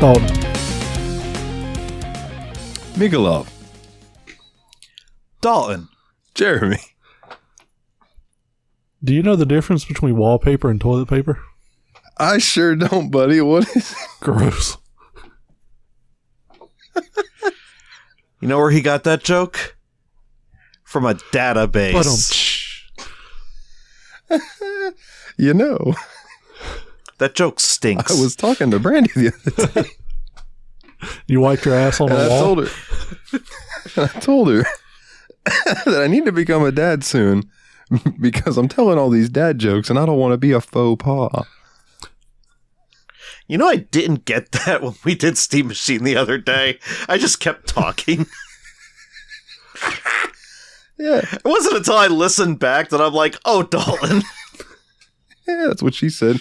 Dalton. Mikolov. Dalton. Jeremy. Do you know the difference between wallpaper and toilet paper? I sure don't, buddy. What is it? Gross. You know where he got that joke? From a database. You know, That joke stinks. I was talking to Brandy the other day. You wiped your ass on the And wall? I told her that I need to become a dad soon because I'm telling all these dad jokes and I don't want to be a faux pas. You know, I didn't get that when we did Steam Machine the other day. I just kept talking. Yeah. It wasn't until I listened back that I'm like, oh, Dalton. Yeah, that's what she said.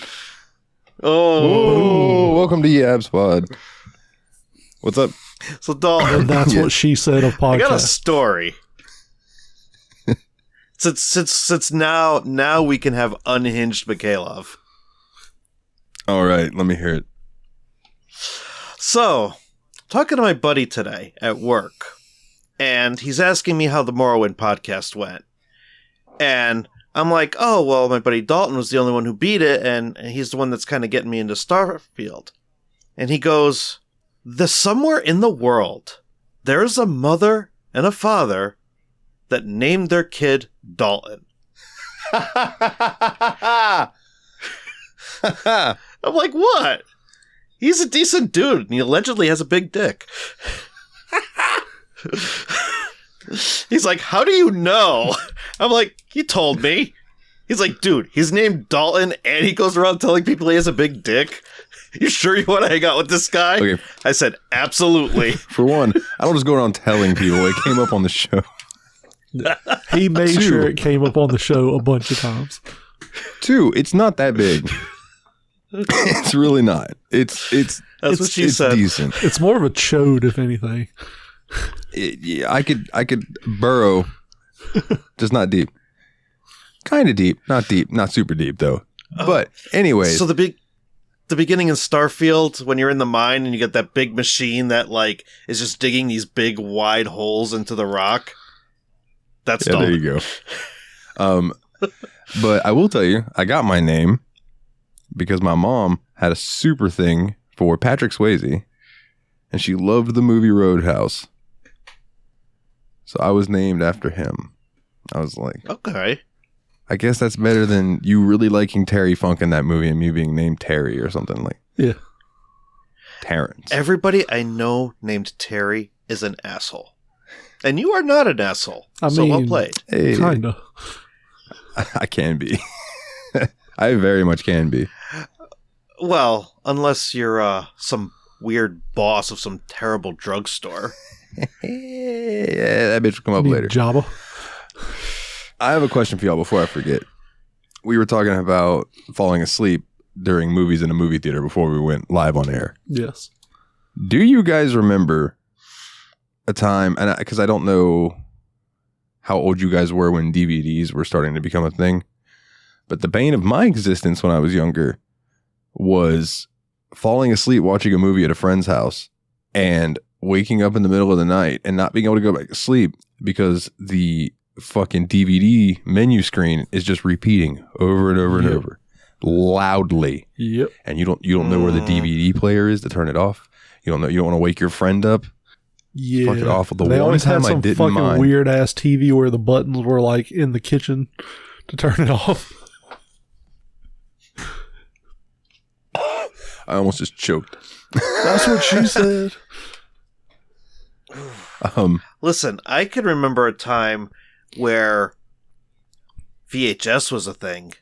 Oh. Welcome to Yabs Pod. What's up? So, Dalton, That's what she said of podcast. I got a story. Since now we can have unhinged Mikhailov. All right, let me hear it. So, talking to my buddy today at work, and he's asking me how the Morrowind podcast went. And I'm like, oh, well, my buddy Dalton was the only one who beat it, and he's the one that's kind of getting me into Starfield. And he goes, somewhere in the world, there's a mother and a father that named their kid Dalton. I'm like, what? He's a decent dude, and he allegedly has a big dick. He's like, how do you know? I'm like, he told me. He's like, dude, he's named Dalton, and he goes around telling people he has a big dick. You sure you want to hang out with this guy? Okay. I said, absolutely. For one, I don't just go around telling people it came up on the show. He made sure it came up on the show a bunch of times. 2, it's not that big. It's really not. It's what she said. Decent. It's more of a chode, if anything. Yeah, I could burrow, just not deep. Kind of deep, not super deep though. But anyway, So the beginning in Starfield, when you're in the mine and you get that big machine that like is just digging these big wide holes into the rock. That's yeah, there you go. But I will tell you, I got my name because my mom had a super thing for Patrick Swayze, and she loved the movie Roadhouse. So I was named after him. I was like, okay. I guess that's better than you really liking Terry Funk in that movie and me being named Terry or something like. Yeah. Terrence. Everybody I know named Terry is an asshole. And you are not an asshole. So well played. Hey, Kinda. I can be. I very much can be. Well, unless you're some weird boss of some terrible drugstore. Yeah, that bitch will come up Need later. Jabba. I have a question for y'all before I forget. We were talking about falling asleep during movies in a movie theater before we went live on air. Yes. Do you guys remember a time, and because I don't know how old you guys were when DVDs were starting to become a thing, but the bane of my existence when I was younger was falling asleep watching a movie at a friend's house and waking up in the middle of the night and not being able to go back to sleep because the fucking DVD menu screen is just repeating over and over and over loudly. Yep. And you don't know where the DVD player is to turn it off. You don't want to wake your friend up. Yeah. Fucking awful. The they one always time had I some didn't fucking mind. weird ass TV where the buttons were like in the kitchen to turn it off. I almost just choked. That's what she said. Listen, I can remember a time where VHS was a thing.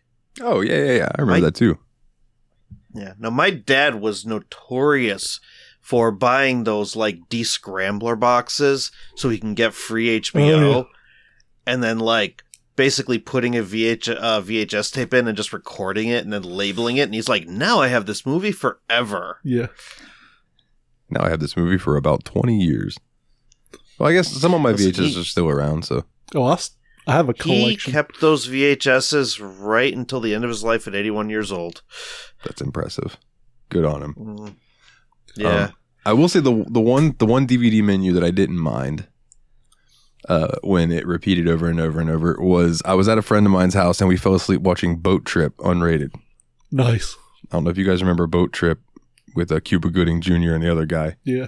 Oh, yeah. I remember that too. Yeah. Now, my dad was notorious for buying those, like, de-scrambler boxes so he can get free HBO. Oh, yeah. And then, like, basically putting a VHS tape in and just recording it and then labeling it. And he's like, now I have this movie forever. Yeah. Now I have this movie for about 20 years. Well, I guess some of my VHS are still around, so. Oh, I have a He collection. kept those VHSs right until the end of his life at 81 years old. That's impressive. Good on him. Mm. Yeah. I will say the one DVD menu that I didn't mind when it repeated over and over and over was I was at a friend of mine's house and we fell asleep watching Boat Trip unrated. Nice. I don't know if you guys remember Boat Trip with Cuba Gooding Jr. and the other guy. Yeah.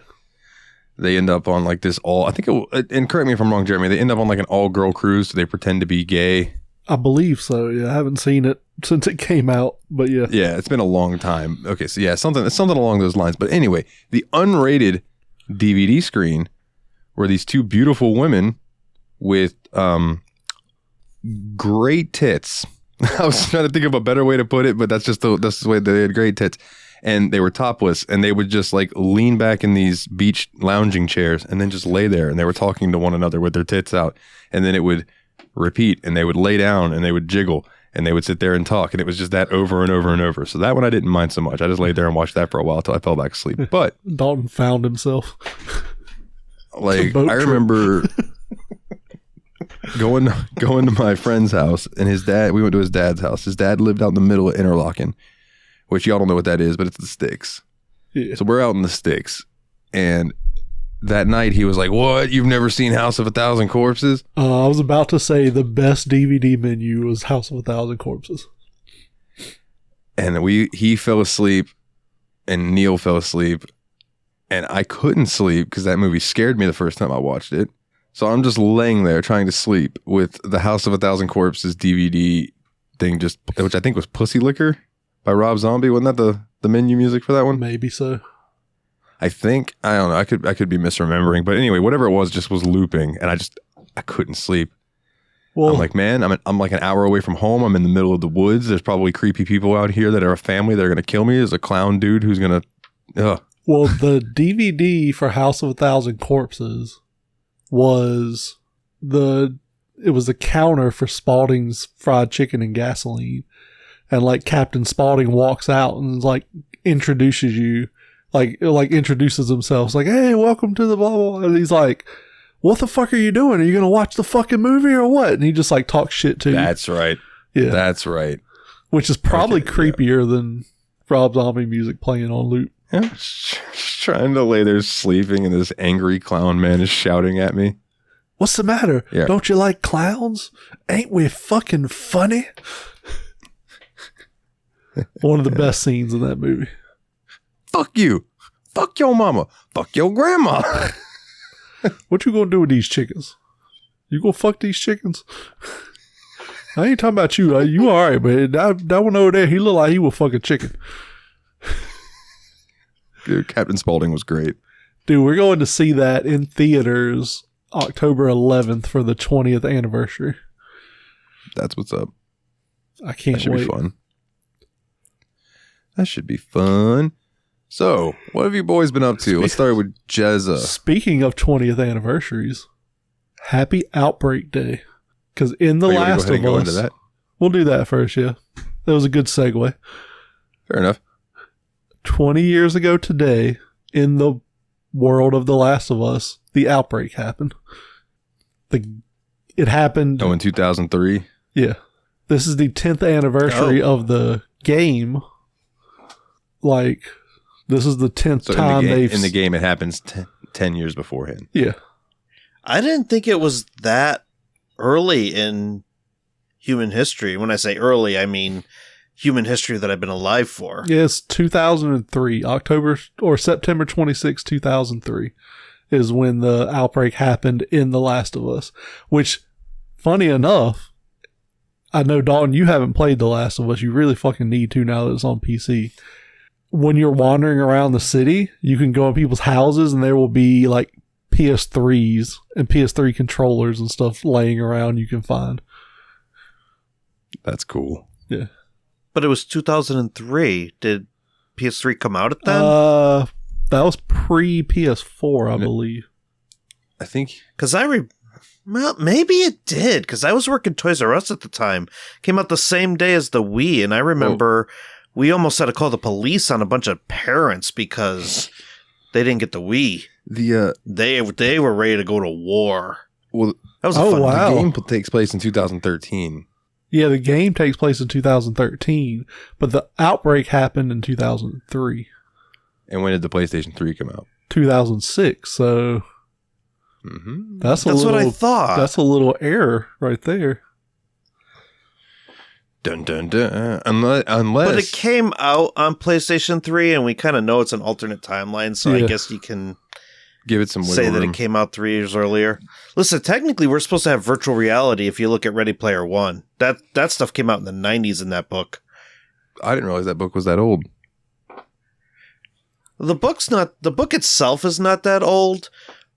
They end up on like this and correct me if I'm wrong, Jeremy, they end up on like an all-girl cruise. So they pretend to be gay. I believe so. Yeah, I haven't seen it since it came out, but yeah. Yeah, it's been a long time. Okay, so yeah, something along those lines. But anyway, the unrated DVD screen were these two beautiful women with great tits. I was trying to think of a better way to put it, but that's the way they had great tits. And they were topless, and they would just like lean back in these beach lounging chairs and then just lay there, and they were talking to one another with their tits out. And then it would repeat, and they would lay down, and they would jiggle, and they would sit there and talk, and it was just that over and over and over. So that one I didn't mind so much. I just laid there and watched that for a while till I fell back asleep. But Dalton found himself. Like I remember going to my friend's house, and we went to his dad's house. His dad lived out in the middle of Interlaken, which y'all don't know what that is, but it's the sticks. Yeah. So we're out in the sticks, and that night he was like, "What? You've never seen House of a Thousand Corpses?" I was about to say the best DVD menu was House of a Thousand Corpses. And he fell asleep, and Neil fell asleep, and I couldn't sleep because that movie scared me the first time I watched it. So I'm just laying there trying to sleep with the House of a Thousand Corpses DVD thing, which I think was Pussy Liquor by Rob Zombie. Wasn't that the menu music for that one? Maybe so. I think, I don't know. I could be misremembering, but anyway, whatever it was just was looping, and I couldn't sleep. Well, I'm like, man, I'm like an hour away from home. I'm in the middle of the woods. There's probably creepy people out here that are a family that are going to kill me. There's a clown dude who's going to, Well, the DVD for House of a Thousand Corpses was the counter for Spalding's Fried Chicken and Gasoline. And like Captain Spaulding walks out and like introduces you, like introduces himself. Like, hey, welcome to the blah, blah, blah. And he's like, what the fuck are you doing? Are you going to watch the fucking movie or what? And he just like talks shit to you. That's right. Yeah. That's right. Which is probably creepier than Rob Zombie music playing on loop. Yeah. Just trying to lay there sleeping, and this angry clown man is shouting at me. What's the matter? Yeah. Don't you like clowns? Ain't we fucking funny? One of the best scenes in that movie. Fuck you. Fuck your mama. Fuck your grandma. What you gonna do with these chickens? You gonna fuck these chickens? I ain't talking about you. You all right, but that one over there, he looked like he was fucking chicken. Dude, Captain Spaulding was great. Dude, we're going to see that in theaters October 11th for the 20th anniversary. That's what's up. I can't wait. That should be fun. That should be fun. So, what have you boys been up to? Let's start with Jezza. Speaking of 20th anniversaries, happy Outbreak Day. Because in The Last of Us, we'll do that first, yeah. That was a good segue. Fair enough. 20 years ago today, in the world of The Last of Us, the outbreak happened. It happened... Oh, in 2003? Yeah. This is the 10th anniversary of the game. Like, this is the 10th time they've... In the game, it happens 10 years beforehand. Yeah. I didn't think it was that early in human history. When I say early, I mean human history that I've been alive for. Yes, 2003. October or September 26, 2003 is when the outbreak happened in The Last of Us. Which, funny enough, I know, Dalton, you haven't played The Last of Us. You really fucking need to now that it's on PC. When you're wandering around the city, you can go in people's houses and there will be like PS3s and PS3 controllers and stuff laying around you can find. That's cool. Yeah. But it was 2003. Did PS3 come out at then? That was pre-PS4, I believe. I think... Because well, maybe it did, because I was working Toys R Us at the time. Came out the same day as the Wii, and I remember we almost had to call the police on a bunch of parents because they didn't get the Wii. They were ready to go to war. Well, that was a fun The game takes place in 2013. Yeah, the game takes place in 2013, but the outbreak happened in 2003. And when did the PlayStation 3 come out? 2006. So that's what I thought. That's a little error right there. Dun dun dun. Unless, but it came out on PlayStation 3, and we kind of know it's an alternate timeline. So I guess you can give it some say that it came out 3 years earlier. Listen, technically, we're supposed to have virtual reality. If you look at Ready Player One, that stuff came out in the 90s in that book. I didn't realize that book was that old. The book itself is not that old,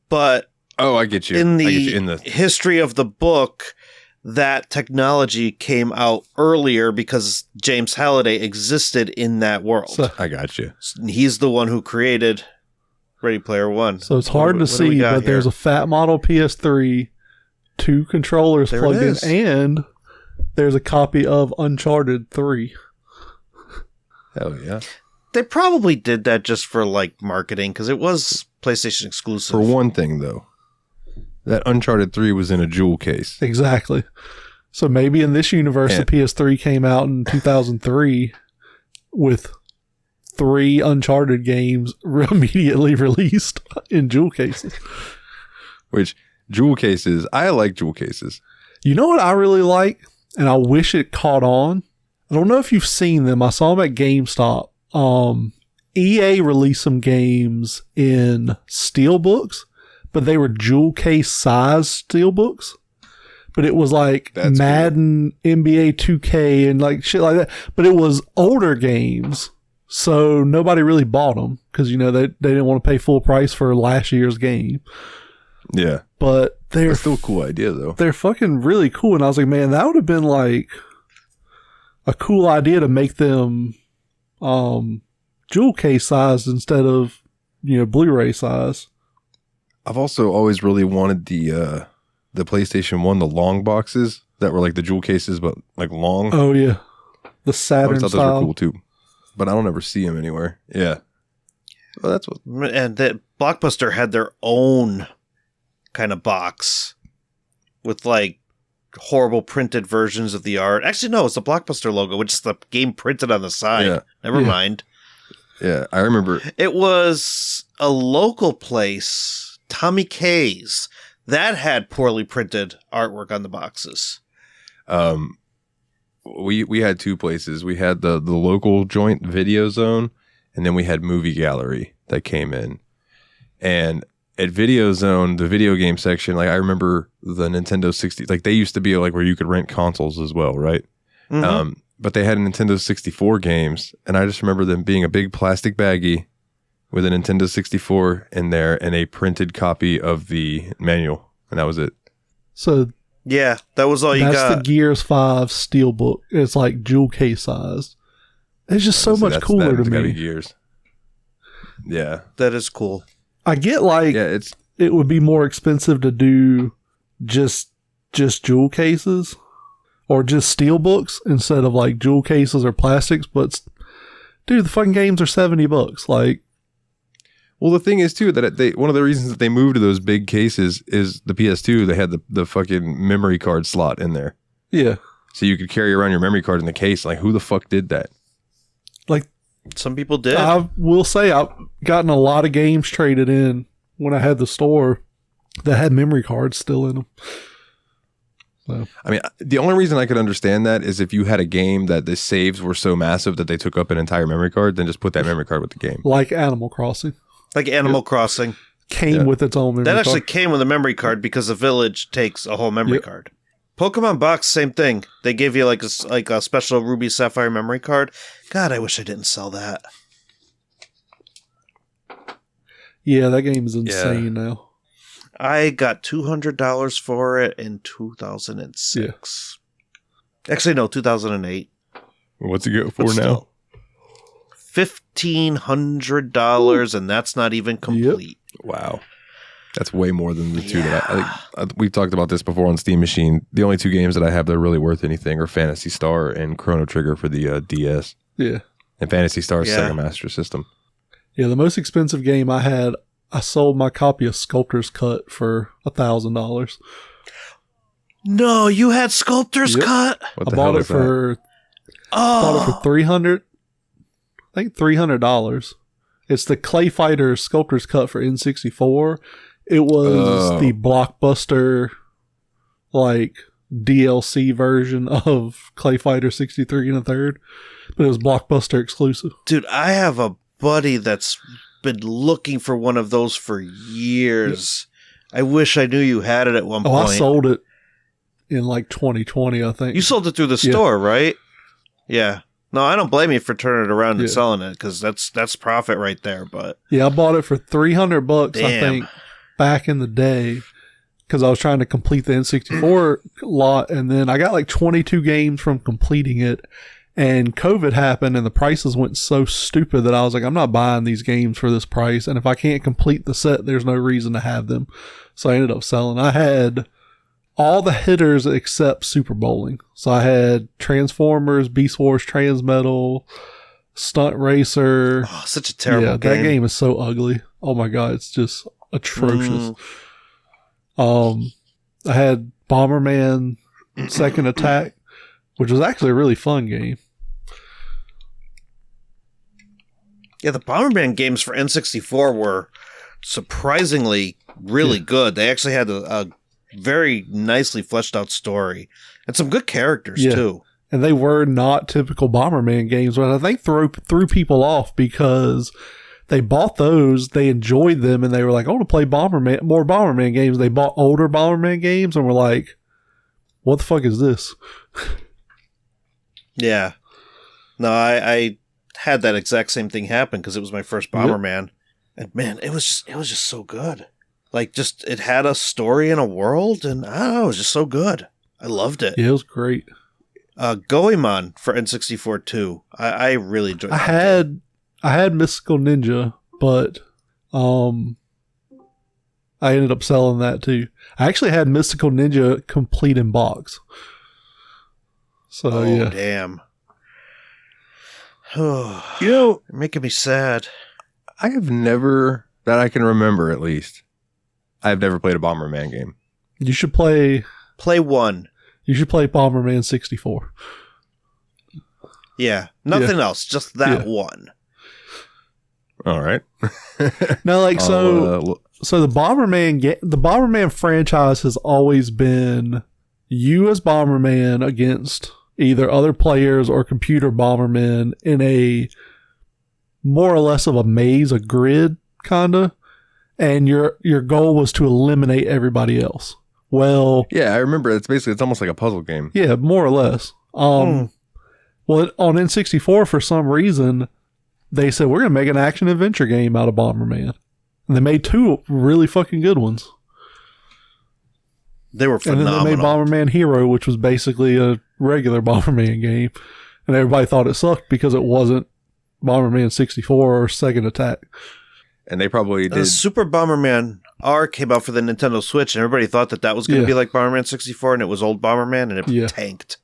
but I get you. In the history of the book, that technology came out earlier because James Halliday existed in that world. So, I got you. He's the one who created Ready Player One. So it's hard to see, but there's a fat model PS3, 2 controllers plugged in, and there's a copy of Uncharted 3. Hell yeah. They probably did that just for like marketing because it was PlayStation exclusive. For one thing, though, that Uncharted 3 was in a jewel case. Exactly. So maybe in this universe, the PS3 came out in 2003 with 3 Uncharted games immediately released in jewel cases. Which, jewel cases, I like jewel cases. You know what I really like? And I wish it caught on? I don't know if you've seen them. I saw them at GameStop. EA released some games in steelbooks, but they were jewel case size steelbooks. But it was like Madden, cool. NBA 2K, and like shit like that. But it was older games, so nobody really bought them because they didn't want to pay full price for last year's game. Yeah, but they're still a cool idea though. They're fucking really cool, and I was like, man, that would have been like a cool idea to make them jewel case size instead of Blu-ray size. I've also always really wanted the PlayStation 1, the long boxes that were like the jewel cases but like long. Oh yeah, the Saturn I thought style. Those were cool too, but I don't ever see them anywhere. Yeah, well, that's what. And that Blockbuster had their own kind of box with like horrible printed versions of the art. Actually, no, it's the Blockbuster logo, which is the game printed on the side. Yeah. Never mind. Yeah, I remember. It was a local place, Tommy K's, that had poorly printed artwork on the boxes. We had 2 places. We had the local joint Video Zone, and then we had Movie Gallery that came in. And at Video Zone, the video game section, like I remember the Nintendo 60, like they used to be like where you could rent consoles as well, right? Mm-hmm. But they had Nintendo 64 games, and I just remember them being a big plastic baggie with a Nintendo 64 in there and a printed copy of the manual, and that was it. So yeah, that was all you got. That's the Gears 5 steelbook. It's like jewel case sized. It's just so much cooler to me. Gears. Yeah, that is cool. I get like it would be more expensive to do just jewel cases or just steel books instead of like jewel cases or plastics, but dude, the fucking games are $70. Like, well, the thing is too that one of the reasons that they moved to those big cases is the PS2. They had the fucking memory card slot in there. Yeah, so you could carry around your memory card in the case. Like, who the fuck did that? Like, some people did. I will say I've gotten a lot of games traded in when I had the store that had memory cards still in them. So. I mean, the only reason I could understand that is if you had a game that the saves were so massive that they took up an entire memory card, then just put that memory card with the game. Like Animal Crossing. Crossing. Came with its own memory card. That actually came with a memory card because the village takes a whole memory card. Pokemon Box, same thing. They gave you like a special Ruby Sapphire memory card. God, I wish I didn't sell that. Yeah, that game is insane now. I got $200 for it in 2006. Yeah. Actually, no, 2008. What's it go for now? $1,500, and that's not even complete. Yep. Wow. That's way more than the 2 that I think we've talked about this before on Steam Machine. The only 2 games that I have that are really worth anything are Phantasy Star and Chrono Trigger for the DS. Yeah. And Phantasy Star is Sega Master System. Yeah, the most expensive game I had, I sold my copy of Sculptor's Cut for $1,000. No, you had Sculptor's Cut? What the I bought hell it for $300. I think $300. It's the Clay Fighter Sculptor's Cut for N64. It was the Blockbuster, like, DLC version of Clay Fighter 63 and a third, but it was Blockbuster exclusive. Dude, I have a buddy that's been looking for one of those for years. I wish I knew you had it at one point. I sold it in like 2020, I think. You sold it through the store, right? Yeah. No, I don't blame you for turning it around and selling it, because that's profit right there. But yeah, I bought it for $300, Damn. I think, back in the day, because I was trying to complete the N64 lot, and then I got like 22 games from completing it, and COVID happened, and the prices went so stupid that I was like, I'm not buying these games for this price, and if I can't complete the set, there's no reason to have them. So I ended up selling. I had all the hitters except Super Bowling. So I had Transformers, Beast Wars Transmetal, Stunt Racer. Oh, such a terrible game. That game is so ugly. Oh my god, it's just atrocious. I had Bomberman Second Attack, which was actually a really fun game. Yeah, the Bomberman games for N64 were surprisingly really good. They actually had a very nicely fleshed out story and some good characters too. And they were not typical Bomberman games, but I think threw people off because they bought those, they enjoyed them, and they were like, I want to play more Bomberman games. They bought older Bomberman games and were like, what the fuck is this? Yeah. No, I had that exact same thing happen because it was my first Bomberman. And man, it was just so good. Like, just, it had a story and a world, and I don't know, it was just so good. I loved it. Yeah, it was great. Goemon for N64 too. I really enjoyed it. I had Mystical Ninja, but I ended up selling that too. I actually had Mystical Ninja complete in box. So yeah. Damn. You know, you're making me sad. I have never, that I can remember at least, I've never played a Bomberman game. You should play one. You should play Bomberman 64. Yeah. Nothing else. Just that one. All right. Now, like, so the Bomberman franchise has always been you as Bomberman against either other players or computer Bombermen in a more or less of a maze, a grid, kinda. And your goal was to eliminate everybody else. Well, yeah, I remember. It's almost like a puzzle game. Yeah, more or less. Well, on N64, for some reason, they said, we're going to make an action-adventure game out of Bomberman. And they made two really fucking good ones. They were phenomenal. And then they made Bomberman Hero, which was basically a regular Bomberman game. And everybody thought it sucked because it wasn't Bomberman 64 or Second Attack. And they probably did. Super Bomberman R came out for the Nintendo Switch, and everybody thought that was going to be like Bomberman 64, and it was old Bomberman, and it tanked.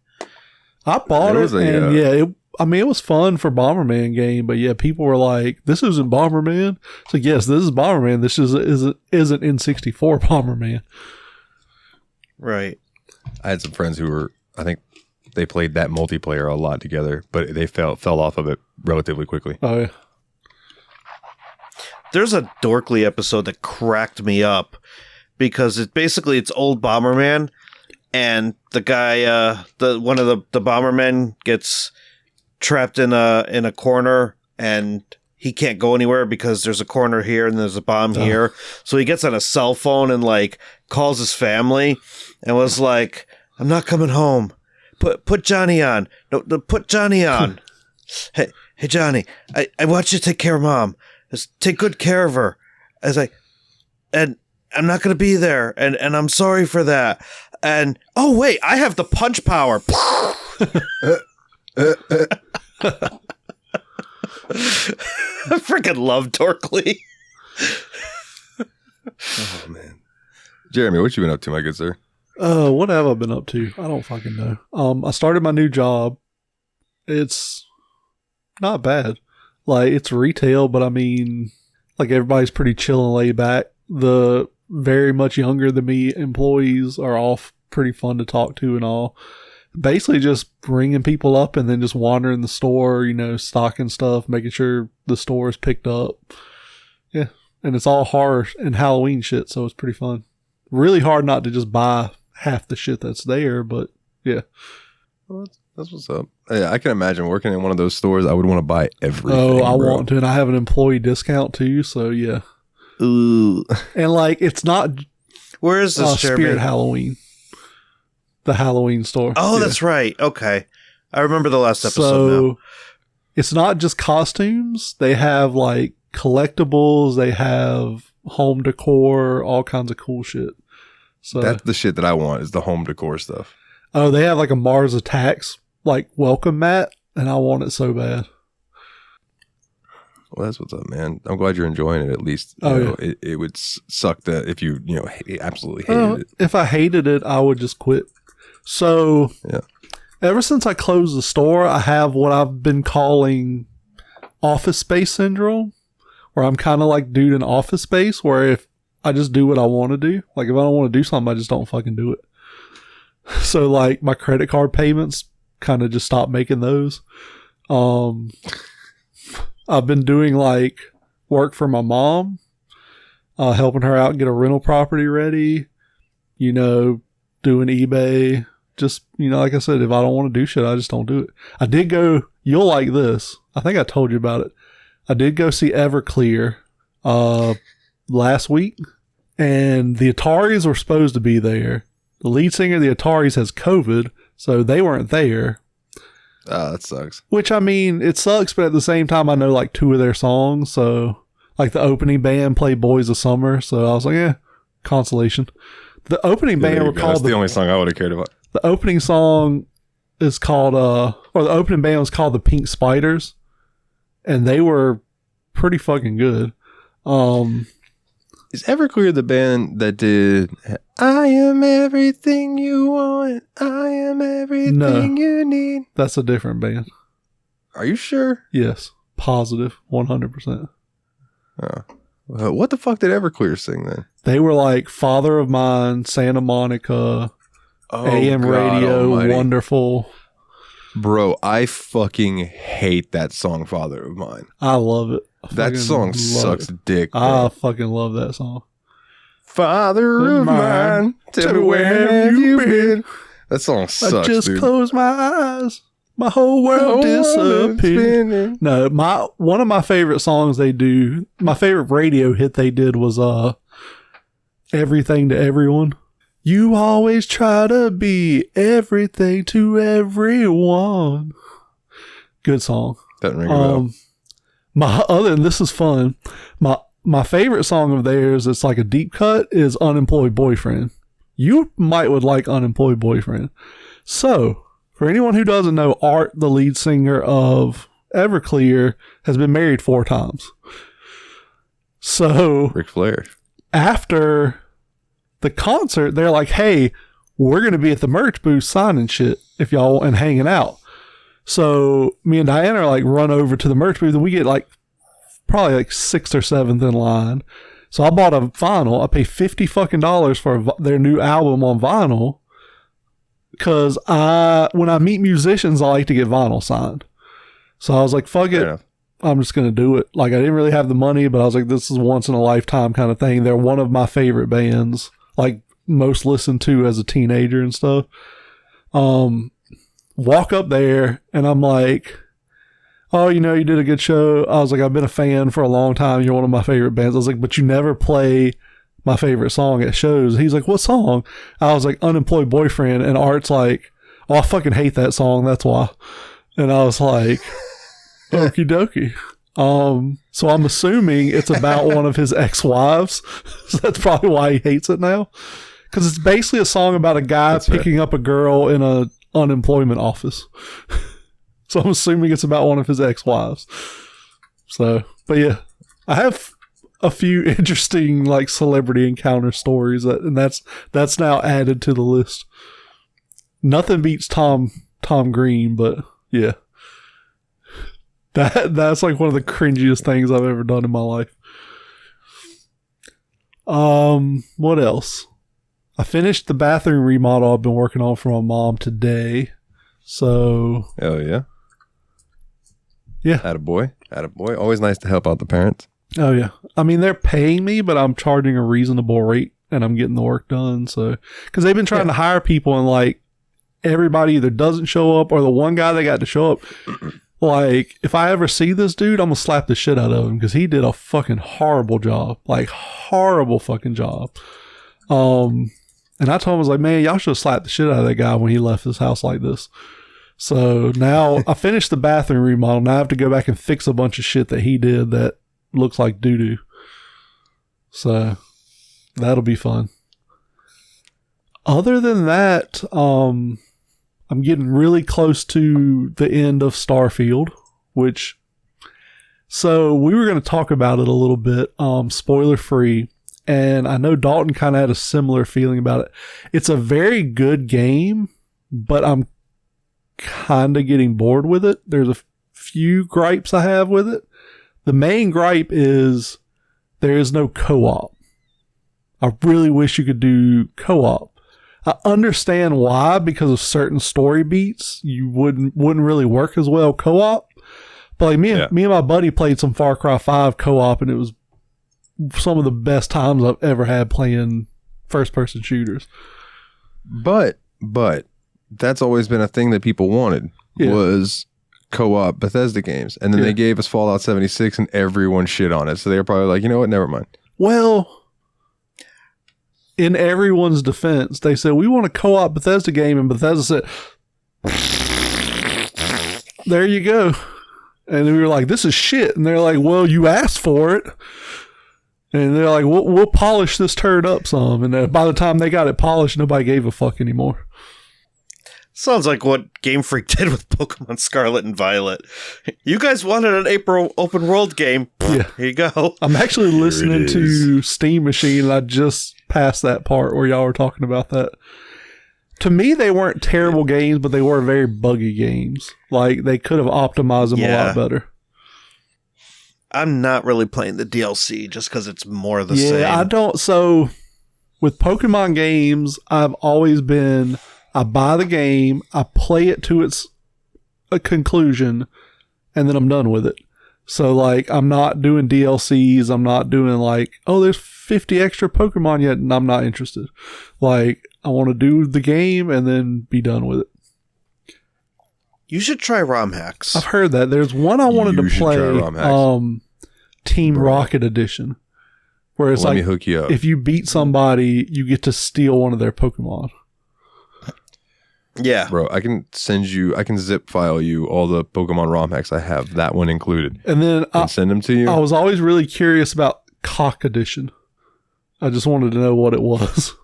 I bought it, and it was fun for Bomberman game, but yeah, people were like, this isn't Bomberman. So yes, this is Bomberman. This isn't N64 Bomberman. Right. I had some friends who were, I think they played that multiplayer a lot together, but they fell off of it relatively quickly. Oh, yeah. There's a Dorkly episode that cracked me up because it's old Bomberman, and the guy, one of the Bombermen gets trapped in a corner, and he can't go anywhere because there's a corner here and there's a bomb here. So he gets on a cell phone and like calls his family and was like, "I'm not coming home. Put Johnny on. No, put Johnny on. Hey Johnny, I want you to take care of Mom. Just take good care of her." And I'm not going to be there, and I'm sorry for that. And oh wait, I have the punch power. I freaking love Dorkly. Oh man, Jeremy, what you been up to, my good sir? What have I been up to? I don't fucking know. I started my new job. It's not bad. Like, it's retail, but I mean, like, everybody's pretty chill and laid back. The very much younger than me employees are all pretty fun to talk to and all. basically just ringing people up and then just wandering the store, stocking stuff, making sure the store is picked up. Yeah. And it's all horror and Halloween shit, so it's pretty fun. Really hard not to just buy half the shit that's there, but yeah. Well, that's what's up. Yeah, I can imagine working in one of those stores. I would want to buy everything. Oh, I want to, and I have an employee discount too, so yeah. Ooh. And it's not. Where is this, Jeremy? Spirit Halloween. The Halloween store. Oh, that's right. Okay. I remember the last episode so, now. It's not just costumes. They have collectibles. They have home decor, all kinds of cool shit. So that's the shit that I want, is the home decor stuff. Oh, they have a Mars Attacks welcome mat, and I want it so bad. Well, that's what's up, man. I'm glad you're enjoying it. At least, it would suck that if you absolutely hated it. If I hated it, I would just quit. So, yeah. Ever since I closed the store, I have what I've been calling office space syndrome, where I'm kind of dude in office space, where if I just do what I want to do, if I don't want to do something, I just don't fucking do it. So, my credit card payments, kind of just stopped making those. I've been doing work for my mom, helping her out get a rental property ready, doing eBay. Just, like I said, if I don't want to do shit, I just don't do it. I did go, you'll like this. I think I told you about it. I did go see Everclear last week, and the Ataris were supposed to be there. The lead singer of the Ataris has COVID, so they weren't there. Oh, that sucks. Which, it sucks, but at the same time, I know 2 of their songs. So, the opening band played Boys of Summer. So I was like, consolation. The opening band were called... That's the only song I would have cared about. The opening song is called, or the opening band was called the Pink Spiders. And they were pretty fucking good. Is Everclear the band that did I Am Everything You Want, I Am Everything You Need? That's a different band. Are you sure? Yes. Positive. 100%. What the fuck did Everclear sing then? They were Father of Mine, Santa Monica, AM God Radio, Almighty. Wonderful. Bro, I fucking hate that song, Father of Mine. I love it. That song sucks dick, bro. I fucking love that song. Father of Mine, tell me where have you been? That song sucks, I just dude. closed my eyes. My whole world disappeared. No, one of my favorite songs they do, my favorite radio hit they did was Everything to Everyone. You always try to be everything to everyone. Good song. Doesn't ring a bell. And this is fun. My favorite song of theirs, it's a deep cut, is Unemployed Boyfriend. You would like Unemployed Boyfriend. So, for anyone who doesn't know, Art, the lead singer of Everclear, has been married 4 times. So, Ric Flair. After the concert, they're like, hey, we're going to be at the merch booth signing shit if y'all and hanging out. So me and Diana are run over to the merch booth, and we get probably 6th or 7th in line. So I bought a vinyl. I paid $50 fucking for their new album on vinyl, because when I meet musicians, I like to get vinyl signed. So I was like, fuck it. Enough. I'm just going to do it. I didn't really have the money, but I was like, this is once in a lifetime kind of thing. They're one of my favorite bands, most listened to as a teenager and stuff. Walk up there, and I'm like, oh, you did a good show. I was like, I've been a fan for a long time. You're one of my favorite bands. I was like, but you never play my favorite song at shows. He's like, what song? I was like, Unemployed Boyfriend. And Art's like, oh, I fucking hate that song. That's why. And I was like, okie dokie. So I'm assuming it's about one of his ex-wives. So that's probably why he hates it now. Because it's basically a song about a guy picking up a girl in a unemployment office. So I'm assuming it's about one of his ex-wives. So, but yeah, I have a few interesting celebrity encounter stories and that's now added to the list. Nothing beats Tom Green, but yeah. That's one of the cringiest things I've ever done in my life. What else? I finished the bathroom remodel I've been working on for my mom today. So, oh yeah. Yeah. Attaboy. Always nice to help out the parents. Oh, yeah. I mean, they're paying me, but I'm charging a reasonable rate and I'm getting the work done. So, because they've been trying to hire people and like everybody either doesn't show up or the one guy that got to show up. Like, if I ever see this dude, I'm going to slap the shit out of him because he did a fucking horrible job. Like, horrible fucking job. And I told him, I was like, man, y'all should have slapped the shit out of that guy when he left his house like this. So now I finished the bathroom remodel. Now I have to go back and fix a bunch of shit that he did that looks like doo-doo. So that'll be fun. Other than that, I'm getting really close to the end of Starfield, which, so we were going to talk about it a little bit, spoiler free. And I know Dalton kind of had a similar feeling about it. It's a very good game, but I'm kind of getting bored with it. There's a few gripes I have with it. The main gripe is there is no co-op. I really wish you could do co-op. I understand why, because of certain story beats, you wouldn't really work as well co-op. But like me and my buddy played some Far Cry 5 co-op, and it was some of the best times I've ever had playing first-person shooters. But that's always been a thing that people wanted was co-op Bethesda games. And then they gave us Fallout 76 and everyone shit on it. So they were probably like, you know what, never mind. Well, in everyone's defense, they said, we want a co-op Bethesda game. And Bethesda said, there you go. And we were like, this is shit. And they're like, well, you asked for it. And they're like, we'll polish this turd up some. And by the time they got it polished, nobody gave a fuck anymore. Sounds like what Game Freak did with Pokemon Scarlet and Violet. You guys wanted an April open world game. Yeah. Here you go. I'm actually listening to Steam Machine, and I just passed that part where y'all were talking about that. To me, they weren't terrible games, but they were very buggy games. Like, they could have optimized them a lot better. I'm not really playing the DLC just because it's more of the same. Yeah, I don't. So, with Pokemon games, I've always been, I buy the game, I play it to its conclusion, and then I'm done with it. So, like, I'm not doing DLCs. I'm not doing, like, oh, there's 50 extra Pokemon yet, and I'm not interested. Like, I want to do the game and then be done with it. You should try ROM hacks. I've heard that. There's one I wanted to play, Team Rocket Edition, where it's Let me like, hook you up. if you beat somebody, you get to steal one of their Pokemon. Yeah. Bro, I can zip file you all the Pokemon ROM hacks I have, that one included. And then send them to you. I was always really curious about Cock Edition. I just wanted to know what it was.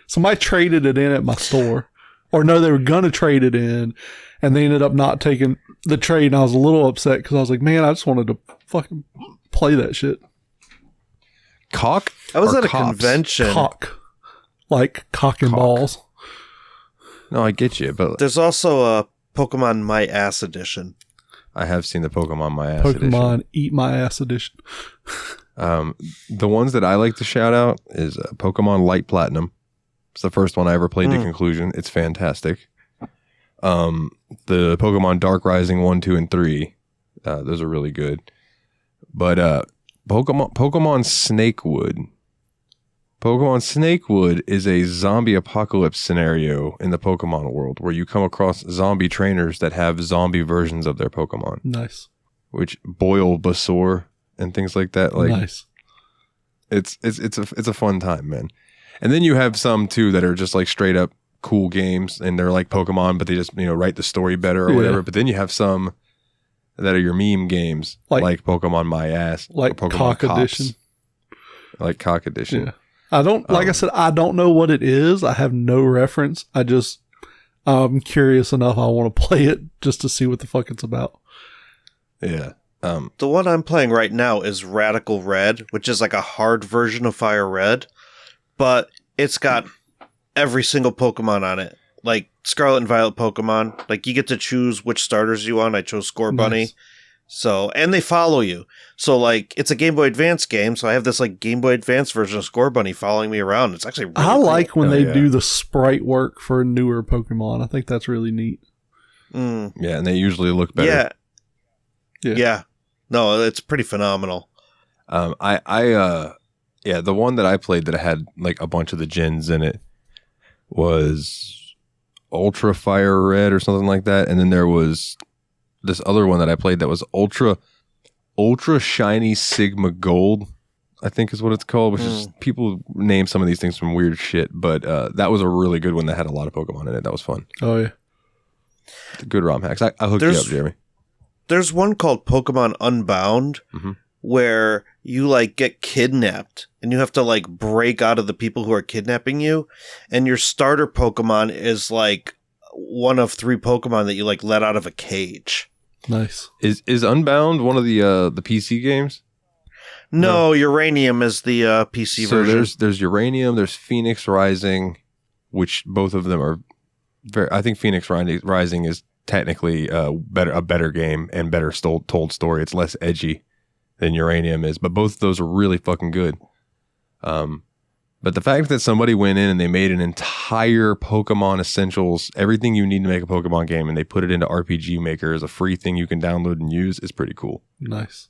Somebody traded it in at my store. Or no, they were going to trade it in, and they ended up not taking the trade, and I was a little upset because I was like, man, I just wanted to fucking play that shit. Cock? I was at a convention. Cock. Like cock and balls. No, I get you, but there's also a Pokemon My Ass Edition. I have seen the Pokemon My Ass Edition. Pokemon Eat My Ass Edition. The ones that I like to shout out is Pokemon Light Platinum. It's the first one I ever played to conclusion. It's fantastic. The Pokemon Dark Rising 1, 2, and 3. Those are really good. But Pokemon Snakewood. Pokemon Snakewood is a zombie apocalypse scenario in the Pokemon world where you come across zombie trainers that have zombie versions of their Pokemon. Nice. Which boil Basaur and things like that. Like, nice. It's a fun time, man. And then you have some too that are just like straight up cool games, and they're like Pokemon, but they just write the story better or whatever. But then you have some that are your meme games, like Pokemon My Ass, like Pokemon Cock Cops, Edition, like Cock Edition. Yeah. I don't like I said, I don't know what it is. I have no reference. I'm curious enough. I want to play it just to see what the fuck it's about. Yeah. The one I'm playing right now is Radical Red, which is like a hard version of Fire Red, but it's got every single Pokemon on it. Like Scarlet and Violet Pokemon. Like you get to choose which starters you want. I chose Scorbunny. Nice. So, and they follow you. So like it's a Game Boy Advance game. So I have this like Game Boy Advance version of Scorbunny following me around. It's actually really I like cool. when they do the sprite work for newer Pokemon. I think that's really neat. Yeah, and they usually look better. Yeah. No, it's pretty phenomenal. The one that I played that had like a bunch of the gens in it was Ultra Fire Red or something like that, and then there was this other one that I played that was Ultra Shiny Sigma Gold, I think is what it's called, which is, people name some of these things from weird shit, but that was a really good one that had a lot of Pokemon in it. That was fun. Oh, yeah. Good ROM hacks. I hooked you up, Jeremy. There's one called Pokemon Unbound where you like get kidnapped and you have to like break out of the people who are kidnapping you, and your starter Pokemon is like one of 3 Pokemon that you like let out of a cage. Nice. Is Unbound one of the PC games? No, Uranium is the PC version. So there's Uranium, there's Phoenix Rising, which both of them are I think Phoenix Rising is technically a better game and better told story. It's less edgy than Uranium is, but both of those are really fucking good. But the fact that somebody went in and they made an entire Pokemon Essentials, everything you need to make a Pokemon game, and they put it into RPG Maker as a free thing you can download and use is pretty cool. Nice.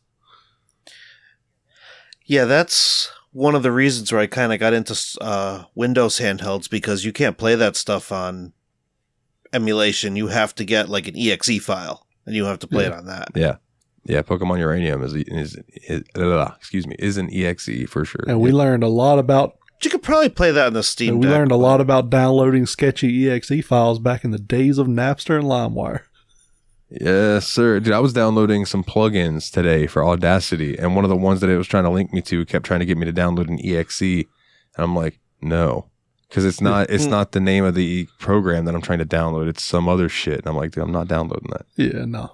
Yeah, that's one of the reasons where I kind of got into Windows handhelds, because you can't play that stuff on emulation. You have to get like an exe file, and you have to play it on that. Yeah, Pokemon Uranium is an exe for sure. And we learned a lot about. You could probably play that in the Steam Deck. We learned a lot about downloading sketchy exe files back in the days of Napster and LimeWire. Yes, sir. Dude, I was downloading some plugins today for Audacity, and one of the ones that it was trying to link me to kept trying to get me to download an exe, and I'm like, no, because it's not the name of the program that I'm trying to download. It's some other shit. And I'm like, dude, I'm not downloading that. Yeah, no.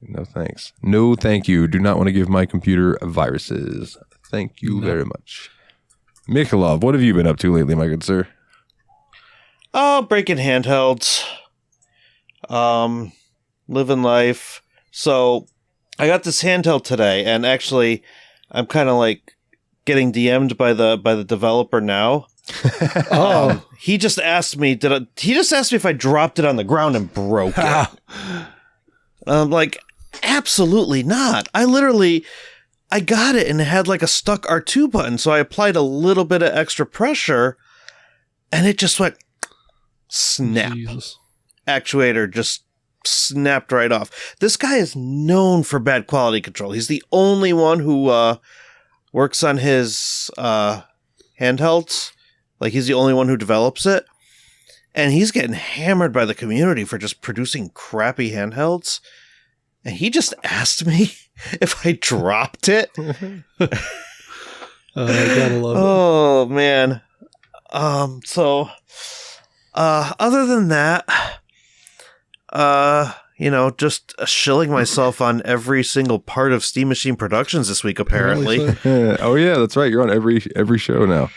No thanks. No thank you. Do not want to give my computer viruses. Thank you very much. Mikhailov, what have you been up to lately, my good sir? Oh, breaking handhelds. Living life. So I got this handheld today, and actually I'm kind of like getting DM'd by the developer now. He just asked me if I dropped it on the ground and broke it. I'm like, absolutely not. I got it and it had like a stuck R2 button, so I applied a little bit of extra pressure and it just went snap. Jesus. Actuator just snapped right off. This guy is known for bad quality control. He's the only one who works on his handhelds. Like, he's the only one who develops it. And he's getting hammered by the community for just producing crappy handhelds. And he just asked me if I dropped it. I gotta love it. Oh, man. So, other than that, just shilling myself on every single part of Steam Machine Productions this week, apparently. Oh, yeah, that's right. You're on every show now.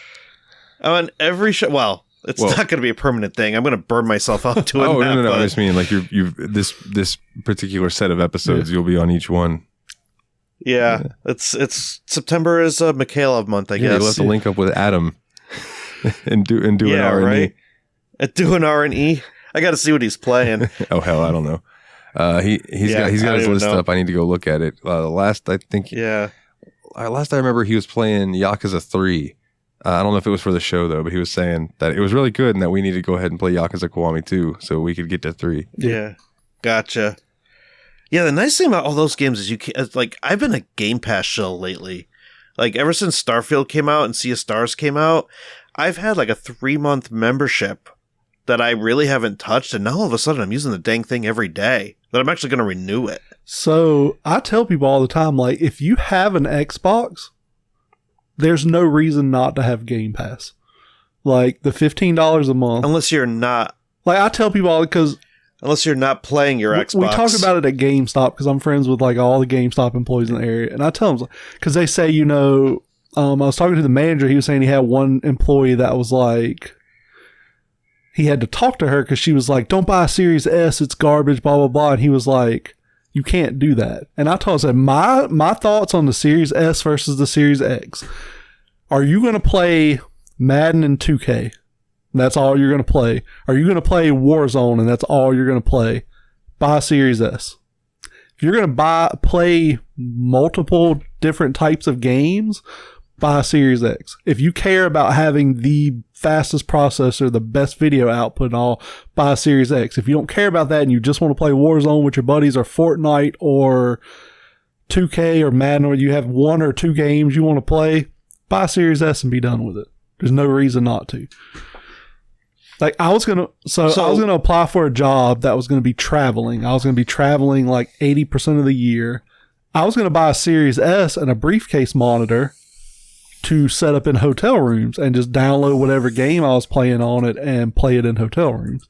I'm on every show. Well, it's not going to be a permanent thing. I'm going to burn myself out doing that. No. I just mean, like, you've this particular set of episodes, you'll be on each one. Yeah. It's September is Mikhailov month, I guess. You'll have to link up with Adam and do an R&E. Right? Do an R&E. I got to see what he's playing. Oh, hell, I don't know. He's got his list up. I need to go look at it. Last I remember he was playing Yakuza 3. I don't know if it was for the show, though, but he was saying that it was really good and that we need to go ahead and play Yakuza Kiwami 2 so we could get to 3. Yeah. Gotcha. Yeah, the nice thing about all those games is I've been a Game Pass shill lately. Like, ever since Starfield came out and Sea of Stars came out, I've had like a 3-month membership that I really haven't touched, and now all of a sudden I'm using the dang thing every day, that I'm actually going to renew it. So I tell people all the time, like, if you have an Xbox, there's no reason not to have Game Pass. Like, the $15 a month. Unless you're not. Like, I tell people all because. Unless you're not playing your Xbox. We talk about it at GameStop because I'm friends with, like, all the GameStop employees in the area. And I tell them, because they say, I was talking to the manager. He was saying he had one employee that was like, he had to talk to her because she was like, don't buy a Series S. It's garbage, blah, blah, blah. And he was like, you can't do that. And I told him, my thoughts on the Series S versus the Series X. Are you going to play Madden and 2K? That's all you're going to play. Are you going to play Warzone and that's all you're going to play? buy a Series S. If you're going to play multiple different types of games, buy a Series X. If you care about having the fastest processor, the best video output and all, buy a Series X. If you don't care about that and you just want to play Warzone with your buddies or Fortnite or 2K or Madden, or you have one or two games you want to play, buy a Series S and be done with it. There's no reason not to. Like I was gonna apply for a job that was gonna be traveling. I was gonna be traveling like 80% of the year. I was gonna buy a Series S and a briefcase monitor to set up in hotel rooms and just download whatever game I was playing on it and play it in hotel rooms.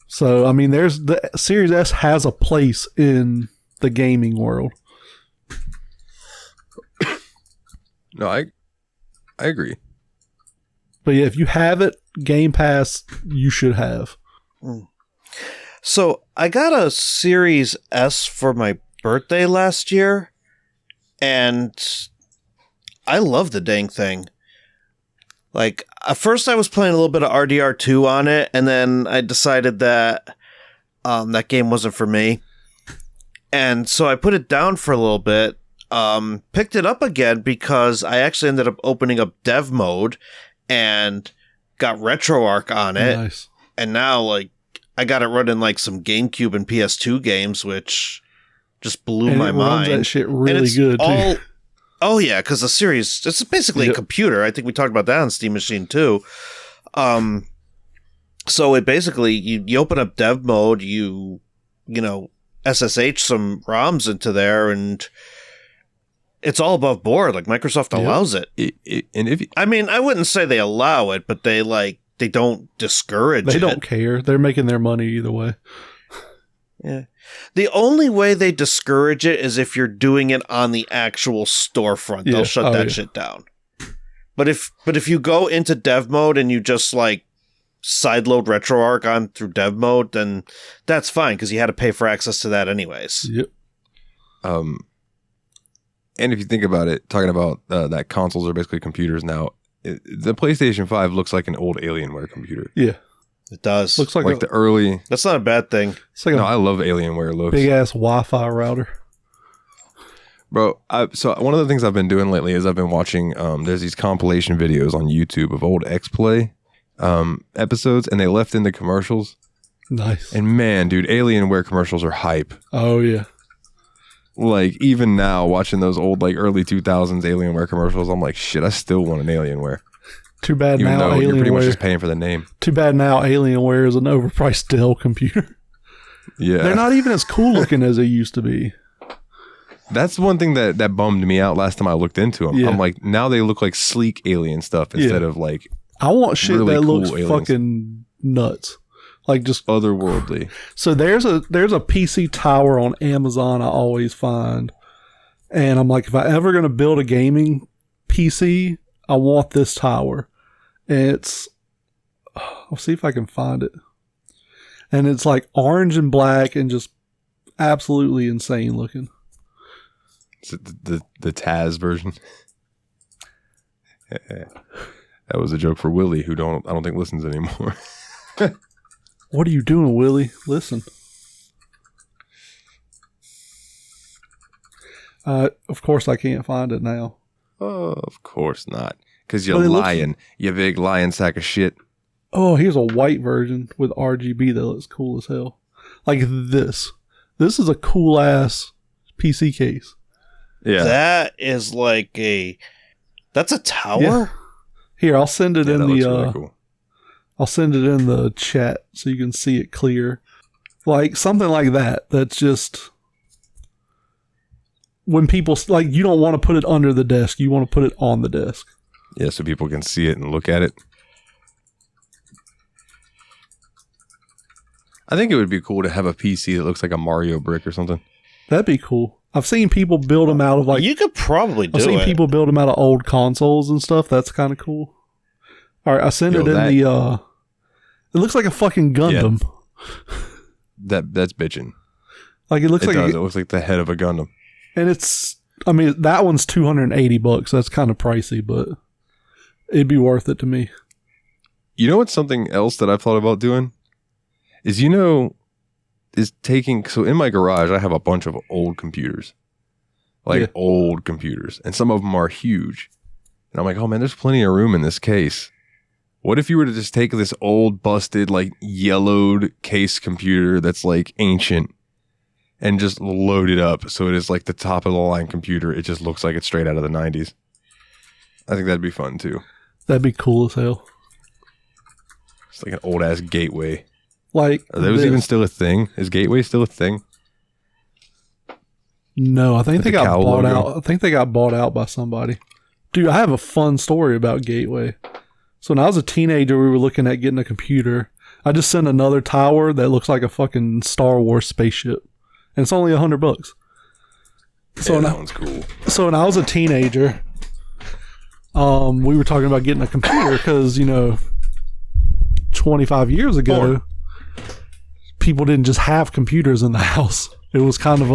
So I mean, the Series S has a place in the gaming world. No, I agree. But yeah, if you have it, Game Pass, you should have. So I got a Series S for my birthday last year, and I love the dang thing. Like, at first I was playing a little bit of RDR2 on it, and then I decided that that game wasn't for me. And so I put it down for a little bit, picked it up again because I actually ended up opening up dev mode and got Retroarch on it. Nice. And now, like, I got it running like some GameCube and PS2 games, which just blew my mind. That shit really good too. Oh yeah, because the series, it's basically a computer. I think we talked about that on Steam Machine too. So it basically, you open up dev mode, you SSH some ROMs into there, and it's all above board. Like, Microsoft allows it. I mean, I wouldn't say they allow it, but they don't discourage it. They don't care. They're making their money either way. Yeah. The only way they discourage it is if you're doing it on the actual storefront. They'll shut that shit down. But if you go into dev mode and you just like sideload RetroArch on through dev mode, then that's fine because you had to pay for access to that anyways. Yep. And if you think about it, talking about that consoles are basically computers now, the PlayStation 5 looks like an old Alienware computer. Yeah. It does. Looks like the early... That's not a bad thing. It's like I love Alienware looks. Big-ass Wi-Fi router. Bro, so one of the things I've been doing lately is I've been watching, there's these compilation videos on YouTube of old X-Play episodes, and they left in the commercials. Nice. And man, dude, Alienware commercials are hype. Oh, yeah. Like, even now, watching those old, like, early 2000s Alienware commercials, I'm like, shit, I still want an Alienware. Too bad even now though Alienware... you're pretty much just paying for the name. Too bad now Alienware is an overpriced Dell computer. Yeah. They're not even as cool looking as they used to be. That's one thing that bummed me out last time I looked into them. Yeah. I'm like, now they look like sleek alien stuff instead of, like... I want shit really that cool looks aliens. Fucking nuts. Like, just otherworldly. So there's a PC tower on Amazon I always find. And I'm like, if I ever going to build a gaming PC, I want this tower. And I'll see if I can find it. And it's like orange and black and just absolutely insane looking. Is it the Taz version? That was a joke for Willie, who I don't think listens anymore. What are you doing, Willie? Listen. Of course I can't find it now. Oh, of course not. Because you're lying. You big lying sack of shit. Oh, here's a white version with RGB that looks cool as hell. Like this. This is a cool ass PC case. Yeah. That is like that's a tower? Yeah. Here, I'll send it in the really cool. I'll send it in the chat so you can see it clear. Like something like that. That's just when people like, you don't want to put it under the desk. You want to put it on the desk. Yeah, so people can see it and look at it. I think it would be cool to have a PC that looks like a Mario brick or something. That'd be cool. I've seen people build them out of like... You could probably do it. I've seen people build them out of old consoles and stuff. That's kind of cool. All right, I send it in the... It looks like a fucking Gundam. Yeah. That's bitching. Like it looks like... It looks like the head of a Gundam. And it's... I mean, that one's $280. That's kind of pricey, but it'd be worth it to me. You know what's something else that I've thought about doing? Is, is taking. So in my garage, I have a bunch of old computers, old computers, and some of them are huge. And I'm like, oh man, there's plenty of room in this case. What if you were to just take this old, busted, like yellowed case computer that's like ancient and just load it up so it is like the top of the line computer? It just looks like it's straight out of the 90s. I think that'd be fun too. That'd be cool as hell. It's like an old ass Gateway. Like, are those even still a thing? Is Gateway still a thing? No, I think they got bought out. I think they got bought out by somebody. Dude, I have a fun story about Gateway. So when I was a teenager, we were looking at getting a computer. I just sent another tower that looks like a fucking Star Wars spaceship. And it's only $100. So that one's cool. So when I was a teenager, we were talking about getting a computer because, 25 years ago, people didn't just have computers in the house. It was kind of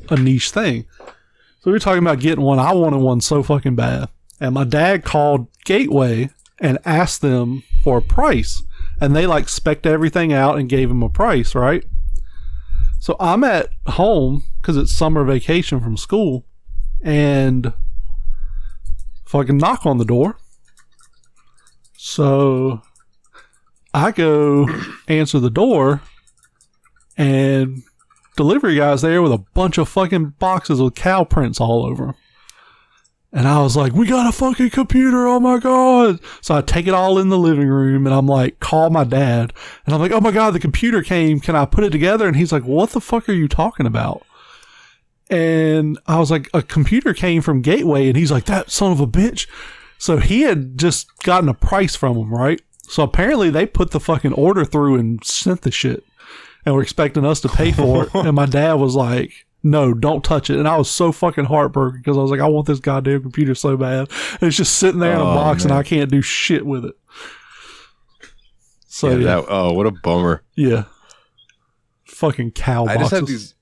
a niche thing. So we were talking about getting one. I wanted one so fucking bad. And my dad called Gateway and asked them for a price. And they like spec'd everything out and gave him a price, right? So I'm at home because it's summer vacation from school. And fucking knock on the door. So I go answer the door, and delivery guy's there with a bunch of fucking boxes with cow prints all over them. And I was like, we got a fucking computer, oh my god. So I take it all in the living room, and I'm like, call my dad. And I'm like, oh my god, the computer came, can I put it together? And he's like, what the fuck are you talking about? And I was like, a computer came from Gateway. And he's like, that son of a bitch. So he had just gotten a price from him, right? So apparently they put the fucking order through and sent the shit. And were expecting us to pay for it. And my dad was like, no, don't touch it. And I was so fucking heartbroken because I was like, I want this goddamn computer so bad. And it's just sitting there in a box, man. And I can't do shit with it. So yeah. What a bummer. Yeah. Fucking cow boxes. I just have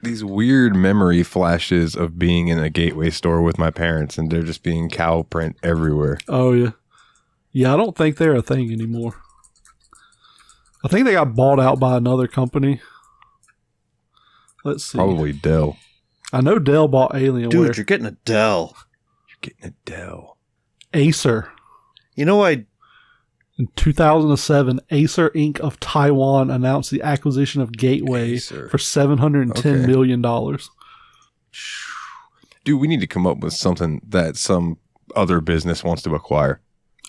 these weird memory flashes of being in a Gateway store with my parents, and there just being cow print everywhere. Oh yeah. Yeah, I don't think they're a thing anymore. I think they got bought out by another company. Let's see. Probably Dell. I know Dell bought Alienware. Dude, you're getting a Dell. Acer. You know what? In 2007, Acer Inc. of Taiwan announced the acquisition of Gateway for $710 million. Dude, we need to come up with something that some other business wants to acquire.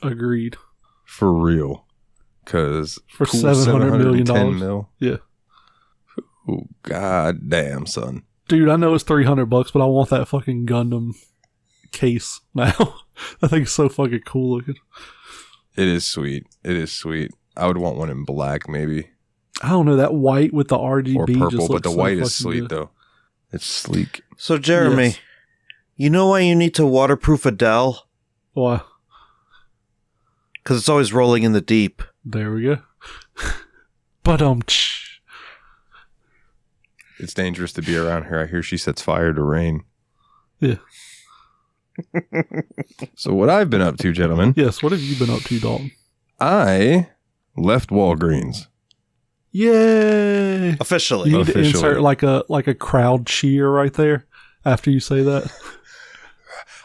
Agreed. For real. Because for $700 million. Mil? Yeah. Oh, god damn, son. Dude, I know it's $300, but I want that fucking Gundam case now. I think it's so fucking cool looking. It is sweet. I would want one in black, maybe. I don't know, that white with the RGB or purple, just but the so white is sweet good. though. It's sleek. So Jeremy, you know why you need to waterproof a Dell? Why? Because it's always rolling in the deep. There we go. But it's dangerous to be around her. I hear she sets fire to rain. Yeah. So what I've been up to, gentlemen. Yes, what have you been up to, Dalton? I left Walgreens. Yay! Officially. You need to insert like a crowd cheer right there after you say that.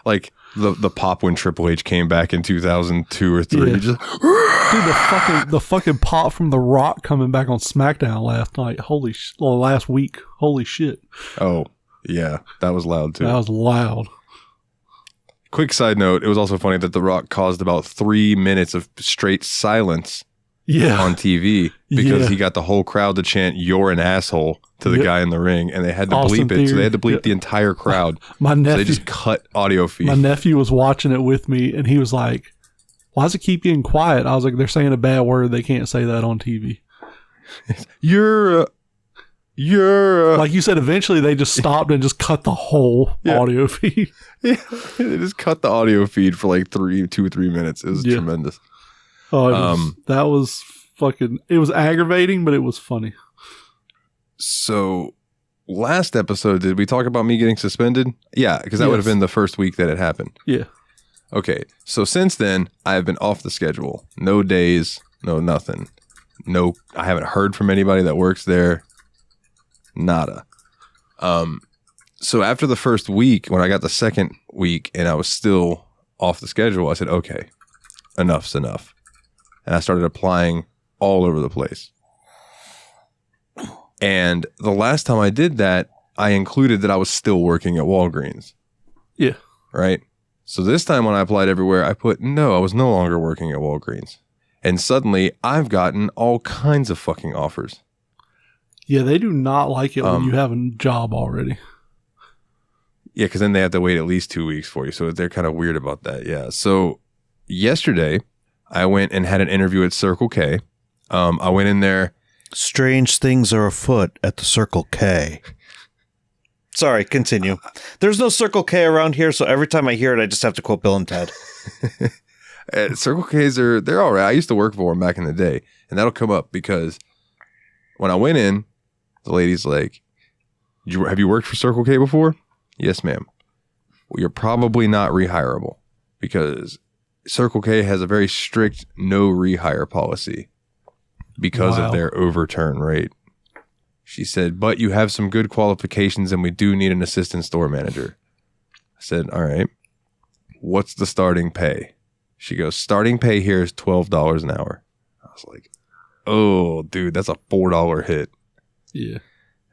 Like the pop when Triple H came back in 2002 or 3. Yeah. Just, dude, the fucking pop from The Rock coming back on SmackDown last night. Last week. Holy shit. Oh, yeah. That was loud too. That was loud. Quick side note, it was also funny that The Rock caused about 3 minutes of straight silence on TV because he got the whole crowd to chant, "You're an asshole," to the guy in the ring, and they had to bleep it. So they had to bleep the entire crowd. My nephew, so they just cut audio feed. My nephew was watching it with me, and he was like, why does it keep getting quiet? I was like, they're saying a bad word. They can't say that on TV. You're like you said, eventually they just stopped and just cut the whole audio feed. Yeah, they just cut the audio feed for like 2 or 3 minutes. It was tremendous. Oh, that was fucking, it was aggravating, but it was funny. So last episode, did we talk about me getting suspended? Yeah, because that would have been the first week that it happened. Yeah. Okay, so since then, I have been off the schedule. No days, no nothing. No, I haven't heard from anybody that works there. Nada. So after the first week, when I got the second week and I was still off the schedule, I said, okay, enough's enough. And I started applying all over the place. And the last time I did that, I included that I was still working at Walgreens. Yeah. Right? So this time when I applied everywhere, I put, no, I was no longer working at Walgreens. And suddenly, I've gotten all kinds of fucking offers. Yeah, they do not like it when you have a job already. Yeah, because then they have to wait at least 2 weeks for you. So they're kind of weird about that. Yeah. So yesterday, I went and had an interview at Circle K. I went in there. Strange things are afoot at the Circle K. Sorry, continue. There's no Circle K around here, so every time I hear it, I just have to quote Bill and Ted. Circle K's they're all right. I used to work for them back in the day, and that'll come up because when I went in, the lady's like, have you worked for Circle K before? Yes, ma'am. Well, you're probably not rehirable because Circle K has a very strict no rehire policy because of their overturn rate. She said, but you have some good qualifications and we do need an assistant store manager. I said, all right, what's the starting pay? She goes, starting pay here is $12 an hour. I was like, oh, dude, that's a $4 hit. Yeah.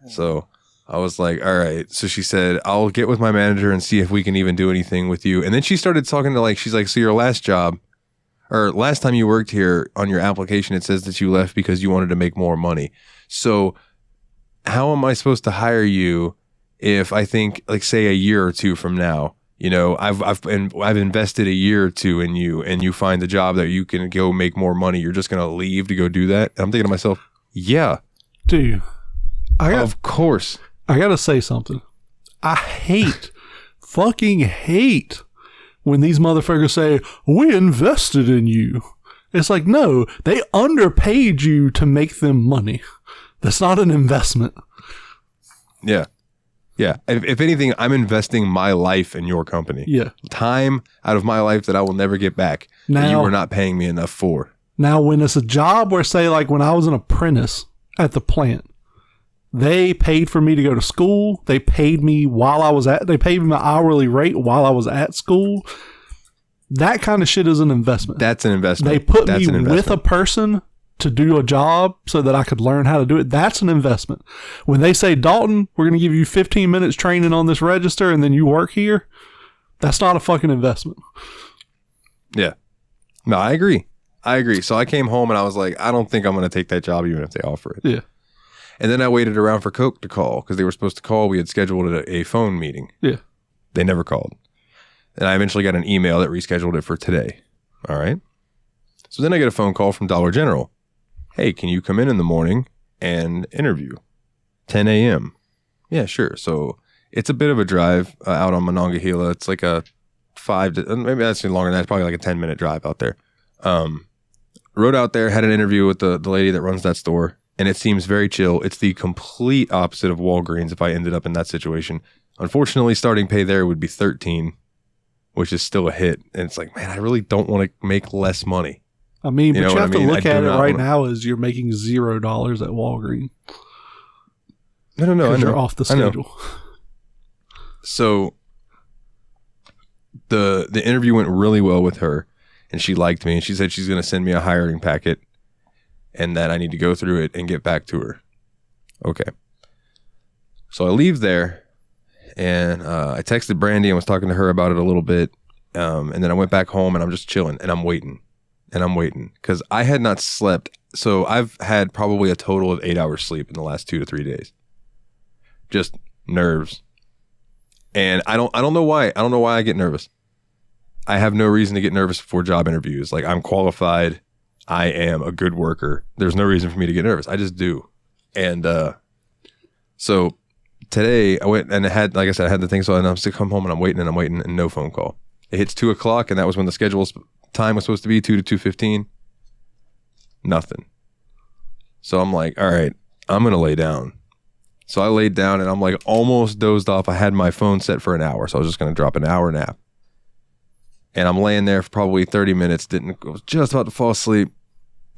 So I was like, all right. So she said, I'll get with my manager and see if we can even do anything with you. And then she started talking to she's like, so your last job or last time you worked here on your application, it says that you left because you wanted to make more money. So how am I supposed to hire you if I think say a year or two from now, I've invested a year or two in you and you find the job that you can go make more money. You're just going to leave to go do that. And I'm thinking to myself, yeah, dude, of course. I got to say something. I fucking hate when these motherfuckers say, we invested in you. It's like, no, they underpaid you to make them money. That's not an investment. Yeah. Yeah. If anything, I'm investing my life in your company. Yeah. Time out of my life that I will never get back. Now, that you are not paying me enough for. Now, when it's a job where, say, when I was an apprentice at the plant, they paid for me to go to school. They paid me they paid me my hourly rate while I was at school. That kind of shit is an investment. That's an investment. They put me with a person to do a job so that I could learn how to do it. That's an investment. When they say, Dalton, we're going to give you 15 minutes training on this register and then you work here, that's not a fucking investment. Yeah. No, I agree. So I came home and I was like, I don't think I'm going to take that job even if they offer it. Yeah. And then I waited around for Coke to call because they were supposed to call. We had scheduled a phone meeting. Yeah. They never called. And I eventually got an email that rescheduled it for today. All right. So then I get a phone call from Dollar General. Hey, can you come in the morning and interview? 10 a.m. Yeah, sure. So it's a bit of a drive out on Monongahela. It's like a maybe that's longer than that. It's probably like a 10-minute drive out there. Rode out there, had an interview with the lady that runs that store, and it seems very chill. It's the complete opposite of Walgreens if I ended up in that situation. Unfortunately, starting pay there would be $13, which is still a hit. And it's like, man, I really don't want to make less money. I mean, but you have to look at it right now as you're making $0 at Walgreens. No. Because you're off the schedule. So the interview went really well with her, and she liked me, and she said she's going to send me a hiring packet, and that I need to go through it and get back to her. Okay. So I leave there, and I texted Brandy and was talking to her about it a little bit, and then I went back home, and I'm just chilling, and I'm waiting. Because I had not slept. So I've had probably a total of 8 hours sleep in the last 2 to 3 days. Just nerves. And I don't know why. I don't know why I get nervous. I have no reason to get nervous before job interviews. I'm qualified. I am a good worker. There's no reason for me to get nervous. I just do. And so today I went and I had the thing. So I'm to come home and I'm waiting and no phone call. It hits 2:00 and that was when the schedule time was supposed to be 2 to 2:15. Nothing. So I'm like, all right, I'm going to lay down. So I laid down and I'm almost dozed off. I had my phone set for an hour. So I was just going to drop an hour nap. And I'm laying there for probably 30 minutes. Was just about to fall asleep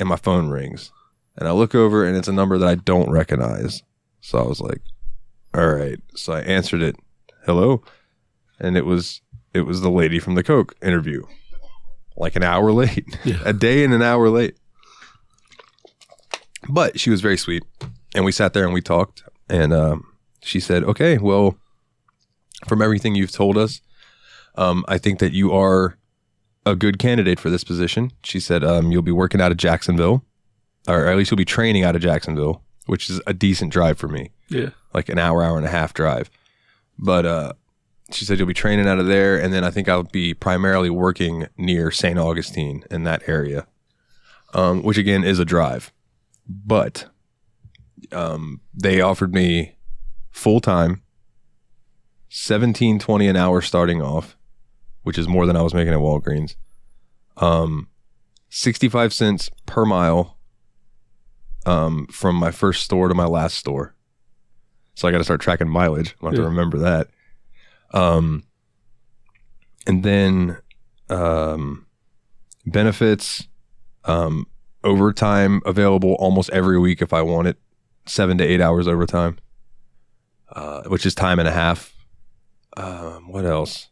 and my phone rings. And I look over and it's a number that I don't recognize. So I was like, all right. So I answered it. Hello. And it was the lady from the Coke interview. Like an hour late. Yeah. A day and an hour late. But she was very sweet. And we sat there and we talked. And she said, okay, well, from everything you've told us, I think that you are a good candidate for this position. She said, you'll be working out of Jacksonville, or at least you'll be training out of Jacksonville, which is a decent drive for me. Yeah. Like an hour and a half drive. But she said you'll be training out of there, and then I think I'll be primarily working near St. Augustine in that area, which again is a drive. But they offered me full-time, $17.20 an hour starting off, which is more than I was making at Walgreens. 65 cents per mile from my first store to my last store. So I got to start tracking mileage. I'll have to remember that. And then benefits, overtime available almost every week if I want it. 7 to 8 hours overtime, which is time and a half. What else?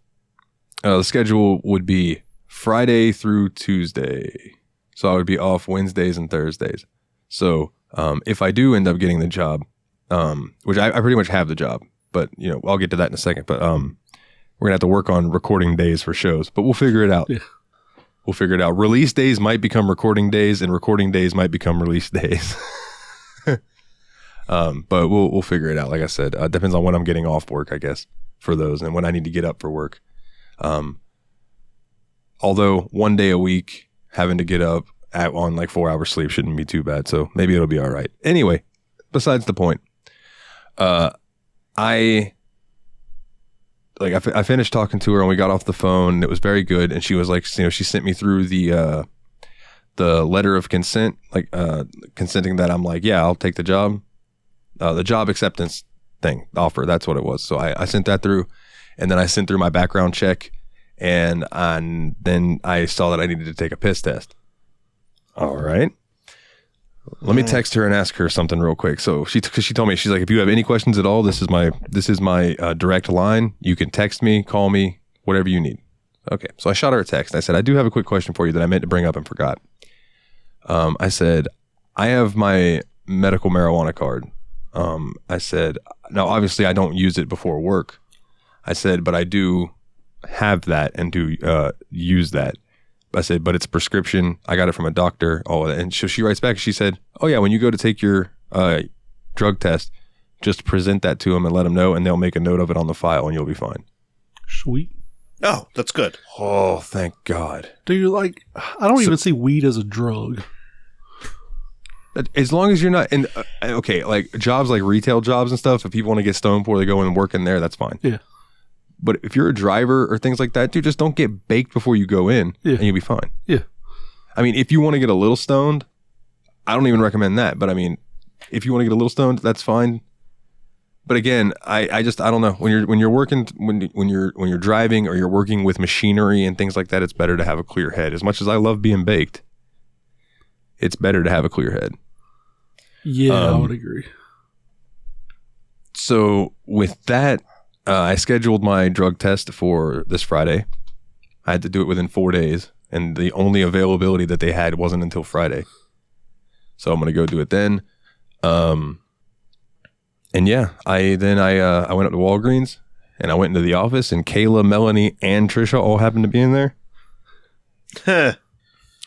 The schedule would be Friday through Tuesday. So I would be off Wednesdays and Thursdays. So if I do end up getting the job, which I pretty much have the job, but you know, I'll get to that in a second. But we're gonna have to work on recording days for shows, but we'll figure it out. Yeah. We'll figure it out. Release days might become recording days, and recording days might become release days. But we'll figure it out. Like I said, depends on when I'm getting off work, I guess, for those, and when I need to get up for work. Although 1 day a week having to get up on like 4 hours sleep shouldn't be too bad. So maybe it'll be all right. Anyway, besides the point, I finished talking to her and we got off the phone and it was very good. And she was like, you know, she sent me through the letter of consent, like, consenting that I'm like, yeah, I'll take the job acceptance thing, offer. That's what it was. So I sent that through, and then I sent through my background check, and then I saw that I needed to take a piss test. All right. Let me text her and ask her something real quick. So she told me, she's like, if you have any questions at all, this is my direct line. You can text me, call me, whatever you need. Okay. So I shot her a text. I said, I do have a quick question for you that I meant to bring up and forgot. I said, I have my medical marijuana card. I said, now obviously I don't use it before work. I said, but I do have that and do use that. I said, but it's a prescription. I got it from a doctor. Oh, and she writes back. She said, oh yeah, when you go to take your drug test, just present that to them and let them know, and they'll make a note of it on the file, and you'll be fine. Sweet. Oh, that's good. Oh, thank God. Dude, like, I don't even see weed as a drug. As long as you're not in, okay, like jobs like retail jobs and stuff, if people want to get stoned before they go in and work in there, that's fine. Yeah. But if you're a driver or things like that, dude, just don't get baked before you go in, and you'll be fine. Yeah. I mean, if you want to get a little stoned, I don't even recommend that. But I mean, if you want to get a little stoned, that's fine. But again, I don't know. When you're working, when you're driving or you're working with machinery and things like that, it's better to have a clear head. As much as I love being baked, it's better to have a clear head. Yeah, I would agree. So with that, I scheduled my drug test for this Friday. I had to do it within 4 days, and the only availability that they had wasn't until Friday. So I'm going to go do it then. And yeah, I went up to Walgreens, and I went into the office, and Kayla, Melanie, and Trisha all happened to be in there.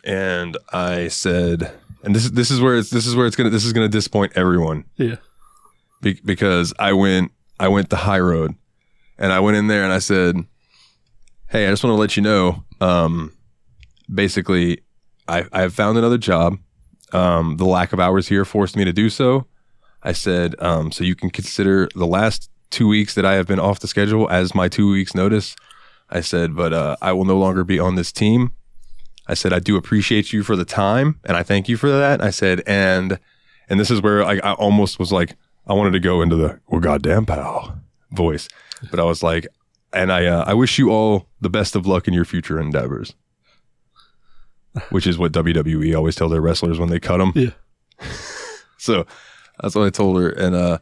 And I said, and this is gonna disappoint everyone. Yeah. Because I went the high road, and I went in there and I said, hey, I just want to let you know, basically I've found another job. The lack of hours here forced me to do so. I said, so you can consider the last 2 weeks that I have been off the schedule as my 2 weeks notice. I said, but I will no longer be on this team. I said, I do appreciate you for the time, and I thank you for that. I said, and this is where I almost was like, I wanted to go into the, well, goddamn pal voice. But I was like, and I wish you all the best of luck in your future endeavors. Which is what WWE always tell their wrestlers when they cut them. Yeah. So that's what I told her. And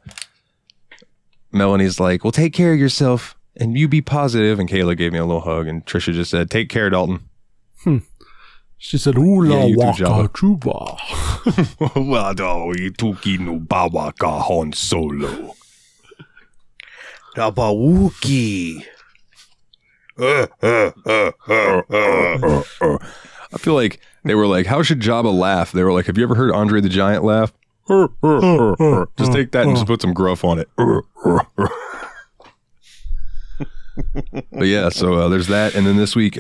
Melanie's like, well, take care of yourself and you be positive. And Kayla gave me a little hug, and Trisha just said, take care, Dalton. She said, "Ooh la you too, waka Jabba." chuba." Wado ituki no bawa ka Han Solo. Dabawookie. I feel like they were like, how should Jabba laugh? They were like, have you ever heard Andre the Giant laugh? Just take that and just put some gruff on it. But yeah, so there's that. And then this week,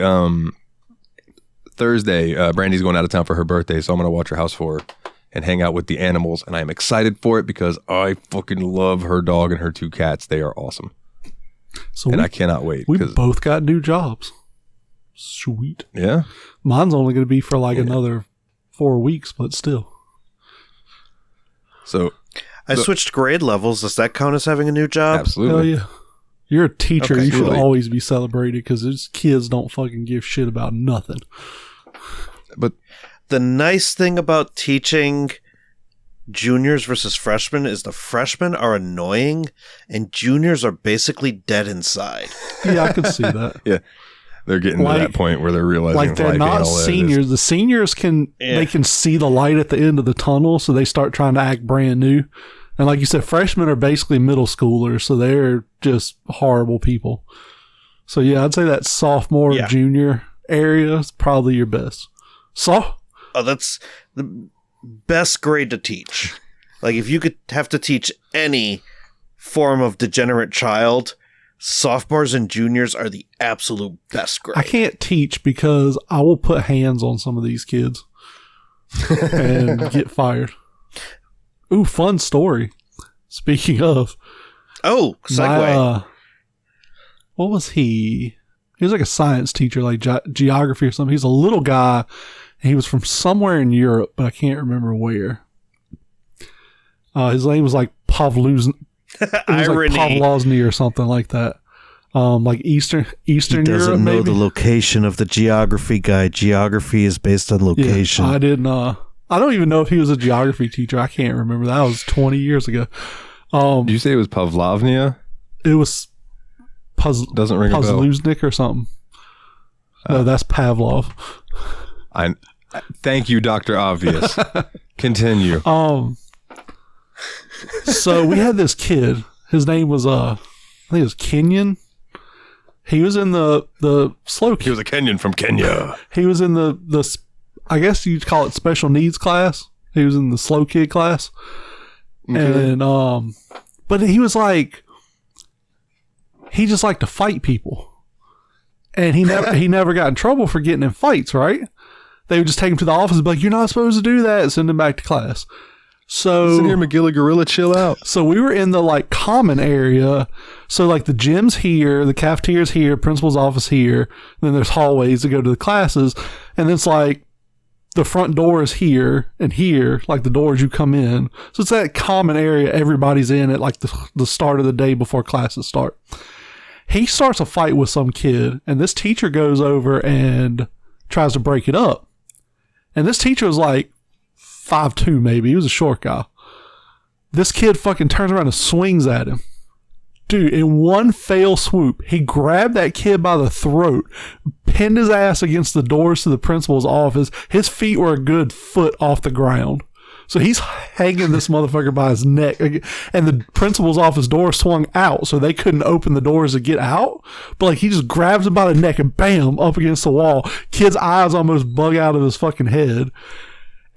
Thursday, Brandy's going out of town for her birthday, so I'm going to watch her house for her and hang out with the animals. And I am excited for it because I fucking love her dog and her 2 cats. They are awesome. So I cannot wait. We both got new jobs. Sweet. Yeah. Mine's only going to be for like another 4 weeks, but still. So I switched grade levels. Does that count as having a new job? Absolutely. Hell yeah. You're a teacher. Okay. You should Absolutely. always be celebrated because these kids don't fucking give shit about nothing. But The nice thing about teaching juniors versus freshmen is the freshmen are annoying and juniors are basically dead inside. Yeah, I could see that. yeah, they're getting to that point where they're realizing Like they're life ain't not all that it is. seniors. The seniors they can see the light at the end of the tunnel, so they start trying to act brand new. And like you said, freshmen are basically middle schoolers, so they're just horrible people. So yeah, I'd say that sophomore, junior area is probably your best. Oh, that's the best grade to teach. Like if you could have to teach any form of degenerate child, sophomores and juniors are the absolute best grade. I can't teach because I will put hands on some of these kids and get fired. Ooh, fun story. Speaking of. Oh, segue. What was he? He was like a science teacher, like geography or something. He's a little guy. And he was from somewhere in Europe, but I can't remember where. His name was like Pavluzny. Irony. Like Pavlozny or something like that. Like Eastern He Europe, doesn't know maybe? the location of the geography guy. Geography is based on location. Yeah, I didn't. I don't even know if he was a geography teacher. I can't remember. That was 20 years ago. Did you say it was Pavlovnia? It was Doesn't ring a bell. Pazluznik or something. No, that's Pavlov. Thank you, Dr. Obvious. Continue. So we had this kid. His name was I think it was Kenyan. He was in the slow kid. He was a Kenyan from Kenya. He was in the I guess you'd call it special needs class. He was in the slow kid class. Okay. And but he was like, he just liked to fight people. And he never got in trouble for getting in fights, right? They would just take him to the office and be like, "You're not supposed to do that," and send him back to class. So Sit here, McGilla Gorilla, chill out. So we were in the like common area. So like the gym's here, the cafeteria's here, principal's office here, and then there's hallways to go to the classes. And it's like the front door is here and here, like the doors you come in. So it's that common area everybody's in at like the start of the day before classes start. He starts a fight with some kid, and this teacher goes over and tries to break it up. And this teacher was like 5'2", maybe. He was a short guy. This kid fucking turns around and swings at him. Dude, in one fell swoop, he grabbed that kid by the throat, pinned his ass against the doors to the principal's office. His feet were a good foot off the ground. So he's hanging this motherfucker by his neck. And the principal's office door swung out, so they couldn't open the doors to get out. But like he just grabs him by the neck and bam, up against the wall. Kid's eyes almost bug out of his fucking head.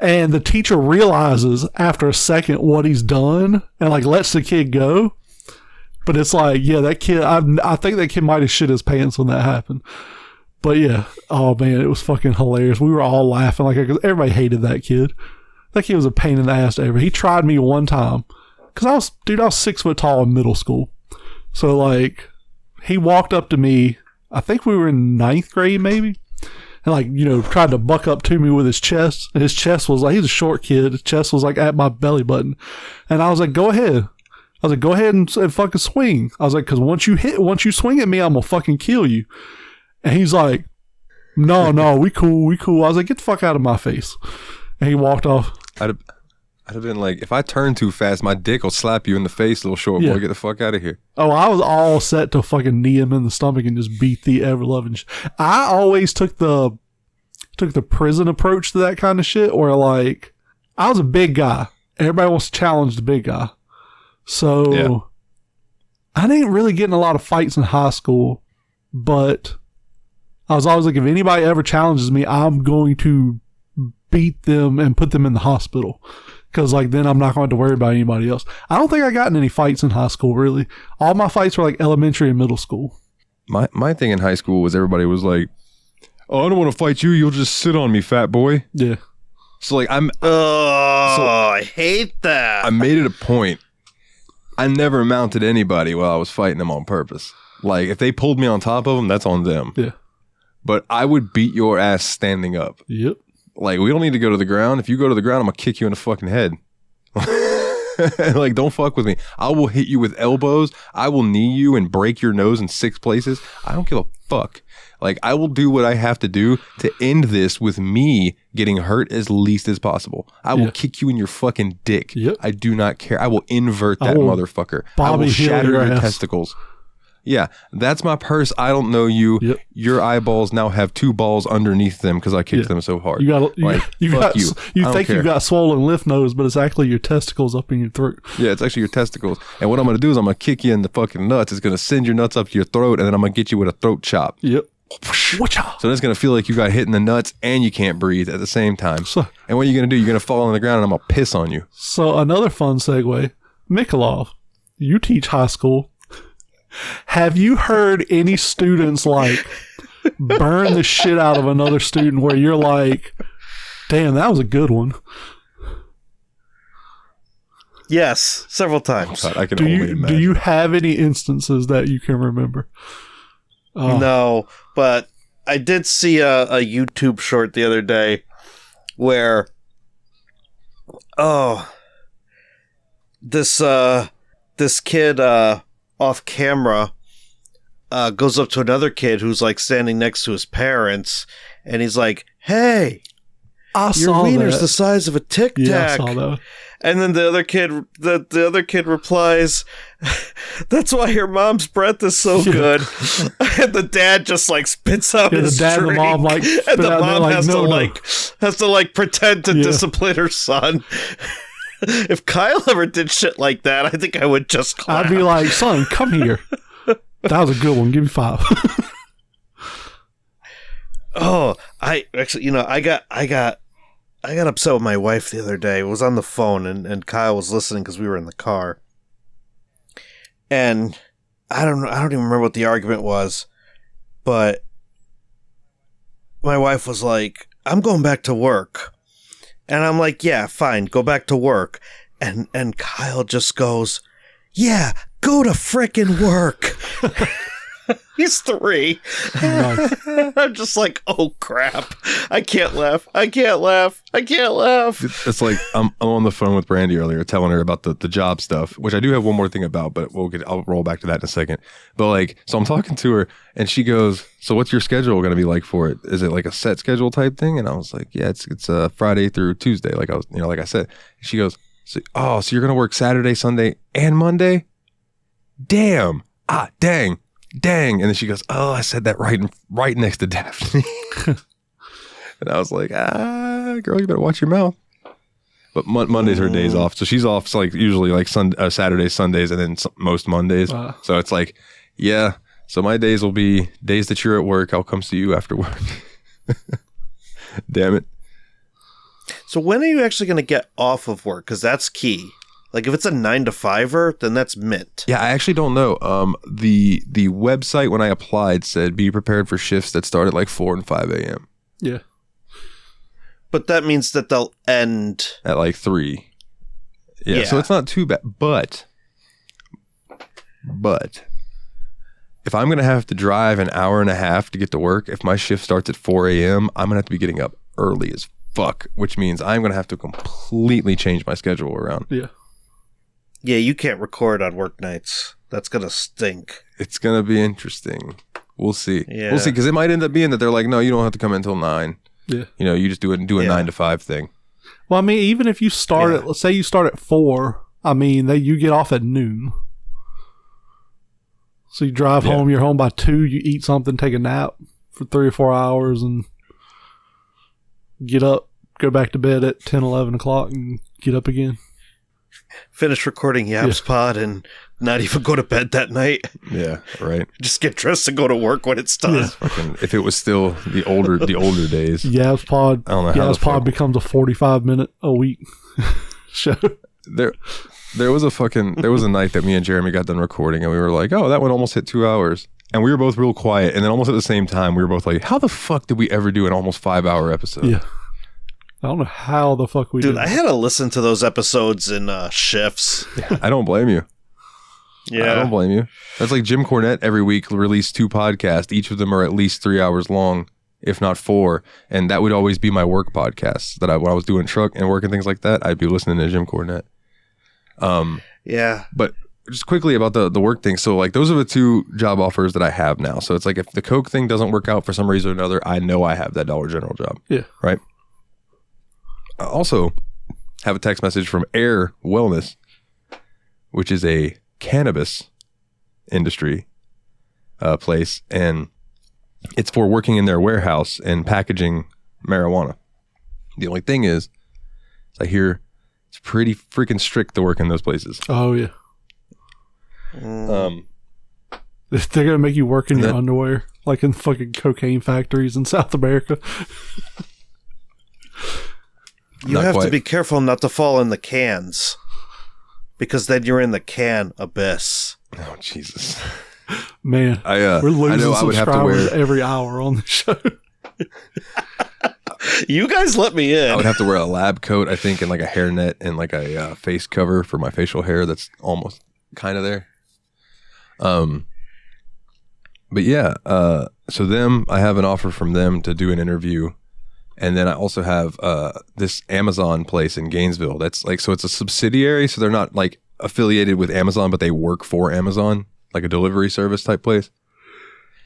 And the teacher realizes after a second what he's done and like lets the kid go. But it's like, yeah, that kid, I think that kid might have shit his pants when that happened. But yeah, oh man, it was fucking hilarious. We were all laughing like, cause everybody hated that kid. That kid was a pain in the ass to ever. He tried me one time because I was 6 foot tall in middle school. So like, he walked up to me. I think we were in 9th grade maybe. And like, you know, tried to buck up to me with his chest. And his chest was like, he's a short kid. His chest was like at my belly button. And I was like, go ahead. I was like, go ahead and fucking swing. I was like, because once you swing at me, I'm going to fucking kill you. And he's like, no, we cool. I was like, get the fuck out of my face. And he walked off. I'd have been like, if I turn too fast, my dick will slap you in the face, little short boy. Get the fuck out of here. Oh, I was all set to fucking knee him in the stomach and just beat the ever-loving I always took the prison approach to that kind of shit, where like, I was a big guy. Everybody wants to challenge the big guy. So, I didn't really get in a lot of fights in high school, but I was always like, if anybody ever challenges me, I'm going to beat them and put them in the hospital. Because like then I'm not going to worry about anybody else. I don't think I got in any fights in high school, really. All my fights were like elementary and middle school. My thing in high school was everybody was like, oh, I don't want to fight you. You'll just sit on me, fat boy. Yeah. So like I hate that. I made it a point. I never mounted anybody while I was fighting them on purpose. Like if they pulled me on top of them, that's on them. Yeah. But I would beat your ass standing up. Yep. Like, we don't need to go to the ground. If you go to the ground, I'm going to kick you in the fucking head. Like, don't fuck with me. I will hit you with elbows. I will knee you and break your nose in 6 places. I don't give a fuck. Like, I will do what I have to do to end this with me getting hurt as least as possible. I will kick you in your fucking dick. Yep. I do not care. I will invert that motherfucker. I will shatter your testicles. Yeah, that's my purse. I don't know you. Yep. Your eyeballs now have 2 balls underneath them because I kicked them so hard. You think care. you got swollen lymph nodes, but it's actually your testicles up in your throat. Yeah, it's actually your testicles. And what I'm going to do is I'm going to kick you in the fucking nuts. It's going to send your nuts up to your throat, and then I'm going to get you with a throat chop. Yep. So it's going to feel like you got hit in the nuts and you can't breathe at the same time. And what are you going to do? You're going to fall on the ground and I'm going to piss on you. So another fun segue. Mikolov, you teach high school. Have you heard any students like burn the shit out of another student where you're like, damn, that was a good one? Yes, several times. I can only imagine. Do you have any instances that you can remember? No, but I did see a YouTube short the other day where, this kid off camera goes up to another kid who's like standing next to his parents, and he's like, "Hey, your wiener's the size of a Tic Tac." Yeah, I saw that. And then the other kid replies, "That's why your mom's breath is so good." And the dad just like spits out his drink. And the mom like, and the mom has to pretend to discipline her son. If Kyle ever did shit like that, I think I would just clap. I'd be like, "Son, come here. That was a good one. Give me 5." I actually, I got upset with my wife the other day. I was on the phone and Kyle was listening because we were in the car. And I don't even remember what the argument was, but my wife was like, "I'm going back to work." And I'm like, "Yeah, fine, go back to work." And Kyle just goes, "Yeah, go to frickin' work." He's 3. Nice. I'm just like, oh crap. I can't laugh. It's like I'm on the phone with Brandy earlier telling her about the job stuff, which I do have one more thing about, but I'll roll back to that in a second. But like, so I'm talking to her and she goes, "So what's your schedule going to be like for it? Is it like a set schedule type thing?" And I was like, "Yeah, it's Friday through Tuesday." Like I was, like I said. She goes, so you're going to work Saturday, Sunday, and Monday? Damn. Dang. And then she goes, "Oh, I said that right next to Daphne." And I was like, girl, you better watch your mouth. But Monday's her days off. So she's off like usually like Saturdays, Sundays, and then most Mondays. So it's like, yeah. So my days will be days that you're at work. I'll come see you after work. Damn it. So when are you actually going to get off of work? Because that's key. Like if it's a 9 to 5er, then that's mint. Yeah, I actually don't know. The website when I applied said be prepared for shifts that start at like 4 and 5 a.m. Yeah. But that means that they'll end at like 3. Yeah, so it's not too bad. But if I'm going to have to drive an hour and a half to get to work, if my shift starts at 4 a.m., I'm going to have to be getting up early as fuck, which means I'm going to have to completely change my schedule around. Yeah. Yeah, you can't record on work nights. That's going to stink. It's going to be interesting. We'll see. Yeah. We'll see, because it might end up being that they're like, no, you don't have to come in until 9. Yeah. You just do a 9 to 5 thing. Well, I mean, even if you start at, let's say you start at 4, I mean, you get off at noon. So you drive home, you're home by 2, you eat something, take a nap for 3 or 4 hours, and get up, go back to bed at 10, 11 o'clock, and get up again. Finish recording Yaps Pod and not even go to bed that night. Yeah, right. Just get dressed and go to work when it's done. Fucking, if it was still the older days. Yaps Pod. I don't know how Yaps Pod becomes a 45-minute a week show. There was a night that me and Jeremy got done recording, and we were like, oh, that one almost hit 2 hours. And we were both real quiet, and then almost at the same time, we were both like, how the fuck did we ever do an almost 5-hour episode? Yeah. I don't know how the fuck we did. Dude, I had to listen to those episodes in shifts. I don't blame you. Yeah. I don't blame you. That's like Jim Cornette every week released 2 podcasts. Each of them are at least 3 hours long, if not 4. And that would always be my work podcasts that when I was doing truck and work and things like that, I'd be listening to Jim Cornette. Yeah. But just quickly about the work thing. So like those are the 2 job offers that I have now. So it's like if the Coke thing doesn't work out for some reason or another, I know I have that Dollar General job. Yeah. Right. I also have a text message from Air Wellness, which is a cannabis industry place, and it's for working in their warehouse and packaging marijuana. The only thing is I hear it's pretty freaking strict to work in those places. Oh, yeah. They're going to make you work in your underwear, like in fucking cocaine factories in South America. You have to be careful not to fall in the cans, because then you're in the can abyss. Oh, Jesus. Man, we're losing subscribers every hour on the show. You guys let me in. I would have to wear a lab coat, I think, and like a hairnet and like a face cover for my facial hair that's almost kind of there. But yeah, so I have an offer from them to do an interview. And then I also have this Amazon place in Gainesville. That's like, so it's a subsidiary. So they're not like affiliated with Amazon, but they work for Amazon, like a delivery service type place.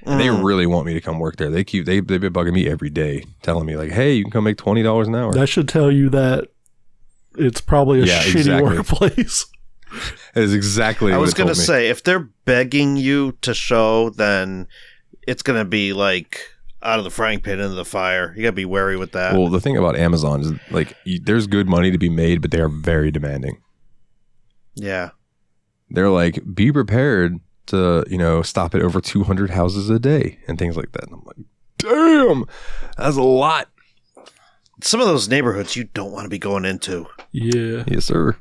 And they really want me to come work there. They've been bugging me every day, telling me like, hey, you can come make $20 an hour. That should tell you that it's probably a shitty workplace. That is exactly what I was going to say, if they're begging you to show, then it's going to be like out of the frying pan into the fire. You got to be wary with that. Well, the thing about Amazon is like, there's good money to be made, but they are very demanding. Yeah. They're like, be prepared to, stop at over 200 houses a day and things like that. And I'm like, damn, that's a lot. Some of those neighborhoods you don't want to be going into. Yeah. Yes, sir.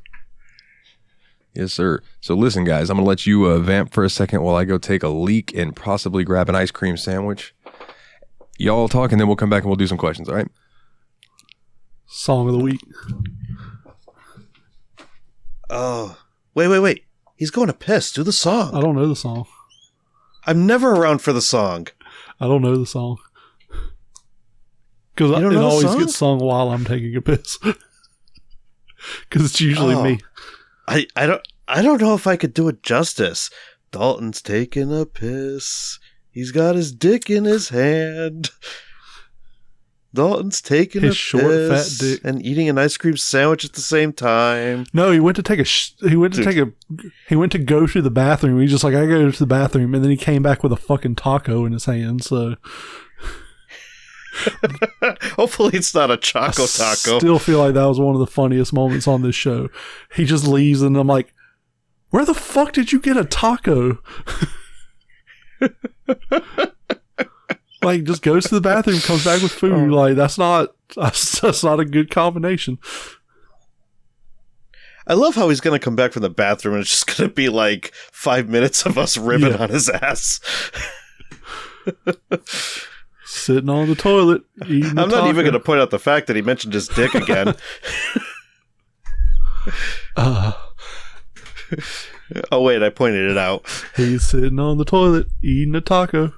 Yes, sir. So listen, guys, I'm going to let you vamp for a second while I go take a leak and possibly grab an ice cream sandwich. Y'all talk, and then we'll come back and we'll do some questions, all right? Song of the week. Oh, wait. He's going to piss. Do the song. I don't know the song. I'm never around for the song. I don't know the song. Because it always gets sung while I'm taking a piss. Because it's usually me. I don't know if I could do it justice. Dalton's taking a piss. He's got his dick in his hand. Dalton's taking his short, fat dick and eating an ice cream sandwich at the same time. No, he went to go to the bathroom. He's just like, I go to the bathroom, and then he came back with a fucking taco in his hand. So hopefully it's not a Choco Taco. Still feel like that was one of the funniest moments on this show. He just leaves, and I'm like, where the fuck did you get a taco? Like, just goes to the bathroom, comes back with food. Like, that's not a good combination. I love how he's going to come back from the bathroom and it's just going to be like 5 minutes of us ribbing on his ass. Sitting on the toilet. I'm not even going to point out the fact that he mentioned his dick again. Oh, wait, I pointed it out. He's sitting on the toilet, eating a taco.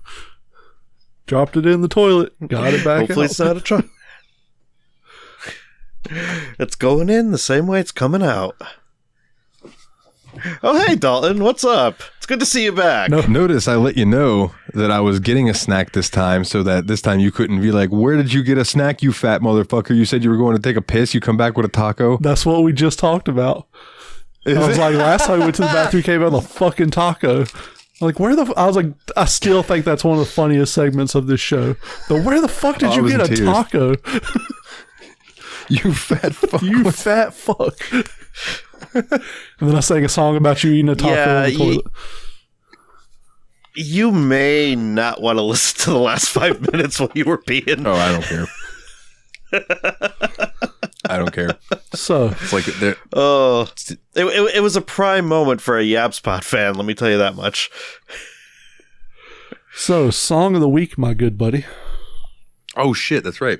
Dropped it in the toilet, got it back Hopefully out. It's not a truck. It's going in the same way it's coming out. Oh, hey, Dalton, what's up? It's good to see you back. Notice I let you know that I was getting a snack this time, so that this time you couldn't be like, where did you get a snack, you fat motherfucker? You said you were going to take a piss. You come back with a taco. That's what we just talked about. I was like, last time we went to the bathroom, came out with a fucking taco. I'm like, I was like, I still think that's one of the funniest segments of this show. But where the fuck did you get a taco? You fat fuck. You fat fuck. And then I sang a song about you eating a taco in the toilet. You may not want to listen to the last 5 minutes while you were peeing. Oh, I don't care. I don't care. So it's like it was a prime moment for a Yapspot fan, let me tell you that much. So, song of the week, my good buddy. Oh shit, that's right.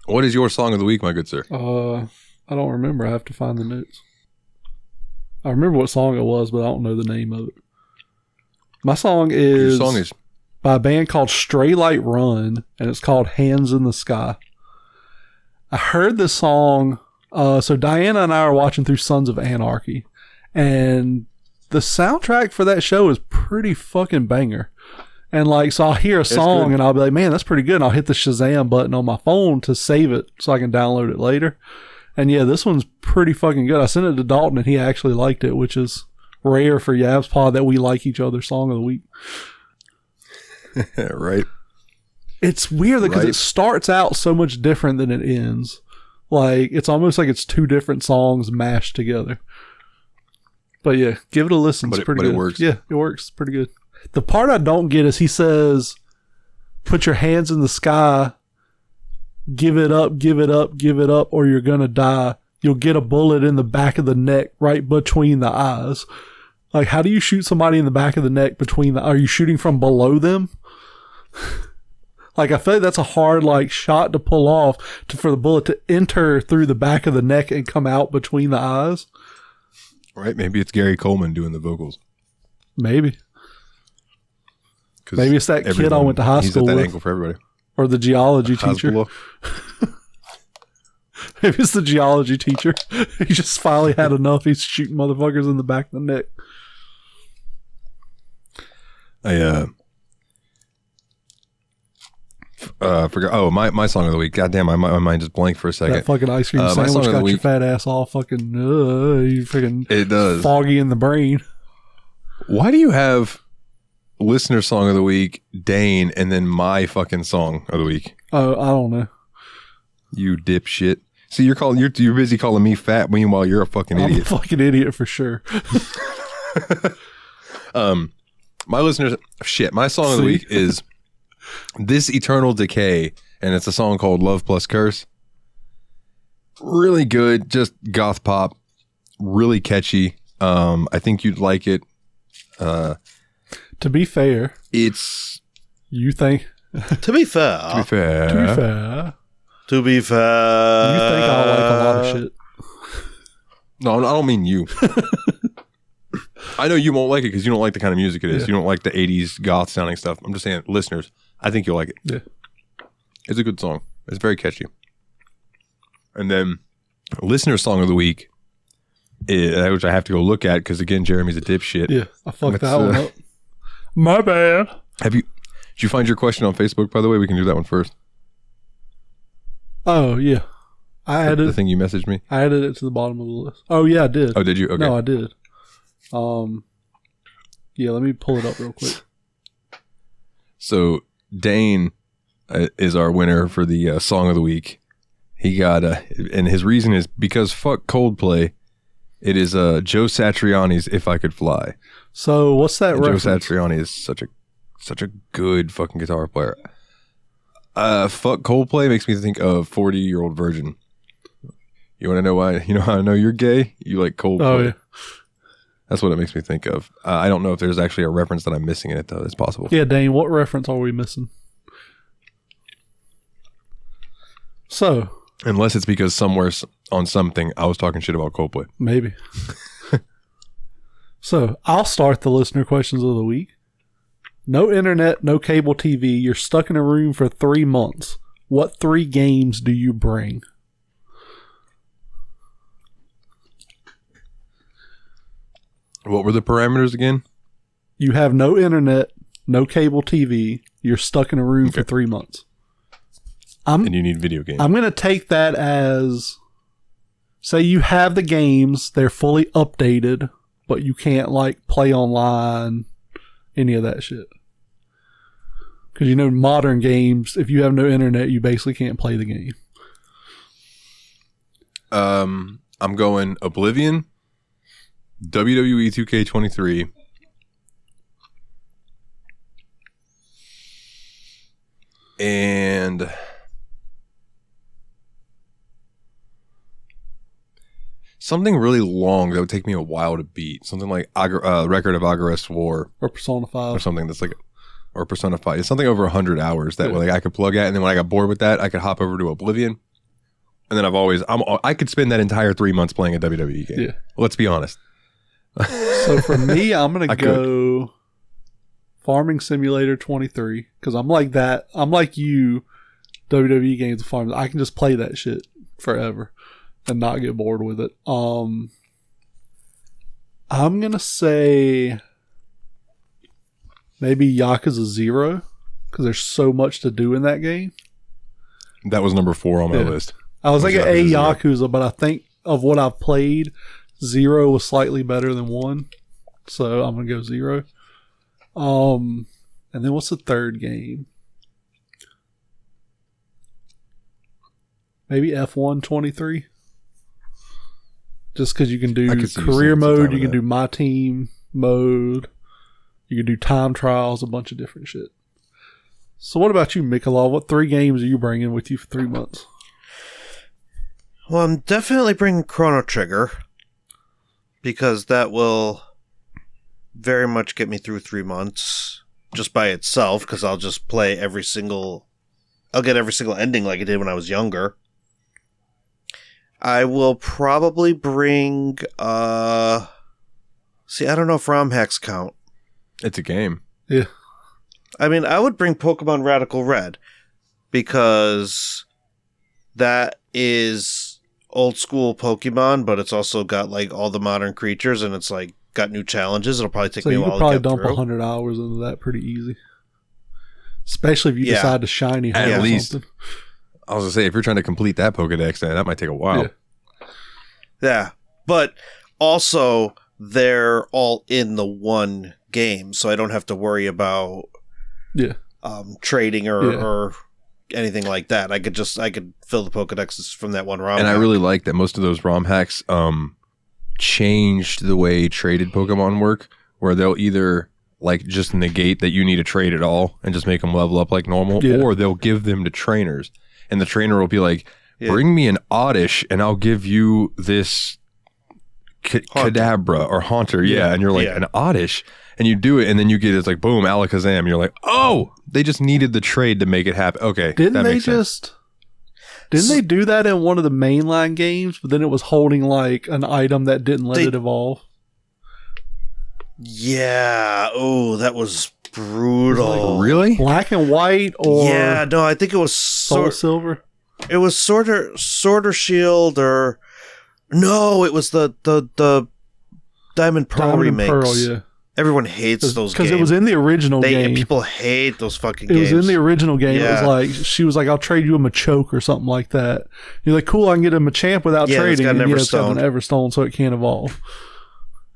What is your song of the week, my good sir? I don't remember. I have to find the notes. I remember what song it was, but I don't know the name of it. My song is, your song is by a band called Stray Light Run, and it's called Hands in the Sky. I heard this song, so Diana and I are watching through Sons of Anarchy, and the soundtrack for that show is pretty fucking banger. And like, so I'll hear a song and I'll be like, man, that's pretty good. And I'll hit the Shazam button on my phone to save it so I can download it later. And yeah, this one's pretty fucking good. I sent it to Dalton and he actually liked it, which is rare for Yabs Pod that we like each other's song of the week. Right. It's weird because it starts out so much different than it ends. Like, it's almost like it's two different songs mashed together. But yeah, give it a listen. It's pretty good. It works. Yeah, it works pretty good. The part I don't get is he says, put your hands in the sky, give it up, give it up, give it up, or you're going to die. You'll get a bullet in the back of the neck right between the eyes. Like, how do you shoot somebody in the back of the neck are you shooting from below them? Like, I feel like that's a hard, like, shot to pull off for the bullet to enter through the back of the neck and come out between the eyes. Right? Maybe it's Gary Coleman doing the vocals. Maybe. Maybe it's that kid I went to high school with. He's at that angle for everybody. Or the geology teacher. Maybe it's the geology teacher. He just finally had enough. He's shooting motherfuckers in the back of the neck. I forgot. Oh, my song of the week. Goddamn, my mind just blanked for a second. That fucking ice cream sandwich got your fat ass all fucking, you freaking it does. Foggy in the brain. Why do you have listener song of the week, Dane, and then my fucking song of the week? Oh, I don't know. You dipshit. See, you're busy calling me fat. Meanwhile, you're a fucking idiot. I'm a fucking idiot for sure. My listeners, my song of the week is This Eternal Decay, and it's a song called Love Plus Curse. Really good, just goth pop, really catchy. I think you'd like it. To be fair, it's you think. To be fair, you think I'll like a lot of shit. No, I don't mean you. I know you won't like it because you don't like the kind of music it is. Yeah. You don't like the 80s goth sounding stuff. I'm just saying, listeners, I think you'll like it. Yeah. It's a good song. It's very catchy. And then, listener song of the week, which I have to go look at because, again, Jeremy's a dipshit. Yeah, I fucked that one up. My bad. Did you find your question on Facebook, by the way? We can do that one first. Oh, yeah. I added the thing you messaged me. I added it to the bottom of the list. Oh, yeah, I did. Oh, did you? Okay. No, I did. Yeah, let me pull it up real quick. So Dane is our winner for the song of the week. He got and his reason is because fuck Coldplay. It is Joe Satriani's "If I Could Fly." So what's that reference? Joe Satriani is such a good fucking guitar player. Fuck Coldplay makes me think of 40-Year-Old Virgin. You want to know why? You know how I know you're gay? You like Coldplay. Oh, yeah. That's what it makes me think of. I don't know if there's actually a reference that I'm missing in it, though. It's possible. Yeah, Dane, what reference are we missing? So. Unless it's because somewhere on something I was talking shit about Coldplay. Maybe. So, I'll start the listener questions of the week. No internet, no cable TV. You're stuck in a room for 3 months. What 3 games do you bring? What were the parameters again? You have no internet, no cable TV. You're stuck in a room for 3 months. And you need video games. I'm going to take that as, say you have the games, they're fully updated, but you can't like play online, any of that shit. Because modern games, if you have no internet, you basically can't play the game. I'm going Oblivion, WWE 2K23, and something really long that would take me a while to beat. Something like Record of Agorist War. Or Persona 5. Or something that's like... Or Persona 5. It's something over 100 hours that way I could plug at, and then when I got bored with that, I could hop over to Oblivion. And then I could spend that entire 3 months playing a WWE game. Yeah. Let's be honest. So for me, I'm going to go Farming Simulator 23. Because I'm like that. I'm like you, WWE games of farming. I can just play that shit forever and not get bored with it. I'm going to say maybe Yakuza 0. Because there's so much to do in that game. That was number 4 on my list. I was thinking Yakuza, but I think of what I've played, 0 was slightly better than 1. So I'm going to go 0. And then what's the third game? Maybe F1 23. Just because you can do career mode, you can do my team mode, you can do time trials, a bunch of different shit. So what about you, Mikalaw? What 3 games are you bringing with you for 3 months? Well, I'm definitely bringing Chrono Trigger because that will very much get me through 3 months just by itself because I'll just play I'll get every single ending like I did when I was younger. I will probably bring, I don't know if ROM hacks count. It's a game. Yeah. I mean, I would bring Pokemon Radical Red because that is old school Pokemon, but it's also got like all the modern creatures and it's like got new challenges. It'll probably take me a while to get through. You could probably dump 100 hours into that pretty easy. Especially if you decide to shiny hunt at least. Something. I was going to say, if you're trying to complete that Pokedex, then that might take a while. Yeah. But also, they're all in the one game, so I don't have to worry about trading or anything like that. I could fill the Pokedexes from that one ROM. And hack. I really like that most of those ROM hacks changed the way traded Pokemon work, where they'll either like just negate that you need to trade at all and just make them level up like normal, or they'll give them to trainers, and the trainer will be like, bring me an Oddish and I'll give you this Kadabra or Haunter. And you're like, an Oddish, and you do it, and then you get it's like, boom, Alakazam. You're like, oh, they just needed the trade to make it happen. Okay, Didn't they do that in one of the mainline games, but then it was holding like an item that didn't let it evolve? Yeah. Oh, that was brutal. Like, really? Black and White or... Yeah, no, I think it was... Soul Silver? It was Sword or Shield or... No, it was the Diamond Pearl remakes. Pearl, yeah. Everyone hates those games. Because it was in the original game. People hate those fucking games. It was in the original game. Yeah. It was like, she was like, I'll trade you a Machoke or something like that. You're like, cool, I can get a Machamp without trading. It's got an it's got an Everstone, so it can't evolve.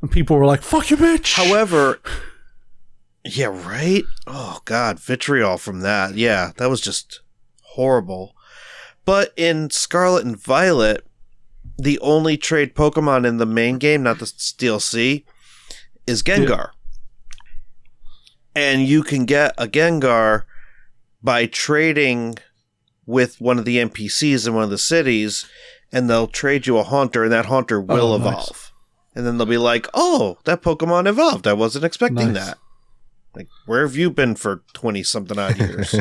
And people were like, fuck you, bitch. However, yeah, right? Oh, God, vitriol from that. Yeah, that was just horrible. But in Scarlet and Violet, the only trade Pokemon in the main game, not the DLC, is Gengar. Yeah. And you can get a Gengar by trading with one of the NPCs in one of the cities, and they'll trade you a Haunter, and that Haunter will evolve. Nice. And then they'll be like, oh, that Pokemon evolved. I wasn't expecting that. Like, where have you been for 20-something odd years?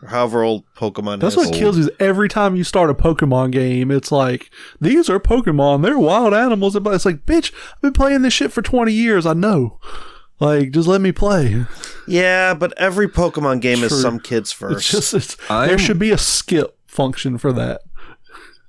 Or however old Pokemon That's what kills you. Every time you start a Pokemon game, it's like, these are Pokemon. They're wild animals. But it's like, bitch, I've been playing this shit for 20 years. I know. Like, just let me play. Yeah, but every Pokemon game is some kid's first. There should be a skip function for that.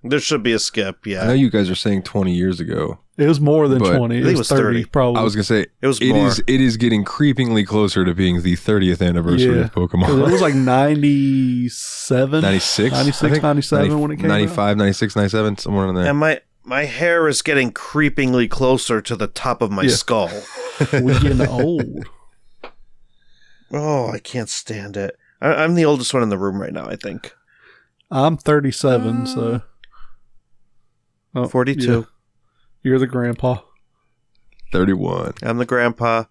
There should be a skip, yeah. I know you guys are saying 20 years ago, It was more than But 20. I think It was 30, probably. I was gonna say It was more. It is getting creepingly closer to being the 30th anniversary of 'Cause Pokemon. it was like 97, 96, 96, 97 when it came 95, 96, 97, somewhere in there. And my hair is getting creepingly closer to the top of my skull. out. We're getting old. Oh, I can't stand it. I'm the oldest one in the room right now, I think. I'm 37, so. Oh, 42. yeah. You're the grandpa. 31. I'm the grandpa.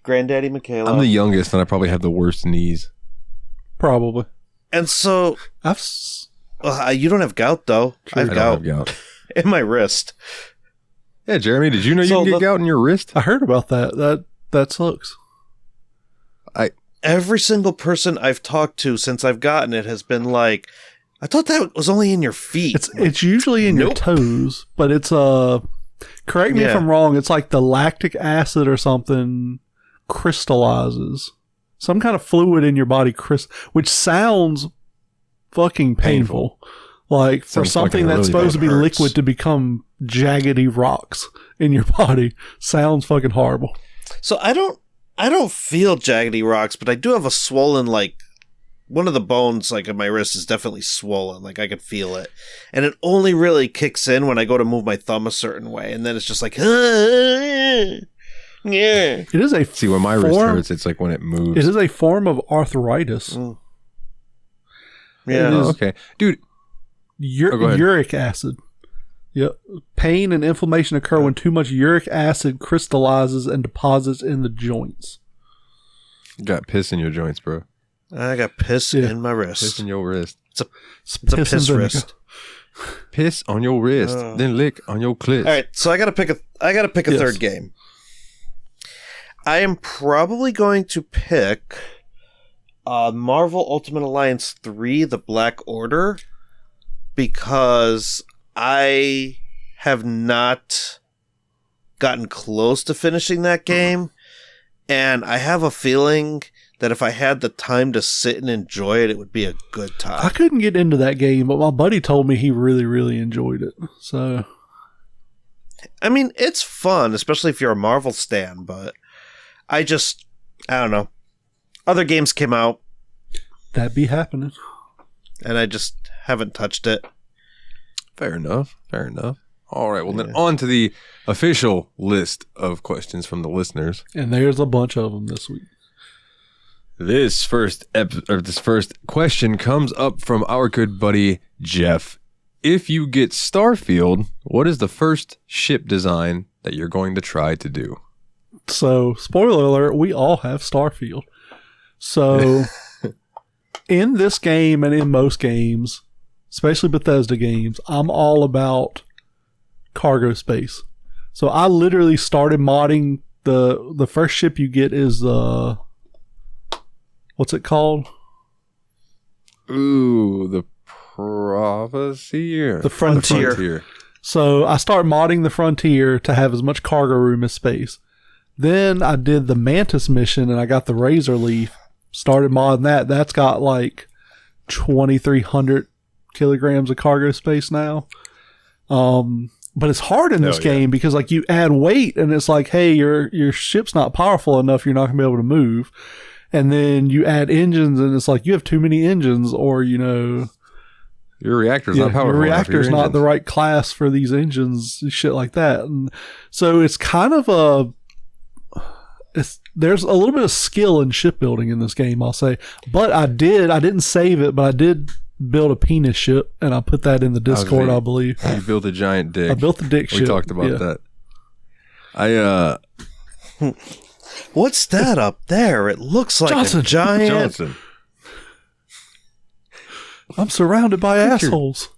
Granddaddy Michaela. I'm the youngest, and I probably have the worst knees. Probably. And so, you don't have gout, though. I I have don't gout have gout. in my wrist. Yeah, Jeremy, did you know you So can get gout in your wrist? I heard about that. That sucks. Every single person I've talked to since I've gotten it has been like, I thought that was only in your feet. It's usually in your Nope. toes, but it's correct me if Yeah. I'm wrong, it's like the lactic acid or something crystallizes. Some kind of fluid in your body which sounds fucking painful. Like for Sounds something fucking that's really supposed to be bad. Hurts. liquid to become jaggedy rocks in your body sounds fucking horrible. So I don't feel jaggedy rocks, but I do have a swollen, like, one of the bones, like, in my wrist is definitely swollen. Like, I could feel it. And it only really kicks in when I go to move my thumb a certain way. And then it's just like, yeah. It is a See, when my wrist hurts, it's like when it moves. It is a form of arthritis. Mm. It Yeah. is. Okay. Dude, go ahead. Uric acid. Yep. Pain and inflammation occur when too much uric acid crystallizes and deposits in the joints. you got piss in your joints, bro. I got piss in my Piss wrist. in your wrist. It's a and piss vinegar. wrist. Piss on your wrist, then lick on your clit. All right, so I got to pick a Yes. third game. I am probably going to pick Marvel Ultimate Alliance 3: The Black Order, because I have not gotten close to finishing that game, and I have a feeling that if I had the time to sit and enjoy it, it would be a good I time. couldn't get into that game, but my buddy told me he really, really enjoyed it. So I mean, it's fun, especially if you're a Marvel stan, but I don't know. Other games came out, that be happening. and I just haven't touched it. Fair enough. Fair enough. All right. Well, then on to the official list of questions from the listeners. And there's a bunch of them this week. This first question comes up from our good buddy Jeff. If you get Starfield, what is the first ship design that you're going to try to do? So, spoiler alert, we all have Starfield. So, in this game and in most games, especially Bethesda games, I'm all about cargo space. So, I literally started modding the first ship you get is what's it called? Ooh, the Prophecy? The Frontier. So I started modding the Frontier to have as much cargo room as space. Then I did the Mantis mission and I got the Razor Leaf. Started modding that. That's got like 2,300 kilograms of cargo space now. But it's hard in this game because like you add weight and it's like, hey, your ship's not powerful enough. You're not going to be able to move. And then you add engines and it's like you have too many engines or, your reactor's not powerful. Your reactor's not the right class for these engines, shit like that. And so it's kind of there's a little bit of skill in shipbuilding in this game, I'll say. But I didn't save it, but I did build a penis ship and I put that in the Discord, I believe. You built a giant dick. I built the dick ship. We talked about that. What's that up there? It looks like Johnson. a giant. Johnson. I'm surrounded by assholes.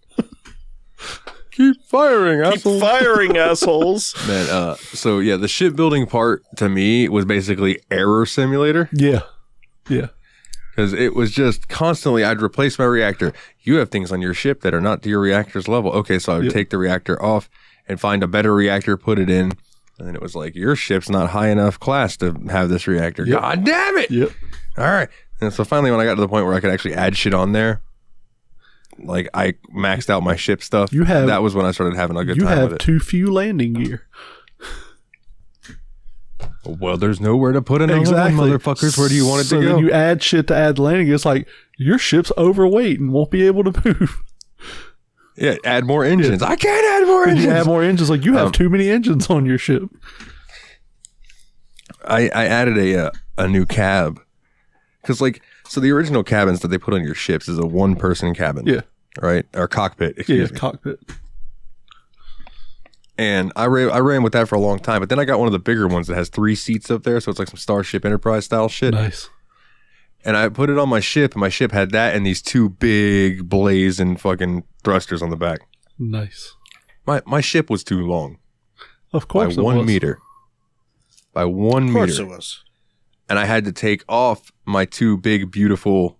Keep firing, Keep asshole. firing, assholes. Man, so yeah, the shipbuilding part to me was basically error simulator. Yeah. Yeah. Because it was just constantly, I'd replace my reactor. You have things on your ship that are not to your reactor's level. Okay, so I would take the reactor off and find a better reactor, put it in. And then it was like, your ship's not high enough class to have this reactor. Yep. God damn it. Yep. All right. And so finally, when I got to the point where I could actually add shit on there, like I maxed out my ship stuff. That was when I started having a good time with it. You have too few landing gear. Well, there's nowhere to put another one, motherfuckers. Where do you want it to go? Then you add shit to add landing. It's like your ship's overweight and won't be able to move. Yeah, add more engines. I can't add more engines. You add more engines. Like you have too many engines on your ship. I added a new cab because so the original cabins that they put on your ships is a 1-person cabin. Yeah. Right? Or cockpit. Excuse me. Cockpit. And I ran with that for a long time, but then I got one of the bigger ones that has 3 seats up there, so it's like some Starship Enterprise style shit. Nice. And I put it on my ship, and my ship had that and these 2 big blazing fucking thrusters on the back. Nice. My ship was too long. Of course, by 1 meter. By 1 meter. Of course it was. And I had to take off my 2 big, beautiful.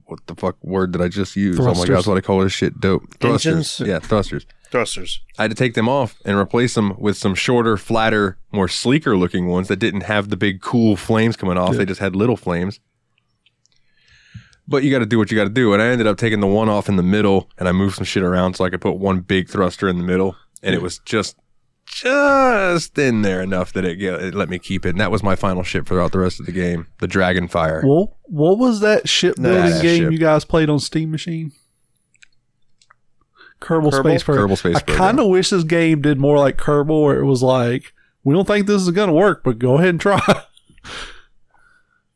What the fuck word did I just use? Thrusters. Oh my god, that's what I call this shit. Dope. Thrusters. Engines? Yeah, thrusters. Thrusters. I had to take them off and replace them with some shorter, flatter, more sleeker looking ones that didn't have the big cool flames coming off. Yeah. They just had little flames. But you got to do what you got to do. And I ended up taking the one off in the middle and I moved some shit around so I could put one big thruster in the middle. And it was just in there enough that it let me keep it. And that was my final ship throughout the rest of the game. The Dragonfire. Well, what was that shipbuilding game you guys played on Steam Machine? Kerbal Space Program. Kerbal Space Program. I kind of wish this game did more like Kerbal, where it was like, we don't think this is going to work, but go ahead and try.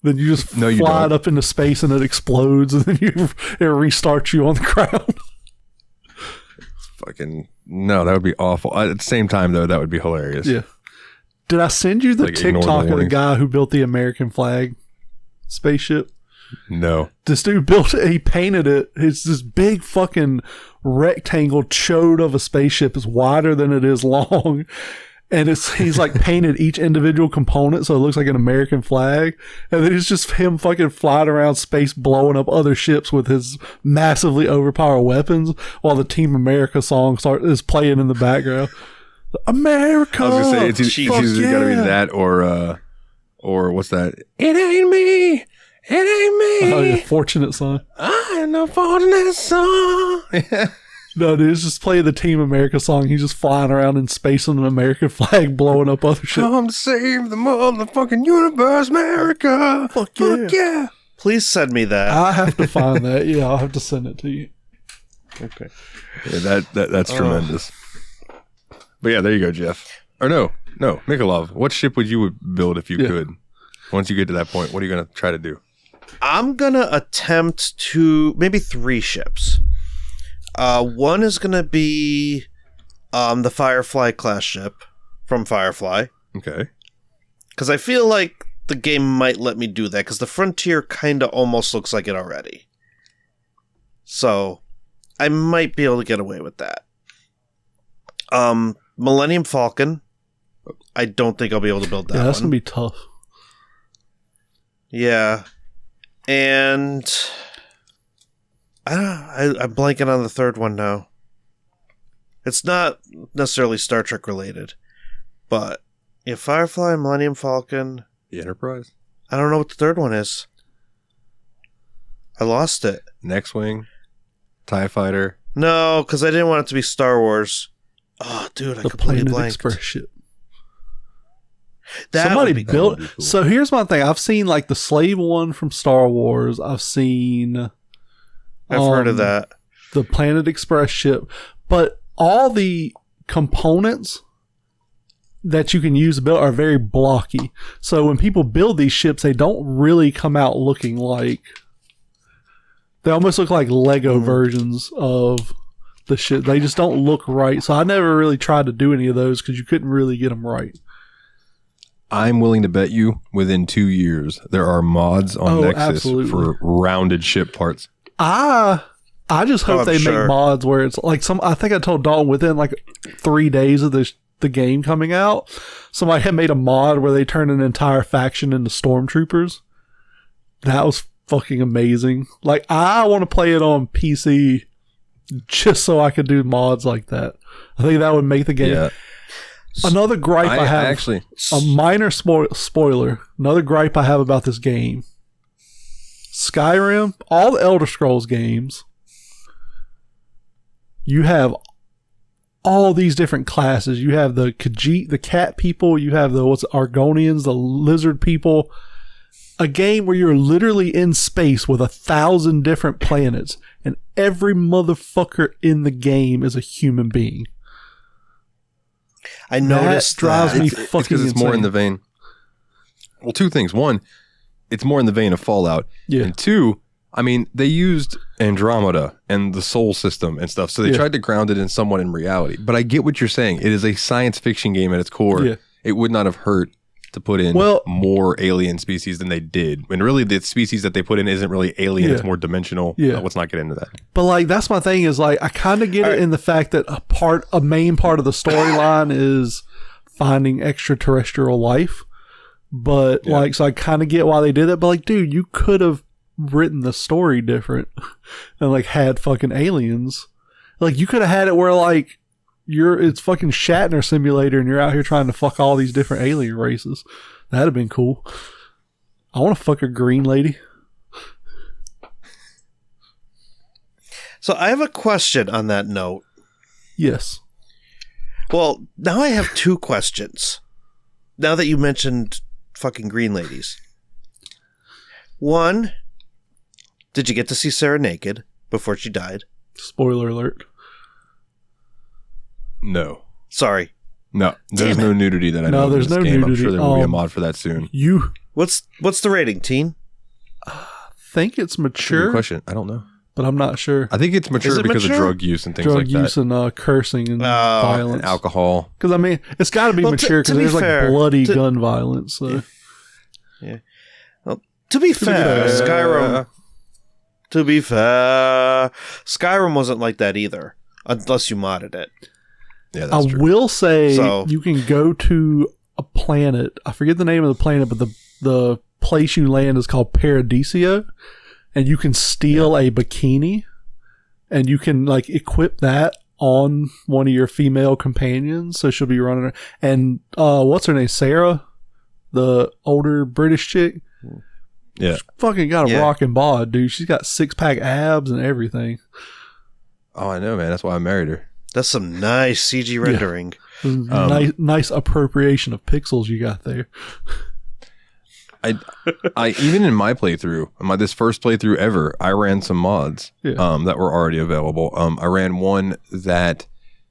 Then you just fly it up into space and it explodes, and then it restarts you on the ground. No, that would be awful. At the same time, though, that would be hilarious. Yeah. Did I send you the TikTok of the guy who built the American flag spaceship? No. This dude built it, he painted it. It's this big fucking rectangle chode of a spaceship. It's wider than it is long. And he's like painted each individual component so it looks like an American flag. And then it's just him fucking flying around space blowing up other ships with his massively overpowered weapons while the Team America song is playing in the background. America! I was going to say, it's either got to be that or what's that? It ain't me! It ain't me! Oh, yeah, Fortunate Son. I am no fortunate son! No, dude, it's just playing the Team America song. He's just flying around in space on an American flag, blowing up other shit. Come to save the motherfucking universe, America. Fuck yeah. Please send me that. I have to find that. Yeah, I'll have to send it to you. Okay. Yeah, that's tremendous. But yeah, there you go, Jeff. Or no, Mikolov. What ship would you build if you could? Once you get to that point, what are you going to try to do? I'm going to attempt to maybe 3 ships. One is going to be the Firefly class ship from Firefly. Okay. Because I feel like the game might let me do that, because the Frontier kind of almost looks like it already. So, I might be able to get away with that. Millennium Falcon. I don't think I'll be able to build that one. Yeah, that's going to be tough. Yeah. And I'm blanking on the third one now. It's not necessarily Star Trek related, but yeah, Firefly, Millennium Falcon, the Enterprise. I don't know what the third one is. I lost it. Next Wing, TIE Fighter. No, because I didn't want it to be Star Wars. Oh, dude, I completely blanked. Express ship. Somebody built. Cool. So here's my thing. I've seen like the Slave one from Star Wars. I've seen. I've heard of that. The Planet Express ship, but all the components that you can use to build are very blocky. So when people build these ships, they don't really come out looking like. They almost look like Lego versions of the ship. They just don't look right. So I never really tried to do any of those because you couldn't really get them right. I'm willing to bet you within 2 years there are mods on Nexus for rounded ship parts. I just hope they make mods where it's like I think I told Dalton within like 3 days of the game coming out, somebody had made a mod where they turned an entire faction into stormtroopers. That was fucking amazing. Like, I want to play it on PC just so I could do mods like that. I think that would make the game. Yeah. Another gripe I have, a minor spoiler, another gripe I have about this game. Skyrim, all the Elder Scrolls games, you have all these different classes. You have the Khajiit, the cat people. You have the Argonians, the lizard people. A game where you're literally in space with 1,000 different planets, and every motherfucker in the game is a human being. I noticed that drives me It's fucking because it's insane. more in the vein. Well, two things. One, it's more in the vein of Fallout. Yeah. And two, I mean, they used Andromeda and the Sol system and stuff, so they tried to ground it in somewhat in reality. But I get what you're saying. It is a science fiction game at its core. Yeah. It would not have hurt to put in more alien species than they did. When really the species that they put in isn't really alien. It's more dimensional. Let's not get into that. But like, that's my thing is like, I kind of get it in the fact that a main part of the storyline is finding extraterrestrial life. But like, so I kind of get why they did it. But like, dude, you could have written the story different and like had fucking aliens. Like, you could have had it where like, it's fucking Shatner simulator and you're out here trying to fuck all these different alien races. That'd have been cool. I want to fuck a green lady. So I have a question on that note. Yes. Well, now I have two questions. Now that you mentioned fucking green ladies. One, did you get to see Sarah naked before she died? Spoiler alert. No. Sorry. No. There's no nudity that I know. There's in this no game. nudity. I'm sure there will be a mod for that soon. What's the rating, teen? I think it's Good mature, question. I don't know. but I'm not sure. I think it's mature because of drug use and things like that. Drug use and cursing and violence. And alcohol. Because I mean, it's got to be mature because there's like bloody gun violence. So. Yeah. Well, to be fair, Skyrim. To be fair, Skyrim wasn't like that either, unless you modded it. Yeah, that's true. will say you can go to a planet. I forget the name of the planet, but the place you land is called Paradiso, and you can steal a bikini, and you can like equip that on one of your female companions, so she'll be running. And what's her name? Sarah, the older British chick. Yeah, she's fucking got a rockin' bod, dude. She's got 6-pack abs and everything. Oh, I know, man. That's why I married her. That's some nice CG rendering. Nice appropriation of pixels you got there. I even in my playthrough, this first playthrough ever, I ran some mods that were already available. I ran one that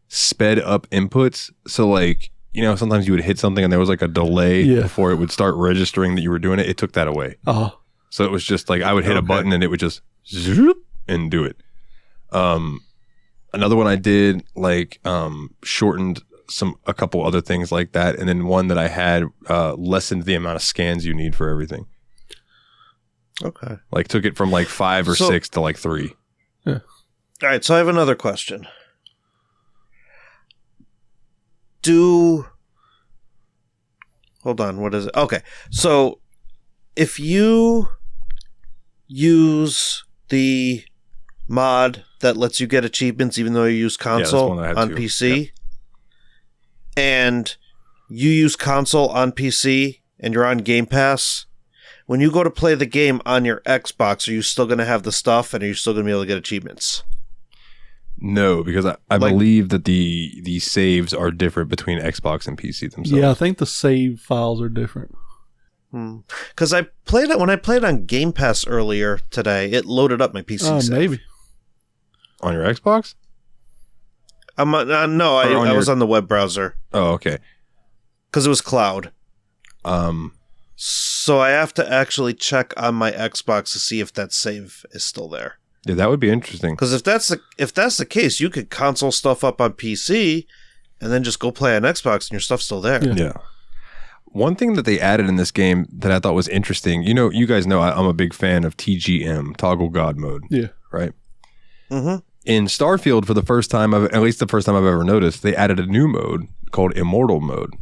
sped up inputs. So like, you know, sometimes you would hit something and there was like a delay before it would start registering that you were doing it. It took that away. Oh. So it was just like I would hit a button and it would just zoop and do it. Another one I did like shortened a couple other things like that, and then one that I had lessened the amount of scans you need for everything. Okay. Like took it from like 5 or 6 to like 3. Yeah. All right, so I have another question. Hold on, what is it? Okay. So if you use the mod that lets you get achievements even though you use console on PC, and you use console on PC and you're on Game Pass, when you go to play the game on your Xbox, are you still going to have the stuff and are you still going to be able to get achievements? No, because I believe that the saves are different between Xbox and PC themselves. Yeah, I think the save files are different. Because I played it when I played on Game Pass earlier today. It loaded up my PC save. Maybe. On your Xbox? No, I was on the web browser. Oh, okay. Because it was cloud. So I have to actually check on my Xbox to see if that save is still there. Yeah, that would be interesting. Because if that's the case, you could console stuff up on PC and then just go play on Xbox and your stuff's still there. Yeah. One thing that they added in this game that I thought was interesting, you know, you guys know I'm a big fan of TGM, Toggle God Mode. Yeah. Right? Mm-hmm. In Starfield, for the first time, at least the first time I've ever noticed, they added a new mode called Immortal Mode,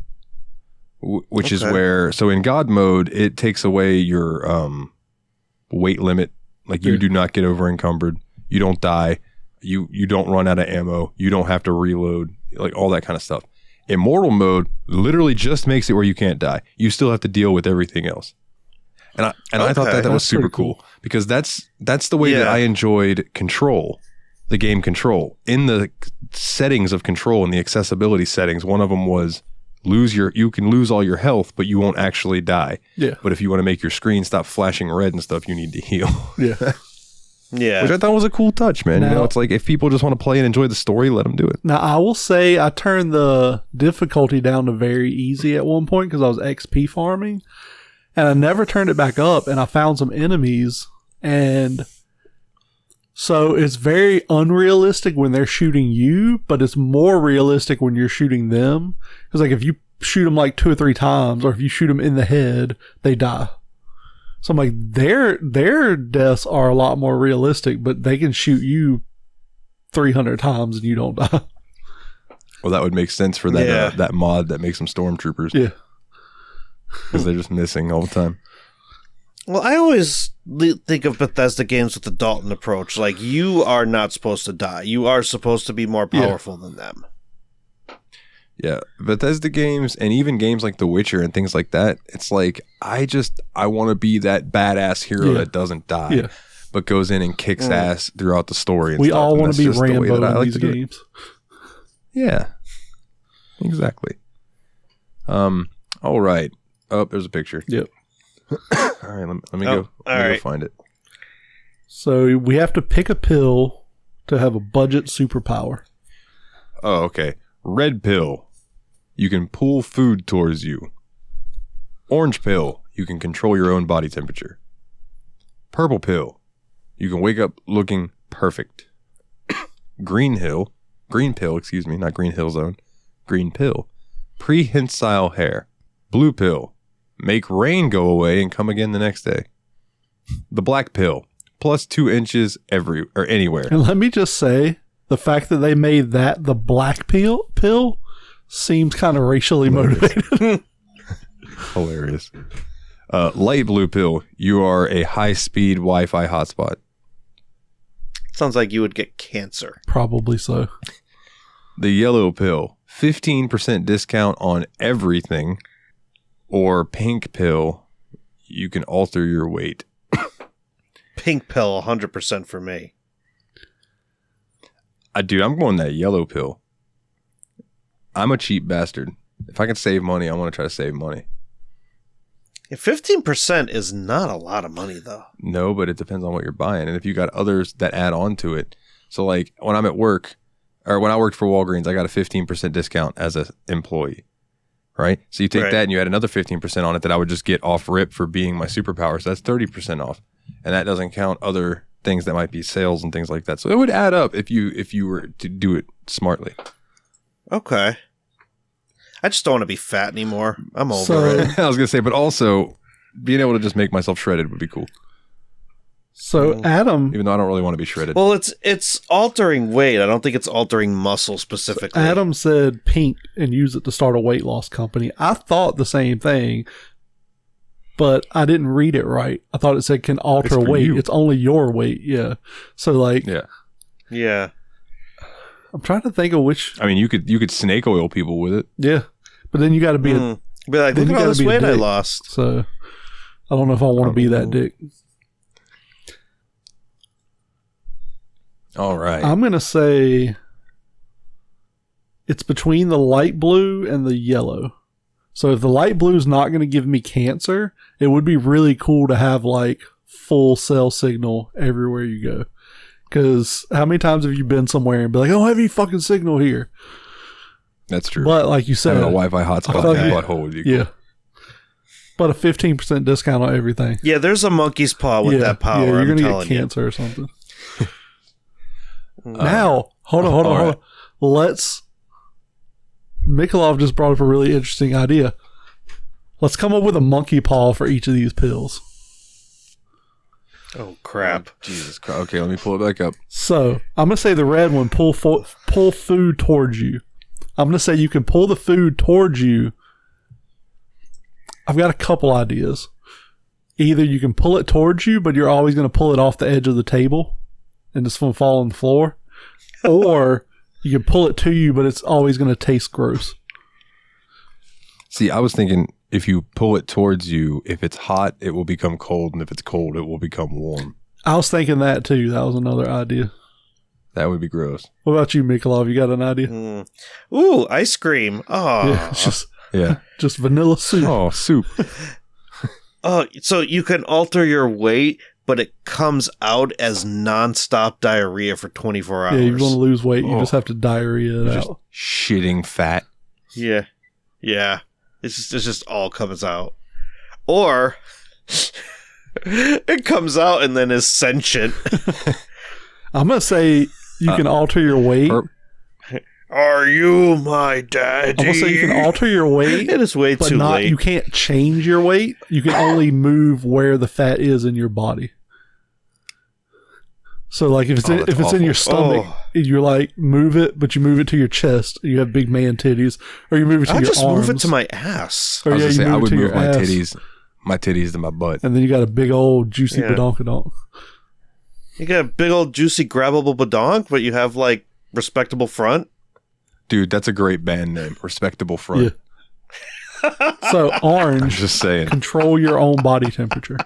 which is where, so in God Mode, it takes away your weight limit. Like you do not get over encumbered. You don't die. You don't run out of ammo. You don't have to reload. Like all that kind of stuff. Immortal Mode literally just makes it where you can't die. You still have to deal with everything else. And I thought that was That's super pretty cool. because that's the way that I enjoyed Control, the game Control. In the settings of Control and the accessibility settings, one of them was you can lose all your health, but you won't actually die. Yeah. But if you want to make your screen stop flashing red and stuff, you need to heal. Yeah. Yeah. Which I thought was a cool touch, man. Now, it's like if people just want to play and enjoy the story, let them do it. Now, I will say I turned the difficulty down to very easy at one point because I was XP farming, and I never turned it back up, and I found some enemies, and so it's very unrealistic when they're shooting you, but it's more realistic when you're shooting them. Because like if you shoot them like 2 or 3 times, or if you shoot them in the head, they die. So I'm like, their deaths are a lot more realistic, but they can shoot you 300 times and you don't die. Well, that would make sense for that that mod that makes them stormtroopers. Yeah. Because they're just missing all the time. Well, I always think of Bethesda games with the Dalton approach. Like, you are not supposed to die. You are supposed to be more powerful than them. Yeah, Bethesda games and even games like The Witcher and things like that, it's like, I want to be that badass hero that doesn't die, but goes in and kicks ass throughout the story. And we stuff, all want to be just the way Rambo that I in like these to do it. games. Yeah, exactly. All right. Oh, there's a picture. Yep. All right, let me go. Let me go find it. So we have to pick a pill to have a budget superpower. Oh, okay. Red pill. You can pull food towards you. Orange pill. You can control your own body temperature. Purple pill. You can wake up looking perfect. Green pill, not Green Hill Zone. Green pill. Prehensile hair. Blue pill. Make rain go away and come again the next day. The black pill. Plus 2 inches anywhere. And let me just say, the fact that they made that the black pill seems kind of racially motivated. Hilarious. Light blue pill. You are a high-speed Wi-Fi hotspot. Sounds like you would get cancer. Probably so. The yellow pill. 15% discount on everything. Or pink pill. You can alter your weight. Pink pill, 100% for me. Dude, I'm going that yellow pill. I'm a cheap bastard. If I can save money, I want to try to save money. Yeah, 15% is not a lot of money, though. No, but it depends on what you're buying. And if you got others that add on to it. So like when I'm at work, or when I worked for Walgreens, I got a 15% discount as an employee. Right? So you take that and you add another 15% on it that I would just get off rip for being my superpower. So that's 30% off. And that doesn't count other things that might be sales and things like that. So it would add up if you were to do it smartly. Okay. I just don't want to be fat anymore. I'm over it. I was going to say, but also being able to just make myself shredded would be cool. So Adam, even though I don't really want to be shredded. Well, it's altering weight. I don't think it's altering muscle specifically. so Adam said pink and use it to start a weight loss company. I thought the same thing, but I didn't read it right. I thought it said can alter weight. It's only your weight. Yeah. So like, yeah. I'm trying to think of which. I mean, you could snake oil people with it. Yeah, but then you got to be be like, look at all this weight I lost. So I don't know if I want to be that dick. All right. I'm going to say it's between the light blue and the yellow. So if the light blue is not going to give me cancer, it would be really cool to have like full cell signal everywhere you go. Because how many times have you been somewhere and be like, oh, heavy fucking signal here? That's true. But like you said, having a Wi-Fi hotspot in your butthole would be cool. Yeah. But a 15% discount on everything. Yeah, there's a monkey's paw with that power. Yeah, you're going to get cancer or something. Now, hold on. Let's. Mikolov just brought up a really interesting idea. Let's come up with a monkey paw for each of these pills. Oh, crap. Jesus Christ. Okay, let me pull it back up. So, I'm going to say the red one, pull food towards you. I'm going to say you can pull the food towards you. I've got a couple ideas. Either you can pull it towards you, but you're always going to pull it off the edge of the table and it's going to fall on the floor. Or you can pull it to you, but it's always going to taste gross. See, I was thinking if you pull it towards you, if it's hot, it will become cold, and if it's cold, it will become warm. I was thinking that too. That was another idea. That would be gross. What about you, Mikolov? You got an idea? Ooh, ice cream. Oh, Yeah, it's just vanilla soup. Oh, soup. Oh, so you can alter your weight, but it comes out as nonstop diarrhea for 24 hours. Yeah, you want to lose weight, you just have to diarrhea it Just out. shitting fat. Yeah. It's just all comes out. Or it comes out and then is sentient. I'm gonna say you can alter your weight. Are you my daddy? I'm gonna say you can alter your weight. It is way but too not, late. You can't change your weight. You can only move where the fat is in your body. So, like, if it's in your stomach, you're like, move it, but you move it to your chest. You have big man titties, or you move it to I'll your just arms. move it to my ass. Or, I would move my ass. titties to my butt. And then you got a big old juicy badonkadonk. You got a big old juicy grabbable badonk, but you have like respectable front. Dude, that's a great band name. Respectable Front. Yeah. So, orange. I'm just saying. Control your own body temperature.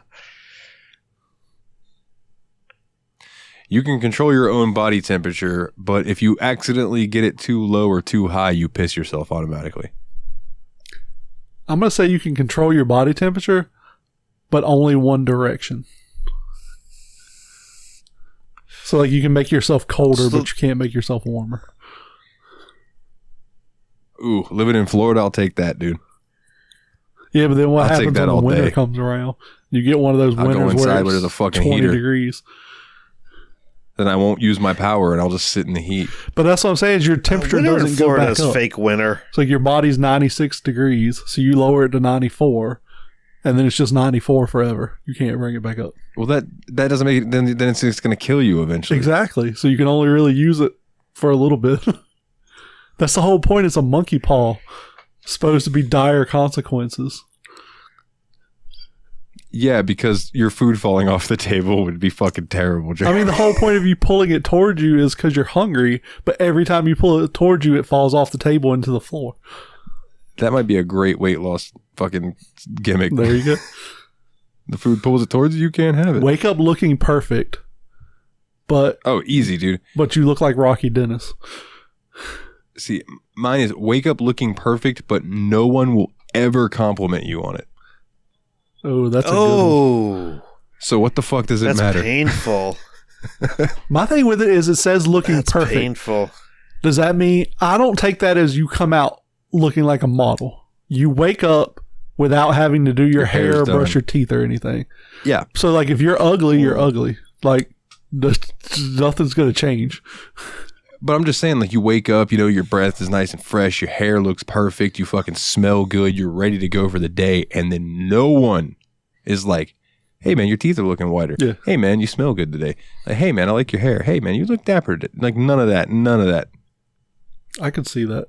You can control your own body temperature, but if you accidentally get it too low or too high, you piss yourself automatically. I'm going to say you can control your body temperature, but only one direction. So, like, you can make yourself colder, but you can't make yourself warmer. Ooh, living in Florida, I'll take that, dude. Yeah, but then what I'll take happens that when the all winter day. comes around? You get one of those I'll go winters inside where where there's a it's fucking 20 heater. degrees. Then I won't use my power and I'll just sit in the heat. But that's what I'm saying is your temperature Winter in doesn't go Florida back is up. fake winter. It's like your body's 96 degrees, so you lower it to 94, and then it's just 94 forever. You can't bring it back up. Well, that doesn't make it, then it's just going to kill you eventually. Exactly. So you can only really use it for a little bit. That's the whole point. It's a monkey paw. Supposed to be dire consequences. Yeah, because your food falling off the table would be fucking terrible, Jerry. I mean, the whole point of you pulling it towards you is because you're hungry, but every time you pull it towards you, it falls off the table into the floor. That might be a great weight loss fucking gimmick. There you go. The food pulls it towards you, you can't have it. Wake up looking perfect, but Oh, easy, dude. you look like Rocky Dennis. See, mine is wake up looking perfect, but no one will ever compliment you on it. Oh, that's a good one. So what the fuck does it That's matter? painful. My thing with it is it says looking That's perfect. painful. Does that mean I don't take that as you come out looking like a model? You wake up without having to do your hair, hair's brush done. your teeth, or anything. Yeah. So, like, if you're ugly, you're ugly. Like, nothing's going to change. But I'm just saying, like, you wake up, you know, your breath is nice and fresh, your hair looks perfect, you fucking smell good, you're ready to go for the day, and then no one is like, hey, man, your teeth are looking whiter. Yeah. Hey, man, you smell good today. Like, hey, man, I like your hair. Hey, man, you look dapper today. Like, none of that. I could see that.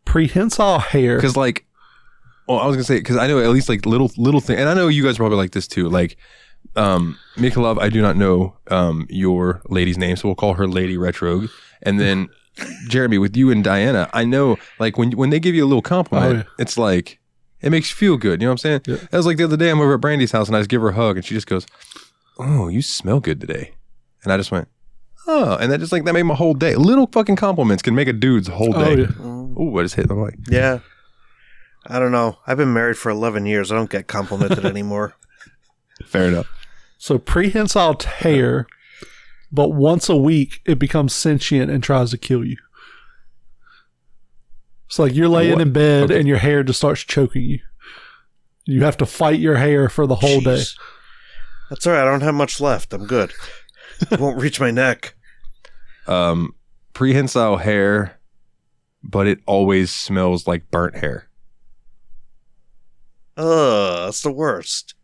Prehensile hair. Because, like, well, I was going to say, because I know at least, like, little thing, and I know you guys probably like this, too, like, Mikolov, I do not know your lady's name, so we'll call her Lady Retrogue. And then Jeremy, with you and Diana, I know like when they give you a little compliment, it's like it makes you feel good. You know what I'm saying? Yeah. That was like the other day I'm over at Brandy's house and I just give her a hug and she just goes, "Oh, you smell good today." And I just went, "Oh," and that just like that made my whole day. Little fucking compliments can make a dude's whole day. Oh, I just hit the mic. Yeah. I don't know. I've been married for 11 years. I don't get complimented anymore. Fair enough. So prehensile hair, but once a week it becomes sentient and tries to kill you. It's like you're laying in bed and your hair just starts choking you. You have to fight your hair for the whole day. That's all right. I don't have much left. I'm good. It won't reach my neck. Prehensile hair, but it always smells like burnt hair. Ugh, that's the worst.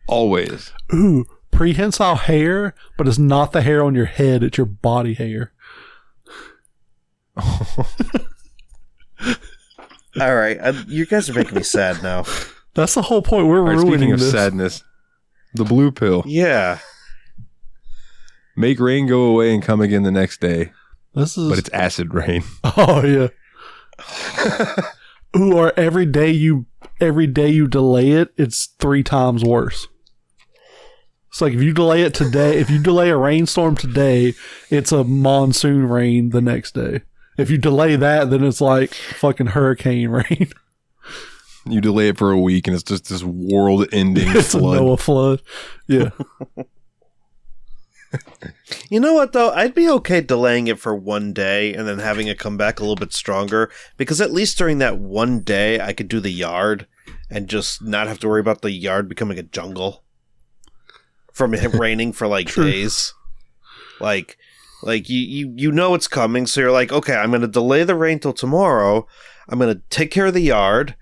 Always. Ooh, prehensile hair, but it's not the hair on your head, it's your body hair. All right. You guys are making me sad now. That's the whole point. We're All right, ruining speaking of this. sadness, the blue pill. Yeah. Make rain go away and come again the next day. This is But it's acid rain. Oh yeah. Ooh, or every day you every day you delay it, it's 3 times worse. It's like if you delay it today, if you delay a rainstorm today, it's a monsoon rain the next day. If you delay that, then it's like fucking hurricane rain. You delay it for a week and it's just this world-ending flood. It's a Noah flood. Yeah. You know what, though? I'd be okay delaying it for one day and then having it come back a little bit stronger, because at least during that one day, I could do the yard and just not have to worry about the yard becoming a jungle from it raining for like days. Like you know it's coming, so you're like, okay, I'm going to delay the rain till tomorrow. I'm going to take care of the yard,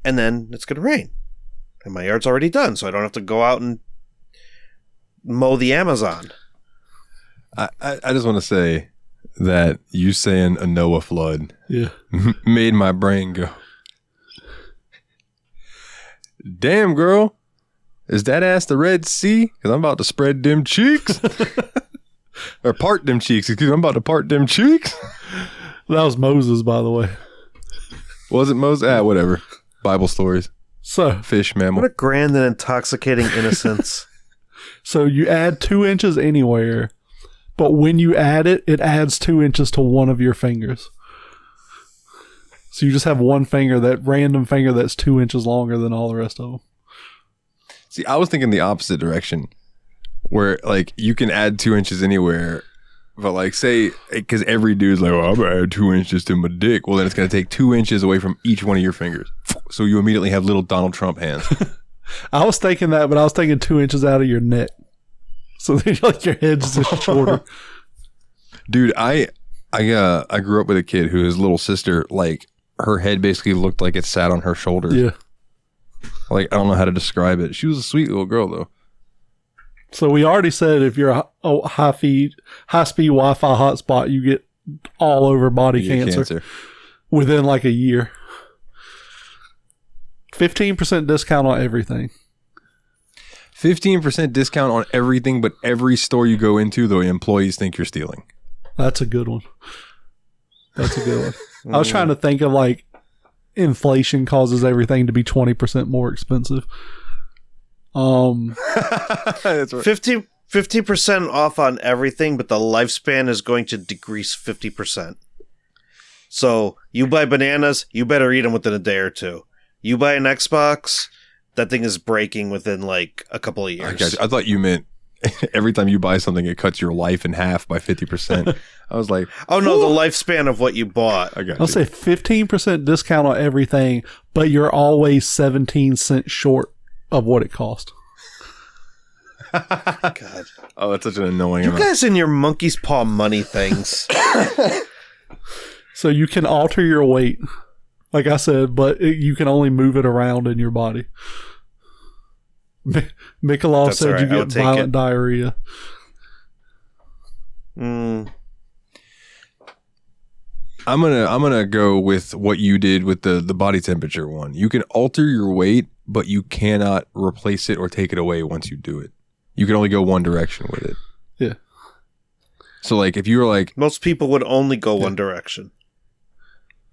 and then it's going to rain. And my yard's already done, so I don't have to go out and mow the Amazon. I just want to say that you saying a Noah flood made my brain go, damn, girl, is that ass the Red Sea? Because I'm about to spread them cheeks. Or part them cheeks. Excuse me, I'm about to part them cheeks. That was Moses, by the way. Was it Moses? Whatever. Bible stories. So, fish, mammal. What a grand and intoxicating innocence. So you add 2 inches anywhere, but when you add it, it adds 2 inches to one of your fingers. So you just have one finger, that random finger that's 2 inches longer than all the rest of them. See, I was thinking the opposite direction, where like you can add 2 inches anywhere, but like say, because every dude's like, well, I'm gonna add 2 inches to my dick. Well, then it's gonna take 2 inches away from each one of your fingers, so you immediately have little Donald Trump hands. I was thinking that, but I was thinking 2 inches out of your neck, so then like your head's just shorter. Dude, I grew up with a kid who his little sister, like her head basically looked like it sat on her shoulders. Yeah. Like I don't know how to describe it. She was a sweet little girl though. So we already said if you're a high-speed Wi-Fi hotspot, you get all over body cancer within like a year. 15% discount on everything. 15% discount on everything, but every store you go into, the employees think you're stealing. That's a good one. That's a good one. I was trying to think of like inflation causes everything to be 20% more expensive. That's right. 50% off on everything, but the lifespan is going to decrease 50%. So you buy bananas, you better eat them within a day or two. You buy an Xbox, that thing is breaking within like a couple of years. I thought you meant every time you buy something, it cuts your life in half by 50%. I was like, oh no, the lifespan of what you bought. I'll say 15% discount on everything, but you're always 17 cents short of what it cost. God. Oh, that's such an annoying You amount. guys and your monkey's paw money things. So you can alter your weight, like I said, but you can only move it around in your body. Mikolov said right. you get violent diarrhea. I'm gonna go with what you did with the body temperature one. You can alter your weight, but you cannot replace it or take it away once you do it. You can only go one direction with it. Yeah. So like if you were like, most people would only go one direction.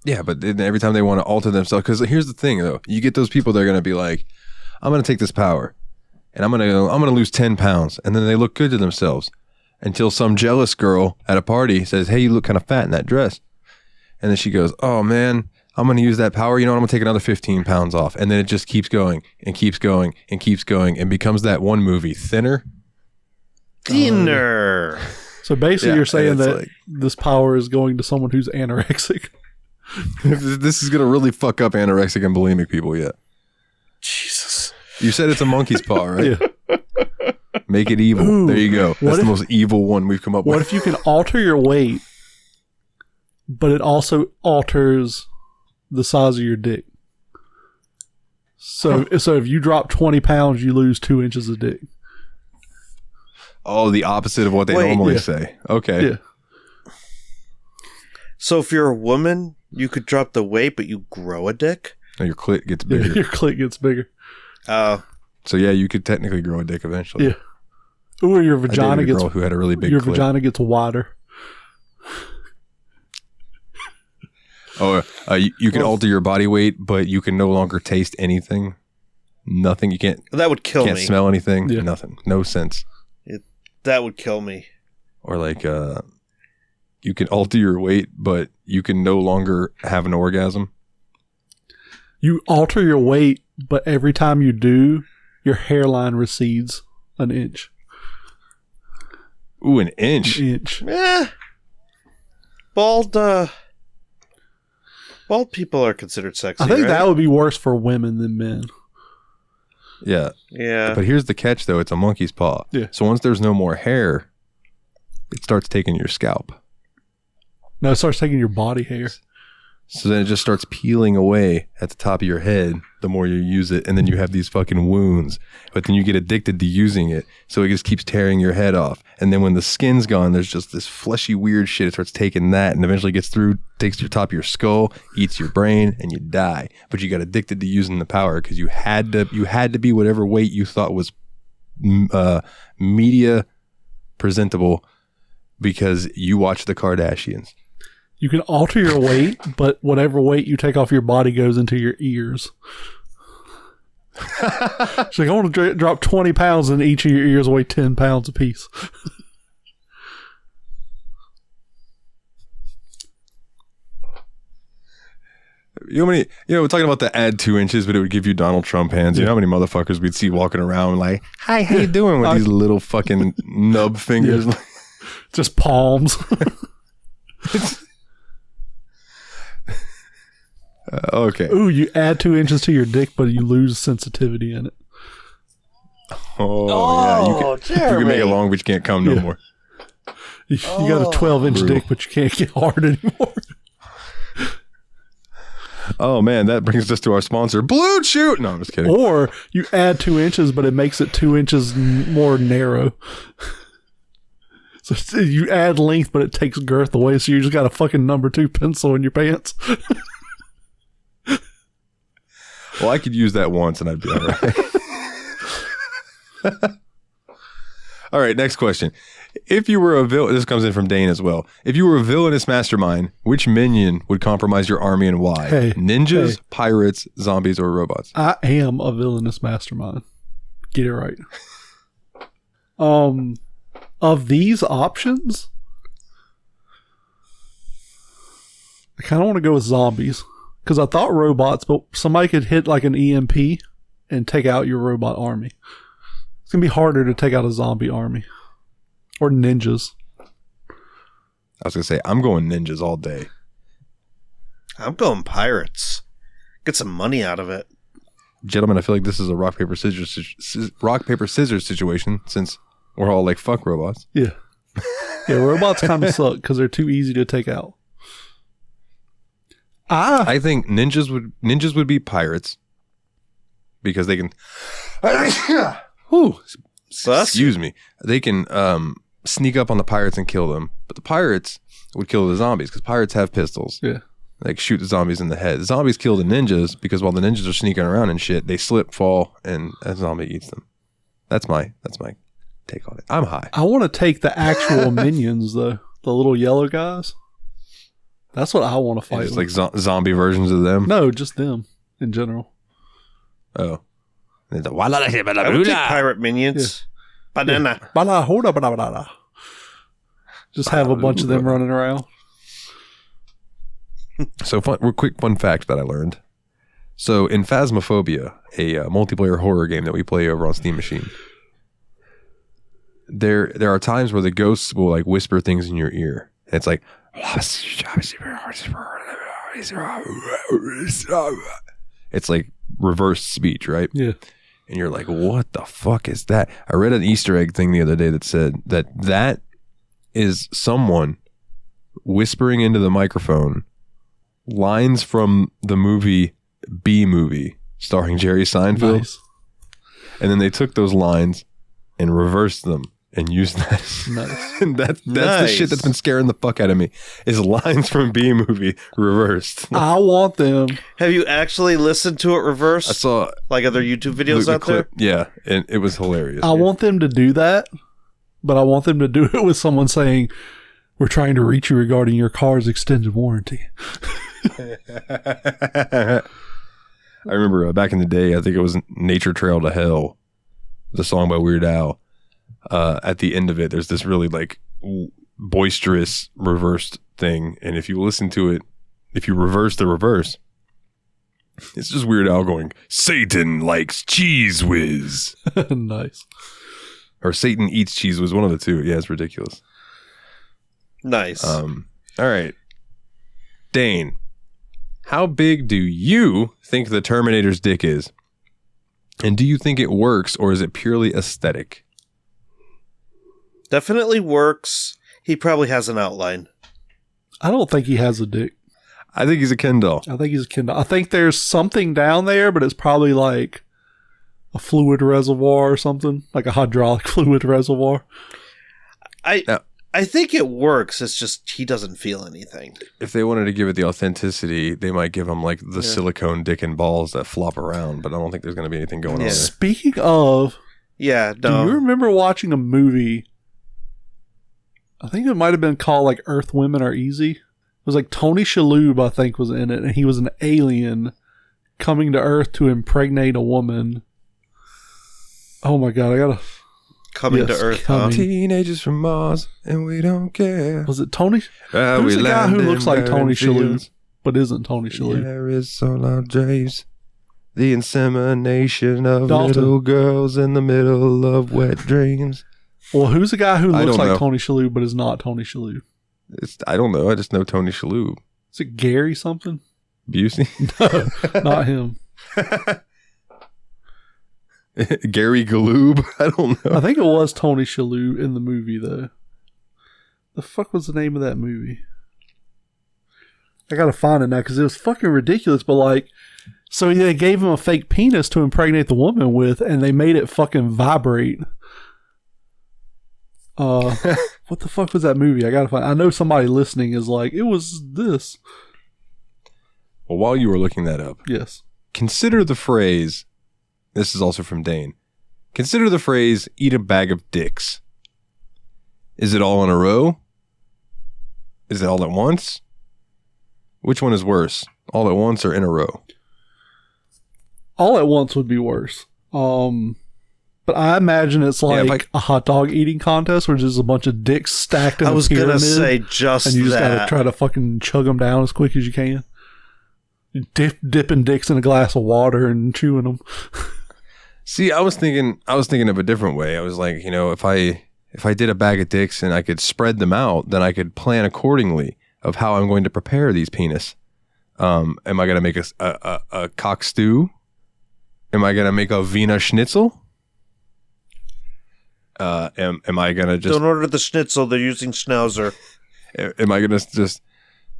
Yeah, but then every time they want to alter themselves, because here's the thing though, you get those people that are gonna be like, I'm gonna take this power, and I'm gonna lose 10 pounds, and then they look good to themselves, until some jealous girl at a party says, hey, you look kind of fat in that dress, and then she goes, oh man, I'm gonna use that power. You know what? I'm gonna take another 15 pounds off, and then it just keeps going and keeps going and keeps going, and becomes that one movie, Thinner. So basically, you're saying that like, this power is going to someone who's anorexic. This is gonna really fuck up anorexic and bulimic people. Yeah. Jesus. You said it's a monkey's paw, right? Yeah. Make it evil. Ooh, there you go. That's the most evil one we've come up with. What if you can alter your weight, but it also alters the size of your dick? So if you drop 20 pounds, you lose 2 inches of dick. Oh, the opposite of what they normally say. Okay. Yeah. So if you're a woman, you could drop the weight, but you grow a dick? No, your clit gets bigger. Yeah, your clit gets bigger. So yeah, you could technically grow a dick eventually. Yeah. Or your vagina gets who had a really big your clit. vagina gets wider. You can alter your body weight, but you can no longer taste anything. Nothing. You can't. That would kill can't me. smell anything. Yeah. Nothing. No sense. That would kill me. Or like, you can alter your weight, but you can no longer have an orgasm. You alter your weight, but every time you do, your hairline recedes an inch. Ooh, an inch. An inch. Bald people are considered sexy. I think right? that would be worse for women than men. Yeah. Yeah. But here's the catch, though. It's a monkey's paw. Yeah. So once there's no more hair, it starts taking your scalp. No, it starts taking your body hair. So then it just starts peeling away at the top of your head the more you use it. And then you have these fucking wounds. But then you get addicted to using it. So it just keeps tearing your head off. And then when the skin's gone, there's just this fleshy weird shit. It starts taking that and eventually gets through, takes your top of your skull, eats your brain, and you die. But you got addicted to using the power because you had to be whatever weight you thought was media presentable because you watch the Kardashians. You can alter your weight, but whatever weight you take off your body goes into your ears. It's like, I want to drop 20 pounds and each of your ears weigh 10 pounds apiece. We're talking about the add 2 inches, but it would give you Donald Trump hands. You know how many motherfuckers we'd see walking around like, hi, how you doing? With these little fucking nub fingers. Yeah. Just palms. Okay. Ooh, you add 2 inches to your dick, but you lose sensitivity in it. Yeah. You can make it long, but you can't come no more. You got a 12-inch brutal. dick, but you can't get hard anymore. Oh, man, that brings us to our sponsor, Blue Chew. No, I'm just kidding. Or you add 2 inches, but it makes it 2 inches more narrow. So you add length, but it takes girth away, so you just got a fucking number 2 pencil in your pants. Well, I could use that once and I'd be all right. All right, next question. If you were a villain, this comes in from Dane as well. If you were a villainous mastermind, which minion would compromise your army and why? Hey, Ninjas, pirates, zombies, or robots? I am a villainous mastermind. Get it right. Of these options, I kind of want to go with zombies. Because I thought robots, but somebody could hit like an EMP and take out your robot army. It's going to be harder to take out a zombie army. Or ninjas. I was going to say, I'm going ninjas all day. I'm going pirates. Get some money out of it. Gentlemen, I feel like this is a rock, paper, scissors situation since we're all like, fuck robots. Yeah. Yeah, robots kind of suck because they're too easy to take out. I think ninjas would be pirates because they can excuse me. They can sneak up on the pirates and kill them. But the pirates would kill the zombies because pirates have pistols. Yeah. Like shoot the zombies in the head. The zombies kill the ninjas because while the ninjas are sneaking around and shit, they slip, fall, and a zombie eats them. That's my take on it. I'm high. I want to take the actual minions though. The little yellow guys. That's what I want to fight Just with. like zombie versions of them. No, just them in general. Oh. I would take pirate minions. Banana. Just have a bunch of them running around. So quick fun fact that I learned. So in Phasmophobia, a multiplayer horror game that we play over on Steam Machine, there are times where the ghosts will like whisper things in your ear. And it's like, it's like reverse speech, right? Yeah. And you're like, what the fuck is that? I read an Easter egg thing the other day that said that is someone whispering into the microphone lines from the movie B-Movie starring Jerry Seinfeld. Nice. And then they took those lines and reversed them and used that. Nice. And that's the shit that's been scaring the fuck out of me is lines from B-Movie reversed. I want them. Have you actually listened to it reversed? I saw like other YouTube videos out clip. Yeah, and it was hilarious. I want them to do that, but I want them to do it with someone saying, "We're trying to reach you regarding your car's extended warranty." I remember back in the day, I think it was Nature Trail to Hell, the song by Weird Al. At the end of it, there's this really like boisterous reversed thing. And if you listen to it, if you reverse the reverse, it's just Weird Al going, Satan likes Cheese Whiz. Nice. Or Satan eats Cheese Whiz, one of the two. Yeah, it's ridiculous. Nice. All right. Dane, how big do you think the Terminator's dick is? And do you think it works, or is it purely aesthetic? Definitely works. He probably has an outline. I don't think he has a dick. I think he's a Ken doll. I think he's a Ken doll. I think there's something down there, but it's probably like a fluid reservoir or something, like a hydraulic fluid reservoir. I think it works. It's just he doesn't feel anything. If they wanted to give it the authenticity, they might give him like the silicone dick and balls that flop around, but I don't think there's going to be anything going on there. Speaking of, do you remember watching a movie? I think it might have been called like Earth Women Are Easy. It was like Tony Shalhoub, I think, was in it, and he was an alien coming to Earth to impregnate a woman. Oh my god, I gotta... Coming to Earth, huh? Teenagers from Mars, and we don't care. Was it Tony? Who's the guy who looks like Tony Shalhoub, but isn't Tony Shalhoub? There is solar draves, the insemination of little girls in the middle of wet dreams. Well, who's the guy who looks like Tony Shalhoub, but is not Tony Shalhoub? I don't know. I just know Tony Shalhoub. Is it Gary something? Busey? No, not him. Gary Galoob? I don't know. I think it was Tony Shalhoub in the movie, though. The fuck was the name of that movie? I gotta find it now, because it was fucking ridiculous, but like, so they gave him a fake penis to impregnate the woman with, and they made it fucking vibrate. What the fuck was that movie? I gotta find. I know somebody listening is like, it was this. Well, while you were looking that up, yes, consider the phrase. This is also from Dane. Consider the phrase, eat a bag of dicks. Is it all in a row? Is it all at once? Which one is worse? All at once or in a row? All at once would be worse. But I imagine it's like a hot dog eating contest where there's a bunch of dicks stacked in a pyramid. I was going to say just that. And you just got to try to fucking chug them down as quick as you can. Dipping dicks in a glass of water and chewing them. See, I was thinking of a different way. I was like, you know, if I did a bag of dicks and I could spread them out, then I could plan accordingly of how I'm going to prepare these penis. Am I going to make a cock stew? Am I going to make a Wiener Schnitzel? Am I going to just... Don't order the schnitzel. They're using Schnauzer. Am I going to just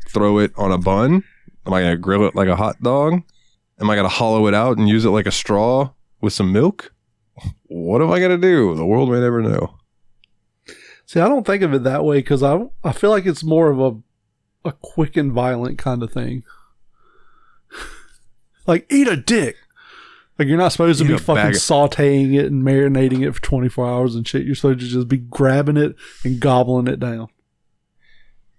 throw it on a bun? Am I going to grill it like a hot dog? Am I going to hollow it out and use it like a straw with some milk? What am I going to do? The world may never know. See, I don't think of it that way because I feel like it's more of a quick and violent kind of thing. Like, eat a dick. Like, you're not supposed to be fucking sauteing it and marinating it for 24 hours and shit. You're supposed to just be grabbing it and gobbling it down.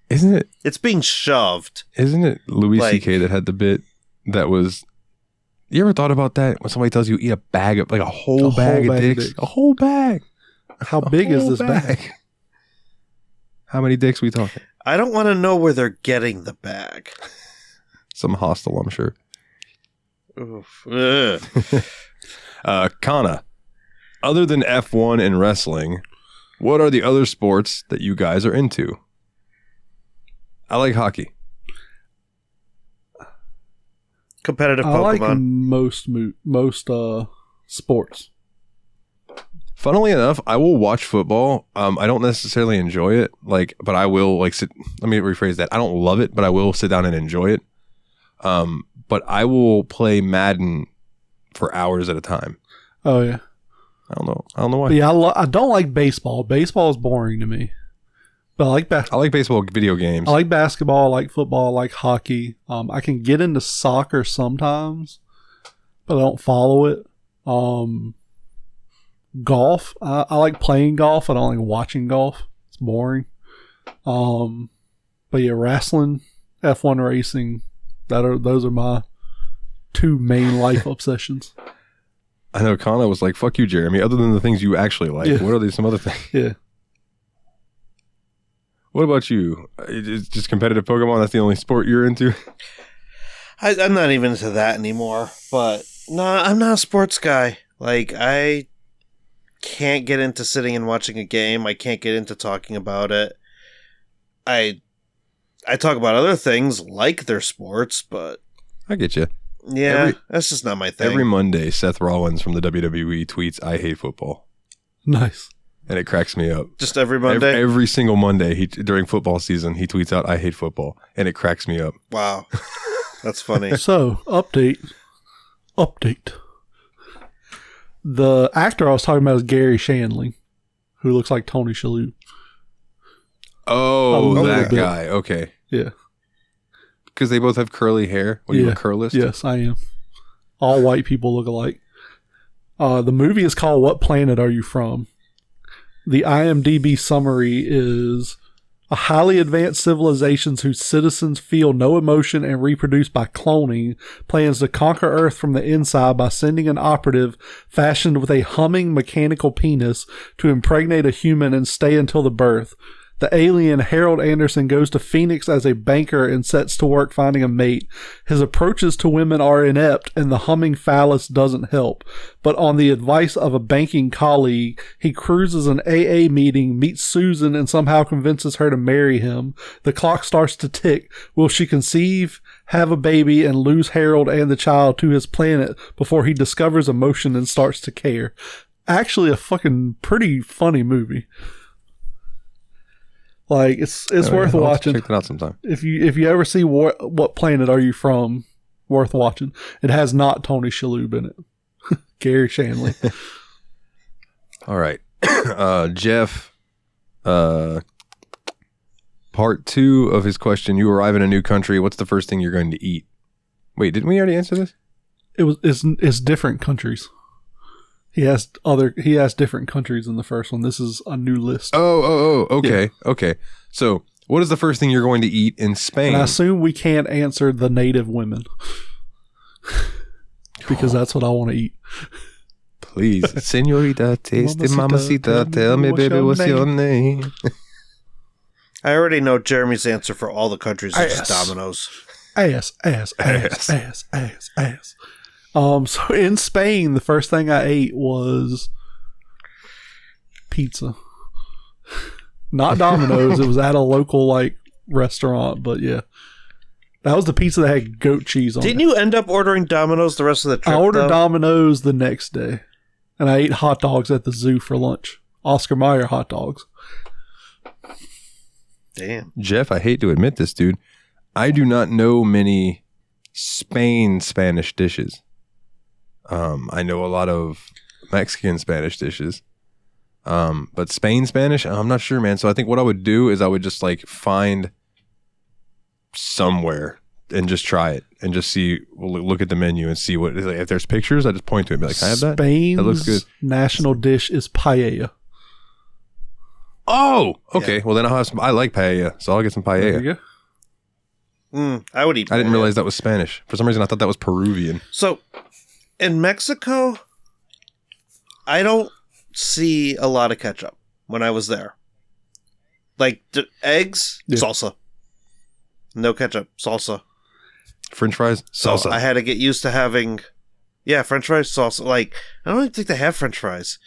Isn't it? It's being shoved. Isn't it Louis C.K. that had the bit that was... You ever thought about that? When somebody tells you eat a bag of... Like a whole bag of dicks? A whole bag. How big is this bag? How many dicks we talking? I don't want to know where they're getting the bag. Some hostel, I'm sure. Oof. Kana, other than F1 and wrestling, what are the other sports that you guys are into? I like hockey. Competitive Pokemon. I like most sports. Funnily enough, I will watch football. I don't necessarily enjoy it, but I will sit. Let me rephrase that. I don't love it, but I will sit down and enjoy it. But I will play Madden for hours at a time. Oh yeah. I don't know why. But yeah, I don't like baseball. Baseball is boring to me. But I like I like baseball video games. I like basketball. I like football. I like hockey. I can get into soccer sometimes, but I don't follow it. Golf. I like playing golf. I don't like watching golf. It's boring. But yeah, wrestling, F1 racing, Those are my two main life obsessions. I know Kana was like, fuck you, Jeremy. Other than the things you actually like, what are these some other things? Yeah. What about you? It's just competitive Pokemon? That's the only sport you're into? I'm not even into that anymore. But no, I'm not a sports guy. Like, I can't get into sitting and watching a game. I can't get into talking about it. I talk about other things like their sports, but I get you. Yeah, that's just not my thing. Every Monday, Seth Rollins from the WWE tweets, "I hate football." Nice. And it cracks me up. Just every Monday? Every single Monday during football season, he tweets out, "I hate football." And it cracks me up. Wow. That's funny. So, update. The actor I was talking about is Gary Shandling, who looks like Tony Shalhoub. Oh, that guy. Okay. Yeah. Because they both have curly hair. What are you, a curlist? Yes, I am. All white people look alike. The movie is called What Planet Are You From? The IMDb summary is a highly advanced civilizations whose citizens feel no emotion and reproduce by cloning plans to conquer Earth from the inside by sending an operative fashioned with a humming mechanical penis to impregnate a human and stay until the birth. The alien Harold Anderson goes to Phoenix as a banker and sets to work finding a mate. His approaches to women are inept and the humming phallus doesn't help. But on the advice of a banking colleague, he cruises an AA meeting, meets Susan and somehow convinces her to marry him. The clock starts to tick. Will she conceive, have a baby, and lose Harold and the child to his planet before he discovers emotion and starts to care? Actually, a fucking pretty funny movie. Like, it's worth watching. Check it out sometime. If you ever see What Planet Are You From, worth watching. It has not Tony Shalhoub in it. Gary Shandling. All right. Jeff, part 2 of his question. You arrive in a new country. What's the first thing you're going to eat? Wait, didn't we already answer this? It's different countries. He has different countries in the first one. This is a new list. Okay. Yeah. Okay. So, what is the first thing you're going to eat in Spain? And I assume we can't answer the native women. Because that's what I want to eat. Please. Señorita, taste mamacita, tell me, baby, what's your name? I already know Jeremy's answer for all the countries is just Domino's. Ass. So in Spain, the first thing I ate was pizza. Not Domino's. It was at a local restaurant, but yeah. That was the pizza that had goat cheese on it. Didn't you end up ordering Domino's the rest of the trip? I ordered Domino's the next day. And I ate hot dogs at the zoo for lunch. Oscar Mayer hot dogs. Damn. Jeff, I hate to admit this, dude. I do not know many Spanish dishes. I know a lot of Mexican Spanish dishes. But Spanish, I'm not sure, man. So I think what I would do is I would just find somewhere and just try it and just see, look at the menu and see what, if there's pictures, I just point to it and be like, can I have that? Spain's that looks good. National dish is paella. Oh, okay. Yeah. Well, then I'll have some, I like paella, so I'll get some paella. There you go. I would eat paella. I didn't realize that was Spanish. For some reason, I thought that was Peruvian. So, in Mexico, I don't see a lot of ketchup when I was there. Eggs, salsa. No ketchup, salsa. French fries, salsa. So I had to get used to having, French fries, salsa. I don't even think they have French fries.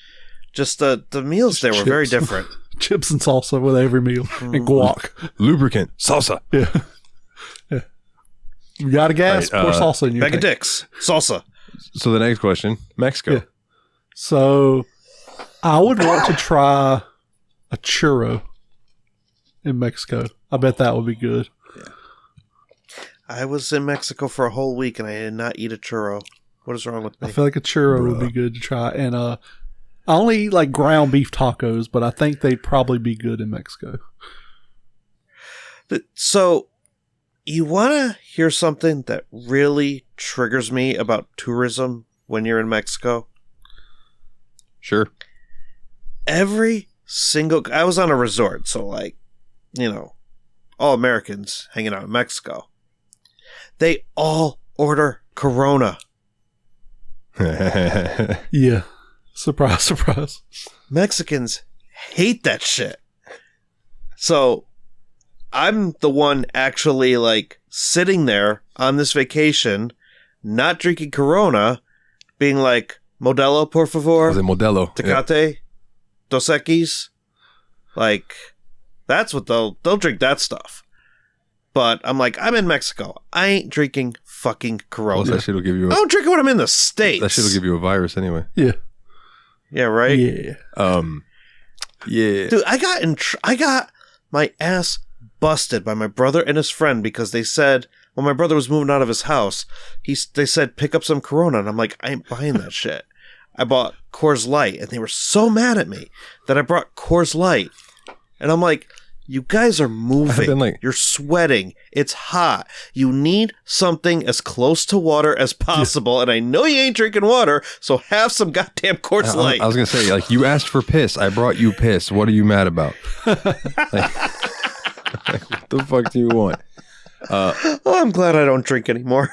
Just the meals there were very different. Chips and salsa with every meal. And guac. Lubricant, salsa. Yeah. You got a gas, pour salsa in your bag of dicks, salsa. So the next question, Mexico. Yeah. So I would want to try a churro in Mexico. I bet that would be good. Yeah. I was in Mexico for a whole week and I did not eat a churro. What is wrong with me? I feel like a churro would be good to try. And I only eat ground beef tacos, but I think they'd probably be good in Mexico. So you want to hear something that really triggers me about tourism when you're in Mexico? Sure. Every single... I was on a resort, so all Americans hanging out in Mexico. They all order Corona. Yeah. Surprise, surprise. Mexicans hate that shit. So I'm the one actually like sitting there on this vacation, not drinking Corona, being like, Modelo, por favor. Modelo. Tecate. Dos Equis. Like, that's what they'll drink that stuff. But I'm like, I'm in Mexico. I ain't drinking fucking Corona. Plus that shit'll give you I don't drink it when I'm in the States. that shit'll give you a virus anyway. Yeah. Yeah, right? Yeah. Yeah. Dude, I got my ass busted by my brother and his friend because they said when my brother was moving out of his house, they said pick up some Corona, and I'm like, I ain't buying that shit. I bought Coors Light, and they were so mad at me that I brought Coors Light, and I'm like, you guys are moving. You're sweating. It's hot. You need something as close to water as possible, and I know you ain't drinking water, so have some goddamn Coors Light. I was gonna say, like, you asked for piss. I brought you piss. What are you mad about? What the fuck do you want? I'm glad I don't drink anymore.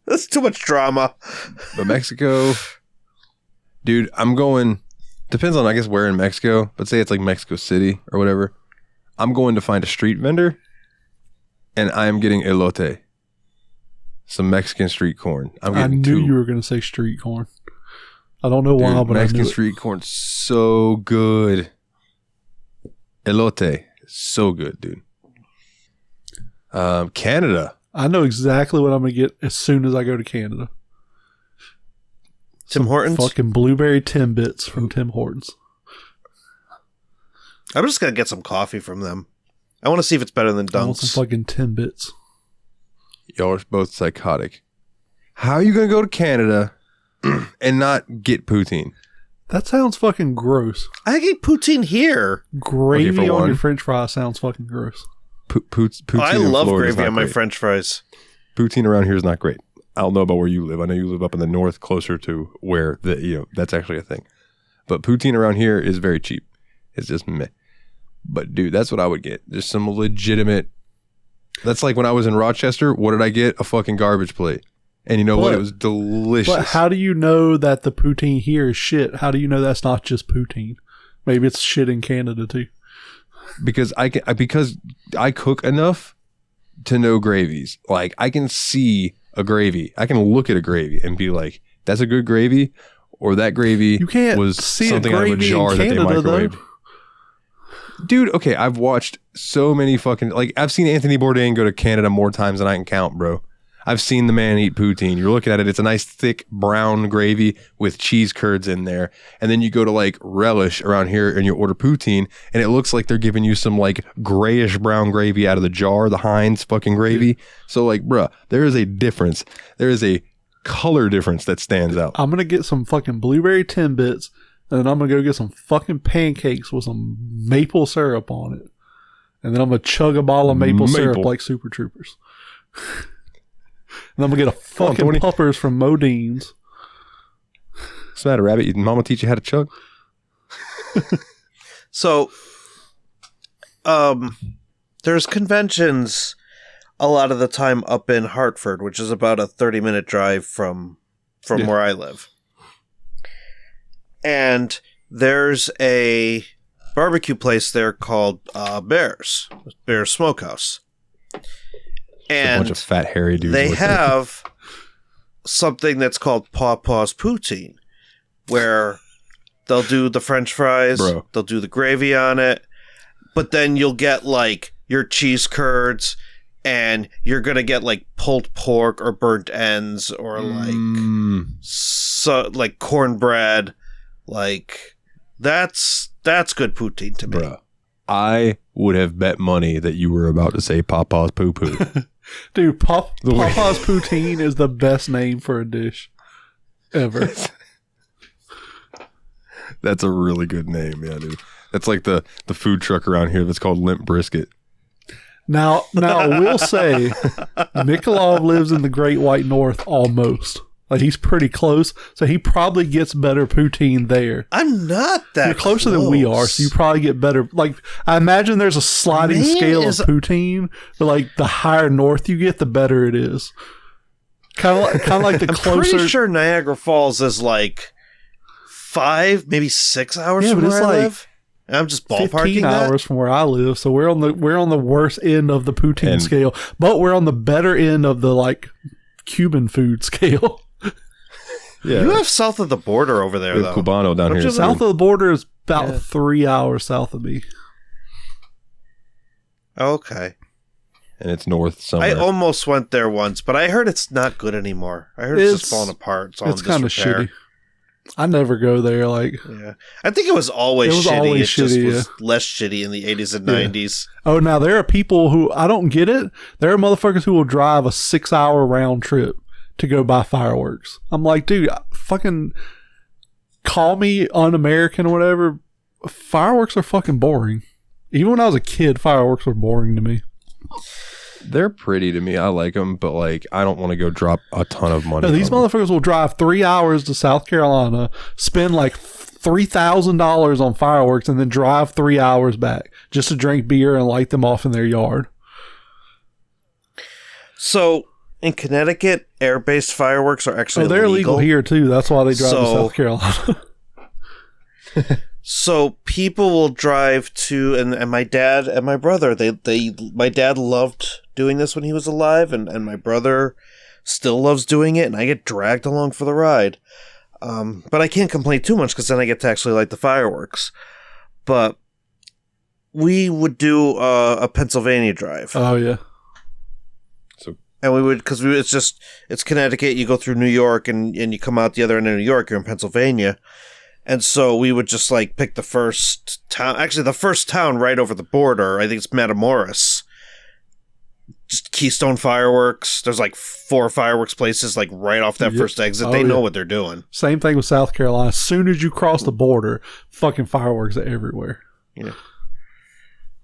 That's too much drama. But Mexico, dude, I'm going. Depends on, I guess, where in Mexico. But say it's like Mexico City or whatever. I'm going to find a street vendor, and I am getting elote, some Mexican street corn. I knew you were going to say street corn. I don't know why, but Mexican I knew street corn, so good. Elote, so good, dude. Canada. I know exactly what I'm going to get as soon as I go to Canada. Tim Hortons? Fucking blueberry Timbits from Tim Hortons. I'm just going to get some coffee from them. I want to see if it's better than Dunks. I want some fucking Timbits. Y'all are both psychotic. How are you going to go to Canada and not get poutine? That sounds fucking gross. I get poutine here. Gravy on your French fries sounds fucking gross. Poutine I love gravy on my French fries. Poutine around here is not great. I don't know about where you live. I know you live up in the north, closer to where that's actually a thing. But poutine around here is very cheap. It's just meh. But dude, that's what I would get. Just some legitimate. That's like when I was in Rochester. What did I get? A fucking garbage plate. And you know what? It was delicious. But how do you know that the poutine here is shit? How do you know that's not just poutine? Maybe it's shit in Canada too. Because I cook enough to know gravies. Like, I can see a gravy. I can look at a gravy and be like, that's a good gravy, or that gravy was something out of a jar that they microwaved. Dude, okay, I've watched so many fucking, like, I've seen Anthony Bourdain go to Canada more times than I can count, bro. I've seen the man eat poutine. You're looking at it, it's a nice thick brown gravy with cheese curds in there. And then you go to like Relish around here and you order poutine, and it looks like they're giving you some like grayish brown gravy out of the jar, the Heinz fucking gravy. So like, bruh, there is a difference. There is a color difference that stands out. I'm going to get some fucking blueberry Timbits, and then I'm going to go get some fucking pancakes with some maple syrup on it. And then I'm going to chug a bottle of maple syrup like Super Troopers. And I'm going to get a fucking puppers from Modine's. What's the matter, Rabbit? Did Mama teach you how to chug? So, there's conventions a lot of the time up in Hartford, which is about a 30-minute drive from where I live. And there's a barbecue place there called Bear's Smokehouse. And a bunch of fat, hairy dudes. They have something that's called Paw Paw's Poutine, where they'll do the French fries, they'll do the gravy on it, but then you'll get like your cheese curds, and you're gonna get like pulled pork or burnt ends or like cornbread. Like that's good poutine to me. I would have bet money that you were about to say Papa's Poo Poo. Dude, Papa's Poutine is the best name for a dish ever. That's a really good name, yeah, dude. That's like the food truck around here that's called Limp Brisket. Now, we'll say Mikolov lives in the Great White North almost. Like, he's pretty close, so he probably gets better poutine there. I'm not that You're closer than we are, so you probably get better. Like, I imagine there's a sliding scale of poutine, but like the higher north you get, the better it is. Kind of like the closer. I'm pretty sure Niagara Falls is like 5, maybe 6 hours from where I live. And I'm just ballparking 15 hours from where I live, so we're on the worst end of the poutine scale, but we're on the better end of the like Cuban food scale. Yeah. You have south of the border over there, though. Cubano down here. South of the border is about 3 hours south of me. Okay. And it's north somewhere. I almost went there once, but I heard it's not good anymore. I heard it's just falling apart. It's kind of shitty. I never go there. Like, yeah, I think it was always shitty. It just was less shitty in the 80s and 90s. Oh, now there are people who, I don't get it. There are motherfuckers who will drive a 6-hour round trip to go buy fireworks. I'm like, dude, fucking call me un-American or whatever. Fireworks are fucking boring. Even when I was a kid, fireworks were boring to me. They're pretty to me. I like them, but like, I don't want to go drop a ton of money. No, these motherfuckers will drive 3 hours to South Carolina, spend like $3,000 on fireworks, and then drive 3 hours back just to drink beer and light them off in their yard. So, in Connecticut, air-based fireworks are actually they're legal here too. That's why they drive to South Carolina. So people will drive to, and my dad and my brother, my dad loved doing this when he was alive, and my brother still loves doing it, and I get dragged along for the ride. But I can't complain too much because then I get to actually light the fireworks. But we would do a Pennsylvania drive. Oh yeah. And we would, because it's Connecticut, you go through New York and you come out the other end of New York, you're in Pennsylvania. And so we would just like pick the first town, actually the first town right over the border. I think it's Matamoros. Just Keystone Fireworks. There's like 4 fireworks places like right off that first exit. They know what they're doing. Same thing with South Carolina. As soon as you cross the border, fucking fireworks are everywhere. Yeah.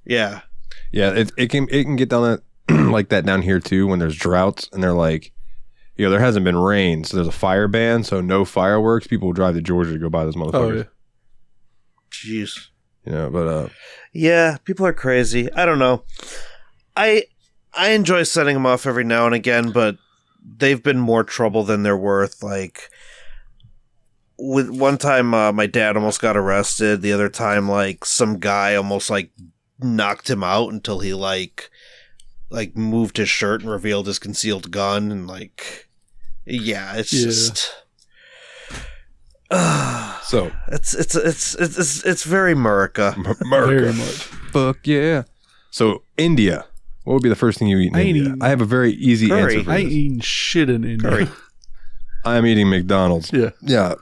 Yeah. Yeah, it can get down that like that down here too when there's droughts and they're like, there hasn't been rain, so there's a fire ban, so no fireworks. People will drive to Georgia to go buy those motherfuckers. Oh, yeah. Jeez. But yeah, people are crazy. I don't know. I enjoy setting them off every now and again, but they've been more trouble than they're worth. Like, with one time, my dad almost got arrested. The other time, like, some guy almost like knocked him out until he like moved his shirt and revealed his concealed gun, and like, yeah, it's just so it's very America. Very much. Fuck yeah. So India, what would be the first thing you eat in India? I have a very easy answer for I ain't eating shit in India. I'm eating McDonald's. Yeah.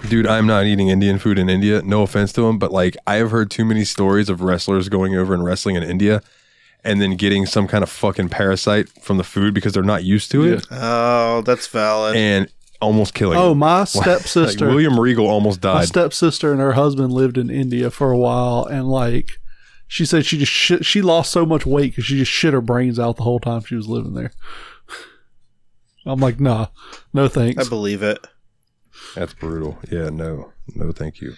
Dude, I'm not eating Indian food in India. No offense to them, but like, I have heard too many stories of wrestlers going over and wrestling in India and then getting some kind of fucking parasite from the food because they're not used to it. Oh, that's valid. And almost killing them. My stepsister. Like William Regal almost died. My stepsister and her husband lived in India for a while, and like, she said she lost so much weight because she just shit her brains out the whole time she was living there. I'm like, nah, no thanks. I believe it. That's brutal. Yeah, no thank you.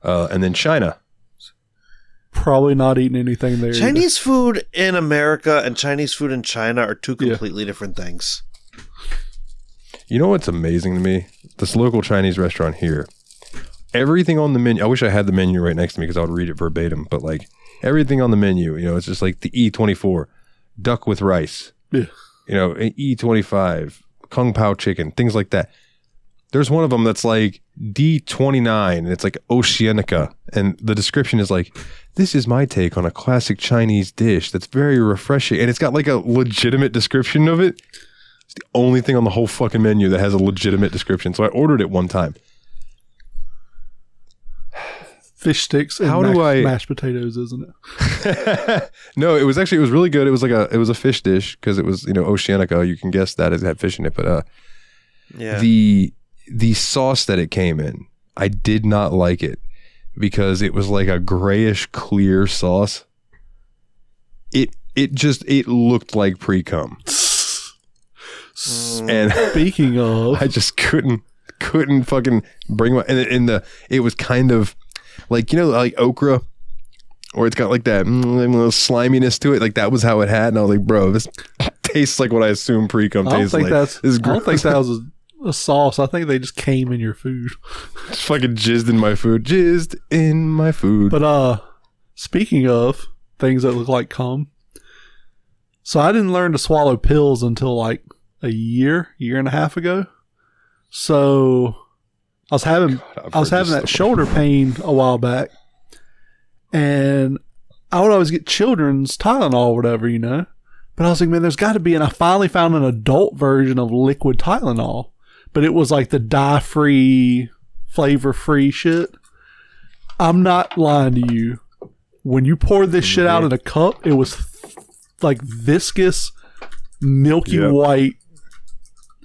And then China. Probably not eating anything there. Chinese food in America and Chinese food in China are two completely different things. You know what's amazing to me? This local Chinese restaurant here, everything on the menu, I wish I had the menu right next to me because I would read it verbatim, but like everything on the menu, it's just like the E24, duck with rice, E25, Kung Pao chicken, things like that. There's one of them that's like D29, and it's like Oceanica, and the description is like, this is my take on a classic Chinese dish that's very refreshing, and it's got like a legitimate description of it. It's the only thing on the whole fucking menu that has a legitimate description, so I ordered it one time. Fish sticks and mashed potatoes, isn't it? No, it was really good. It was a fish dish because it was, Oceanica. You can guess that it had fish in it, but the sauce that it came in, I did not like it because it was like a grayish clear sauce. It looked like pre-cum. And Speaking of, I just couldn't fucking bring my, and it was kind of like, you know, like okra, or it's got like that little sliminess to it. Like that was how it had. And I was like, bro, this tastes like what I assume pre-cum tastes like. I don't think that was a sauce. I think they just came in your food. Just fucking jizzed in my food. Jizzed in my food. But speaking of things that look like cum, so I didn't learn to swallow pills until like a year and a half ago. So I was having that shoulder pain a while back, and I would always get children's Tylenol or whatever, you know. But I was like, man, there's got to be, and I finally found an adult version of liquid Tylenol, but it was like the dye-free, flavor-free shit. I'm not lying to you. When you poured this shit out in a cup, it was like viscous, milky white.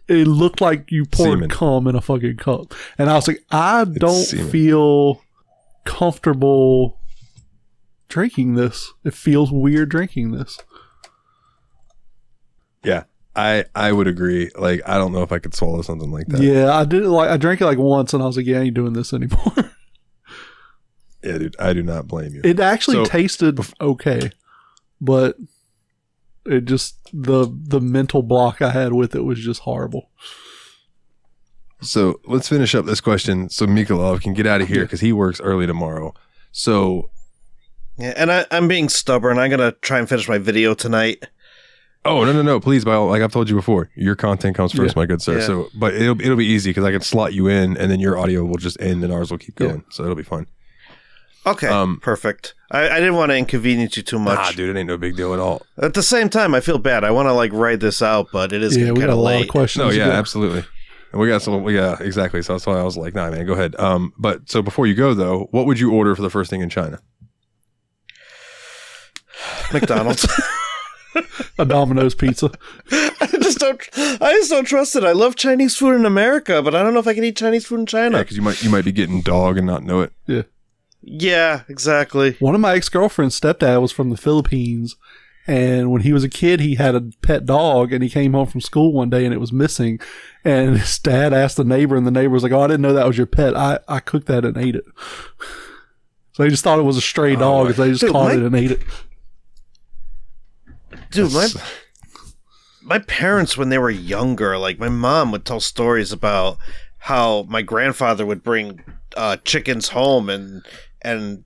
It looked like you poured cum in a fucking cup. And I was like, I don't feel comfortable drinking this. It feels weird drinking this. Yeah, I would agree. Like, I don't know if I could swallow something like that. Yeah, I did. Like, I drank it like once, and I was like, yeah, I ain't doing this anymore. Yeah, dude, I do not blame you. It actually tasted okay, but it just the mental block I had with it was just horrible. So let's finish up this question so Mikolov can get out of here because he works early tomorrow. So yeah, and I'm being stubborn. I'm gonna try and finish my video tonight. Oh no! Please, like I've told you before, your content comes first, my good sir. Yeah. So, but it'll be easy because I can slot you in, and then your audio will just end, and ours will keep going. So it'll be fine. Okay, perfect. I didn't want to inconvenience you too much. Nah, dude, it ain't no big deal at all. At the same time, I feel bad. I want to like write this out, but it is we got a lot late. of questions. No, yeah, absolutely. And we got exactly. So that's why I was like, nah, man, go ahead. But so before you go though, what would you order for the first thing in China? McDonald's. A Domino's pizza. I just don't trust it. I love Chinese food in America, but I don't know if I can eat Chinese food in China. Yeah, because you might be getting dog and not know it. Yeah. Yeah, exactly. One of my ex-girlfriend's stepdad was from the Philippines, and when he was a kid, he had a pet dog, and he came home from school one day, and it was missing, and his dad asked the neighbor, and the neighbor was like, oh, I didn't know that was your pet. I cooked that and ate it. So they just thought it was a stray dog, and they just caught it and ate it. Dude, my parents, when they were younger, like my mom would tell stories about how my grandfather would bring chickens home and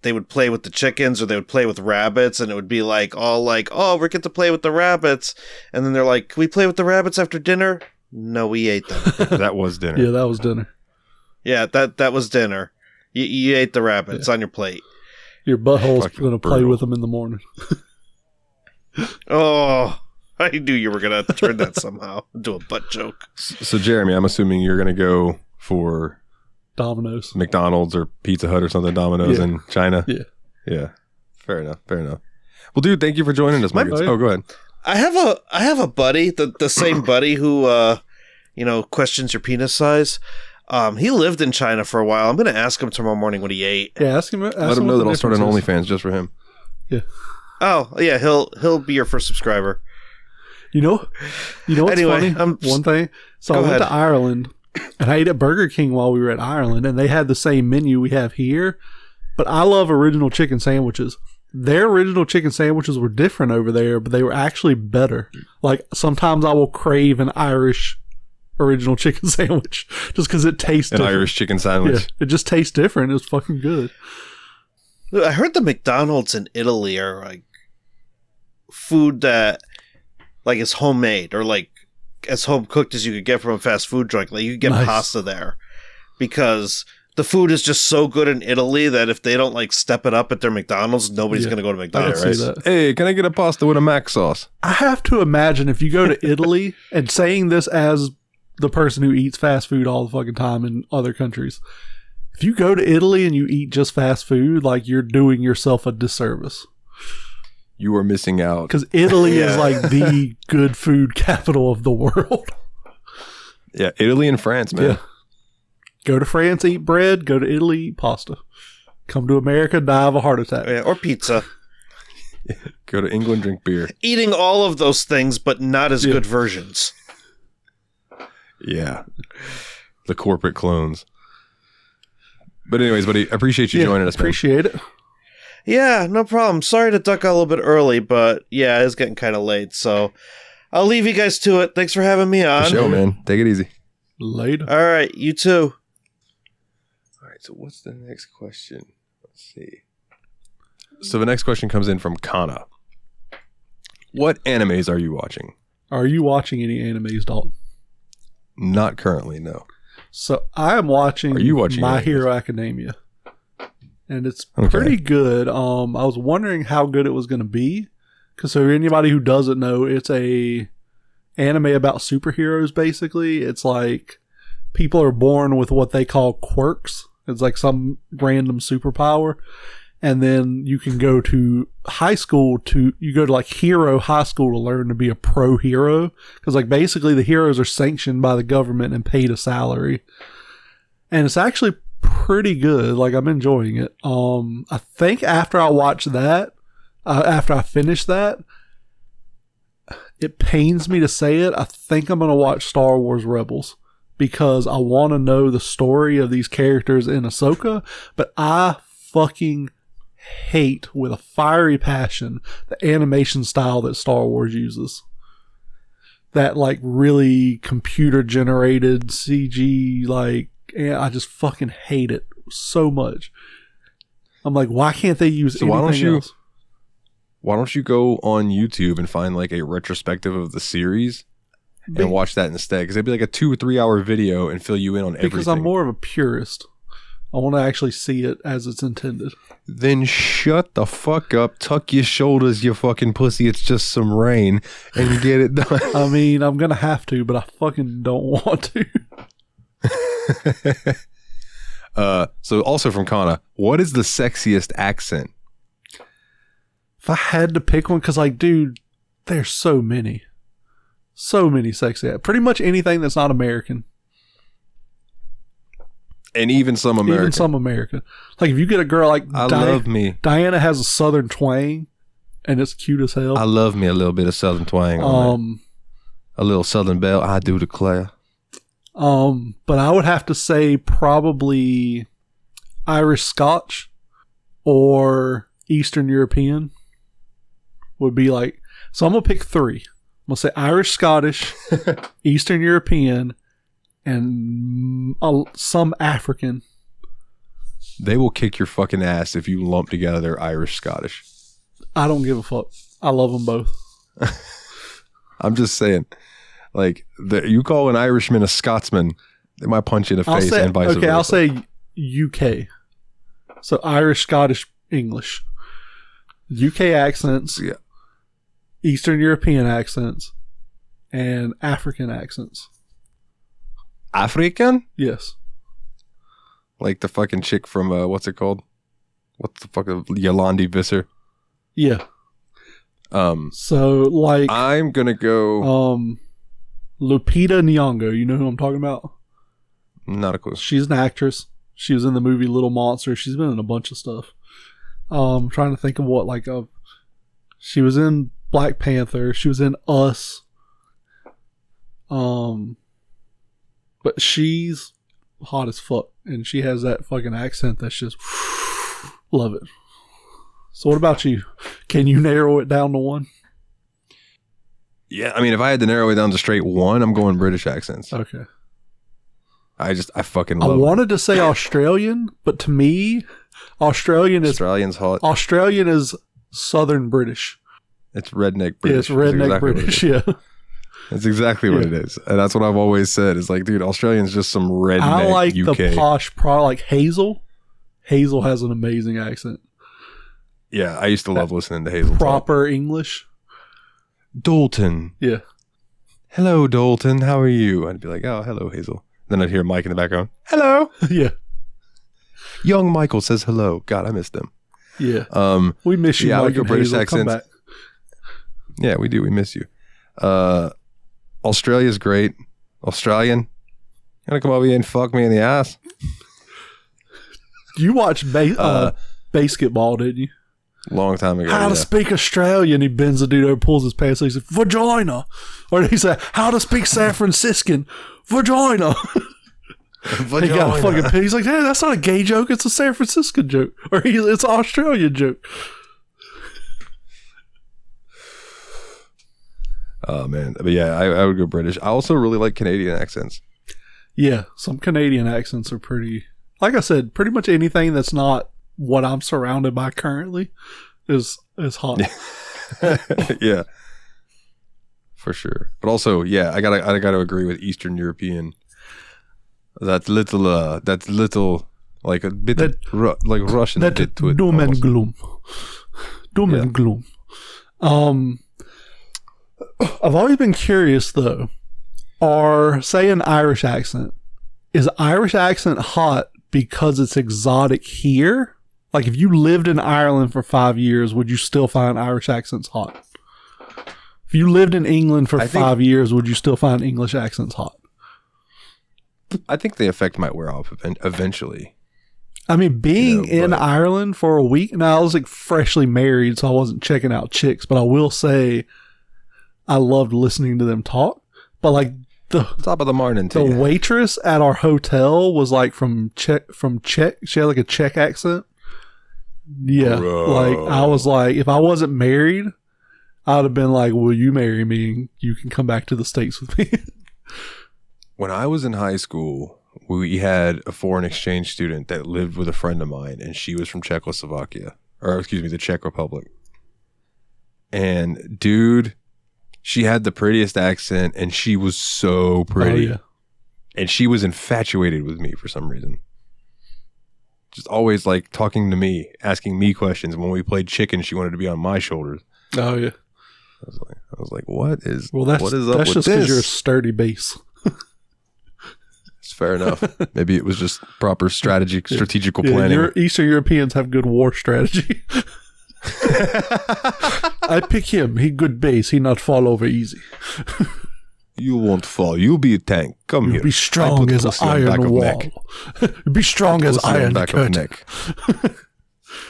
they would play with the chickens or they would play with rabbits, and it would be like, oh, we get to play with the rabbits. And then they're like, can we play with the rabbits after dinner? No, we ate them. That was dinner. Yeah, that was dinner. Yeah, that was dinner. You ate the rabbits on your plate. Your butthole's going to play with them in the morning. Oh, I knew you were going to turn that somehow into a butt joke. So, Jeremy, I'm assuming you're going to go for Domino's, McDonald's, or Pizza Hut or something. Domino's in China. Yeah. Fair enough. Well, dude, thank you for joining us. Oh, go ahead. I have a buddy, the same buddy who questions your penis size. He lived in China for a while. I'm going to ask him tomorrow morning what he ate. Yeah, ask him. Let him know that I'll start an OnlyFans just for him. Yeah. Oh yeah, he'll be your first subscriber. You know what's funny? One thing. So I went to Ireland, and I ate at Burger King while we were at Ireland, and they had the same menu we have here. But I love original chicken sandwiches. Their original chicken sandwiches were different over there, but they were actually better. Like sometimes I will crave an Irish original chicken sandwich just because it tastes different. Irish chicken sandwich. Yeah, it just tastes different. It was fucking good. I heard the McDonald's in Italy are like food that like is homemade or like as home cooked as you could get from a fast food joint. Like you could get pasta there because the food is just so good in Italy that if they don't like step it up at their McDonald's, nobody's going to go to McDonald's. Right? Hey, can I get a pasta with a mac sauce? I have to imagine if you go to Italy, and saying this as the person who eats fast food all the fucking time in other countries, if you go to Italy and you eat just fast food, like you're doing yourself a disservice. You are missing out. Because Italy is like the good food capital of the world. Yeah, Italy and France, man. Yeah. Go to France, eat bread. Go to Italy, eat pasta. Come to America, die of a heart attack. Yeah, or pizza. Go to England, drink beer. Eating all of those things, but not as good versions. Yeah. The corporate clones. But anyways, buddy, I appreciate you joining us, man. Appreciate it. Yeah, no problem. Sorry to duck out a little bit early, but yeah, it's getting kind of late, so I'll leave you guys to it. Thanks for having me on. For sure, man. Take it easy. Later. All right, you too. All right, so what's the next question? Let's see. So the next question comes in from Kana. What animes are you watching? Are you watching any animes, Dalton? Not currently, no. So I am watching, Are you watching My animes? Hero Academia. And it's pretty good. I was wondering how good it was going to be. Because so anybody who doesn't know, it's a anime about superheroes, basically. It's like people are born with what they call quirks. It's like some random superpower. And then you can go to high school you go to like hero high school to learn to be a pro hero. Because like basically the heroes are sanctioned by the government and paid a salary. And it's actually pretty good. Like I'm enjoying it. I think after I watch that, after I finish that, it pains me to say it, I think I'm going to watch Star Wars Rebels. Because I want to know the story of these characters in Ahsoka. But I fucking hate with a fiery passion the animation style that Star Wars uses. That like really computer generated CG, like, I just fucking hate it so much. I'm like, why can't they use anything else? Why don't you go on YouTube and find like a retrospective of the series and watch that instead? Because it'd be like a 2 or 3 hour video and fill you in on everything. Because I'm more of a purist. I want to actually see it as it's intended. Then shut the fuck up, tuck your shoulders, you fucking pussy, it's just some rain, and get it done. I mean, I'm going to have to, but I fucking don't want to. So also from Kana, what is the sexiest accent? If I had to pick one, because like, dude, there's so many. So many sexy. Pretty much anything that's not American. And even some American. Even some American. Like if you get a girl like love me. Diana has a southern twang and it's cute as hell. I love me a little bit of southern twang on that. A little southern belle, I do declare. But I would have to say probably Irish Scotch or Eastern European would be like, so I'm gonna pick 3. I'm gonna say Irish Scottish, Eastern European, and some African. They will kick your fucking ass if you lump together Irish Scottish. I don't give a fuck. I love them both. I'm just saying, like, you call an Irishman a Scotsman, they might punch you in the face and vice versa. Okay, I'll say UK. So Irish, Scottish, English. UK accents, yeah. Eastern European accents, and African accents. African? Yes. Like the fucking chick from, what's it called? What the fuck? Yolandi Visser? Yeah. So, like... I'm gonna go... Lupita Nyong'o, you know who I'm talking about? Not a clue. She's an actress. She was in the movie Little Monster. She's been in a bunch of stuff. I'm trying to think of what, like, she was in Black Panther. She was in Us. But she's hot as fuck. And she has that fucking accent that's just... love it. So what about you? Can you narrow it down to one? Yeah, I mean, if I had to narrow it down to straight one, I'm going British accents. Okay. I fucking love I wanted to say Australian, but to me, Australian's hot. Australian is Southern British. It's redneck British. Yeah, it's redneck British, yeah. That's exactly what it is. And that's what I've always said. It's like, dude, Australian's just some redneck I like UK. the posh, like Hazel. Hazel has an amazing accent. Yeah, I used to love listening to Hazel. Proper English. Dalton. Yeah. Hello, Dalton. How are you? I'd be like, oh, hello, Hazel. Then I'd hear Mike in the background. Hello. Yeah. Young Michael says hello. God, I missed him. Yeah. We miss you, yeah, Mike and British Hazel. accents. Come back. Yeah, we do. We miss you. Australia's great. Australian. Gonna come over here and fuck me in the ass. You watched basketball, didn't you? Long time ago. How to speak Australian. He bends the dude over, pulls his pants, and he says, vagina. Or he said, how to speak San Franciscan. Vagina. He got a fucking pig. He's like, hey, that's not a gay joke. It's a San Francisco joke. Or it's an Australian joke. Oh, man. But yeah, I would go British. I also really like Canadian accents. Yeah, some Canadian accents are pretty... Like I said, pretty much anything that's not what I'm surrounded by currently is hot. Yeah. For sure. But also, yeah, I gotta agree with Eastern European. That little like a bit like Russian that bit to it. Doom and gloom. Doom Yeah. and gloom. I've always been curious though. Say an Irish accent. Is Irish accent hot because it's exotic here? Like if you lived in Ireland for 5 years, would you still find Irish accents hot? If you lived in England for 5 years, would you still find English accents hot? I think the effect might wear off eventually. I mean, being in Ireland for a week, now I was like freshly married, so I wasn't checking out chicks, but I will say I loved listening to them talk. But like top of the morning, the waitress at our hotel was like from Czech. She had like a Czech accent. Yeah. Bro. Like I was like, if I wasn't married, I'd have been like, will you marry me and you can come back to the States with me? When I was in high school, we had a foreign exchange student that lived with a friend of mine, and she was from Czechoslovakia, or excuse me, the Czech Republic. And dude, she had the prettiest accent, and she was so pretty. Oh, yeah. And she was infatuated with me for some reason. Just always like talking to me, asking me questions. When we played chicken, she wanted to be on my shoulders. Oh yeah. I was like, what is up that's with just because this? you're a sturdy base. It's fair enough. Maybe it was just proper strategical planning. Eastern Europeans have good war strategy. I pick him. He good base. He not fall over easy. You won't fall. You'll be a tank. Come here. Be strong as iron wall. Be strong as iron curtain.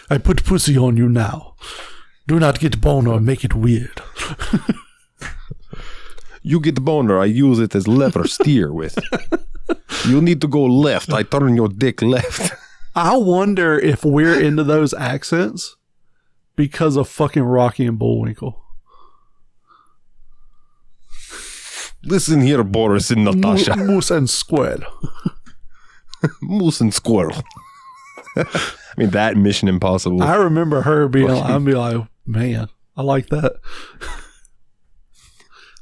I put pussy on you now. Do not get boner. Make it weird. You get boner. I use it as lever steer with. You need to go left. I turn your dick left. I wonder if we're into those accents because of fucking Rocky and Bullwinkle. Listen here, Boris and Natasha. Moose and squirrel. Moose and squirrel. I mean, that Mission Impossible. I remember her being I'd be like, man, I like that.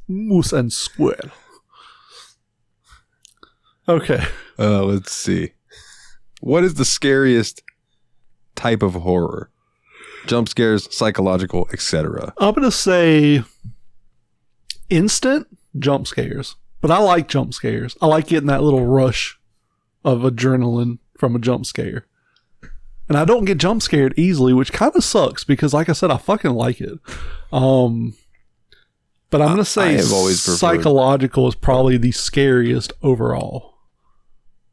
Moose and squirrel. Okay. Let's see. What is the scariest type of horror? Jump scares, psychological, etc. I'm going to say instant jump scares. But I like jump scares. I like getting that little rush of adrenaline from a jump scare. And I don't get jump scared easily, which kind of sucks because, like I said, I fucking like it. But I'm going to say psychological is probably the scariest overall.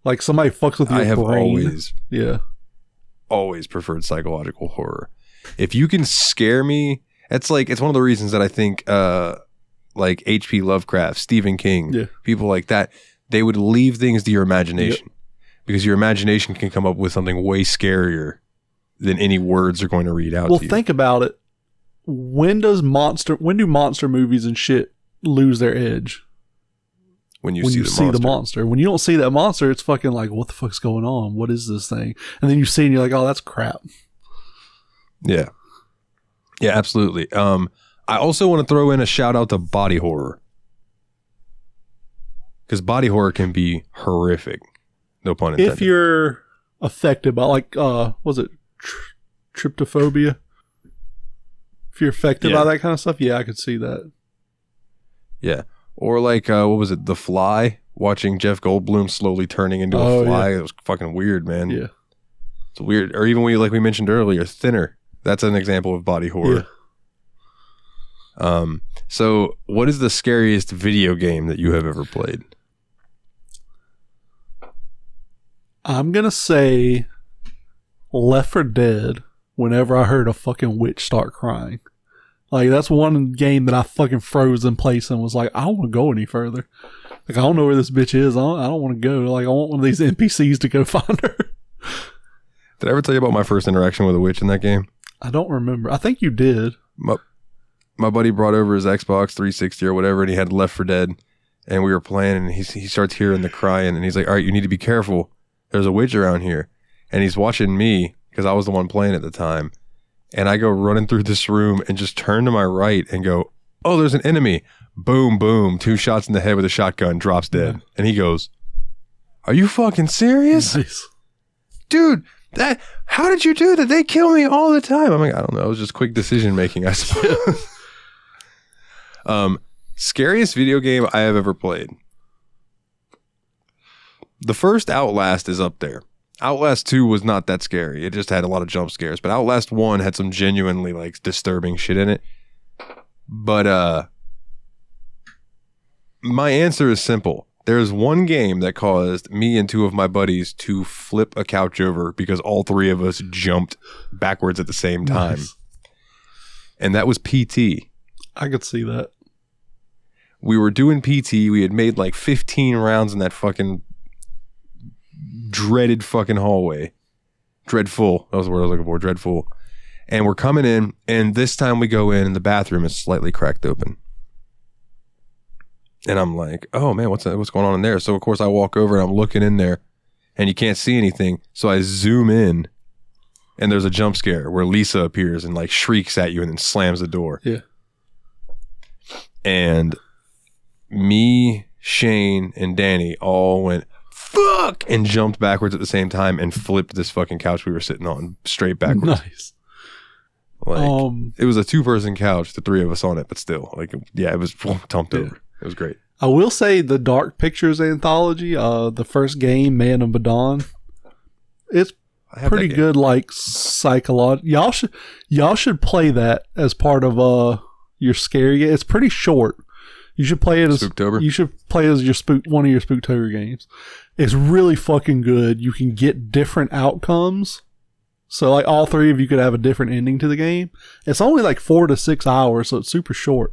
Like somebody fucks with your brain. Always preferred psychological horror. If you can scare me, it's one of the reasons that I think like H.P. Lovecraft, Stephen King, people like that, they would leave things to your imagination because your imagination can come up with something way scarier than any words are going to read out to you. Well, think about it. When do monster movies and shit lose their edge? When you see the monster. When you don't see that monster, it's fucking like, what the fuck's going on? What is this thing? And then you see it and you're like, oh, that's crap. Yeah. Yeah, absolutely. I also want to throw in a shout out to body horror. Because body horror can be horrific. No pun intended. If you're affected by, like, was it tryptophobia? If you're affected by that kind of stuff, I could see that. Yeah. Or like, what was it? The Fly? Watching Jeff Goldblum slowly turning into a fly. It was fucking weird, man. Yeah. It's weird. Or even when you, like we mentioned earlier, Thinner. That's an example of body horror. Yeah. So what is the scariest video game that you have ever played? I'm going to say Left 4 Dead whenever I heard a fucking witch start crying. Like, that's one game that I fucking froze in place and was like, I don't want to go any further. Like, I don't know where this bitch is. I don't want to go. Like, I want one of these NPCs to go find her. Did I ever tell you about my first interaction with a witch in that game? I don't remember. I think you did. My buddy brought over his Xbox 360 or whatever, and he had Left 4 Dead, and we were playing, and he starts hearing the crying, and he's like, all right, you need to be careful. There's a witch around here. And he's watching me, because I was the one playing at the time. And I go running through this room and just turn to my right and go, oh, there's an enemy. Boom, boom. 2 shots in the head with a shotgun, drops dead. Yeah. And he goes, are you fucking serious? Nice. Dude, how did you do that? They kill me all the time. I'm like, I don't know. It was just quick decision making, I suppose. Scariest video game I have ever played. The first Outlast is up there. Outlast 2 was not that scary. It just had a lot of jump scares. But Outlast 1 had some genuinely like disturbing shit in it. But my answer is simple. There's one game that caused me and 2 of my buddies to flip a couch over because all 3 of us jumped backwards at the same time. Nice. And that was PT. I could see that. We were doing PT. We had made like 15 rounds in that fucking dreaded fucking hallway. Dreadful. That was the word I was looking for. Dreadful. And we're coming in, and this time we go in, and the bathroom is slightly cracked open. And I'm like, oh man, what's going on in there? So of course I walk over and I'm looking in there, and you can't see anything. So I zoom in, and there's a jump scare where Lisa appears and like shrieks at you and then slams the door. Yeah. And me, Shane, and Danny all went, fuck, and jumped backwards at the same time and flipped this fucking couch we were sitting on straight backwards. Nice. Like, it was a 2-person couch, the 3 of us on it, but still, like, yeah, it was tumped over. It was great. I will say the Dark Pictures anthology, the first game, Man of Medan, it's pretty good, like, psychological. Y'all should play that as part of your scary game. It's pretty short. You should play it as Spooktober? You should play it as one of your Spooktober games. It's really fucking good. You can get different outcomes. So like all 3 of you could have a different ending to the game. It's only like 4 to 6 hours, so it's super short.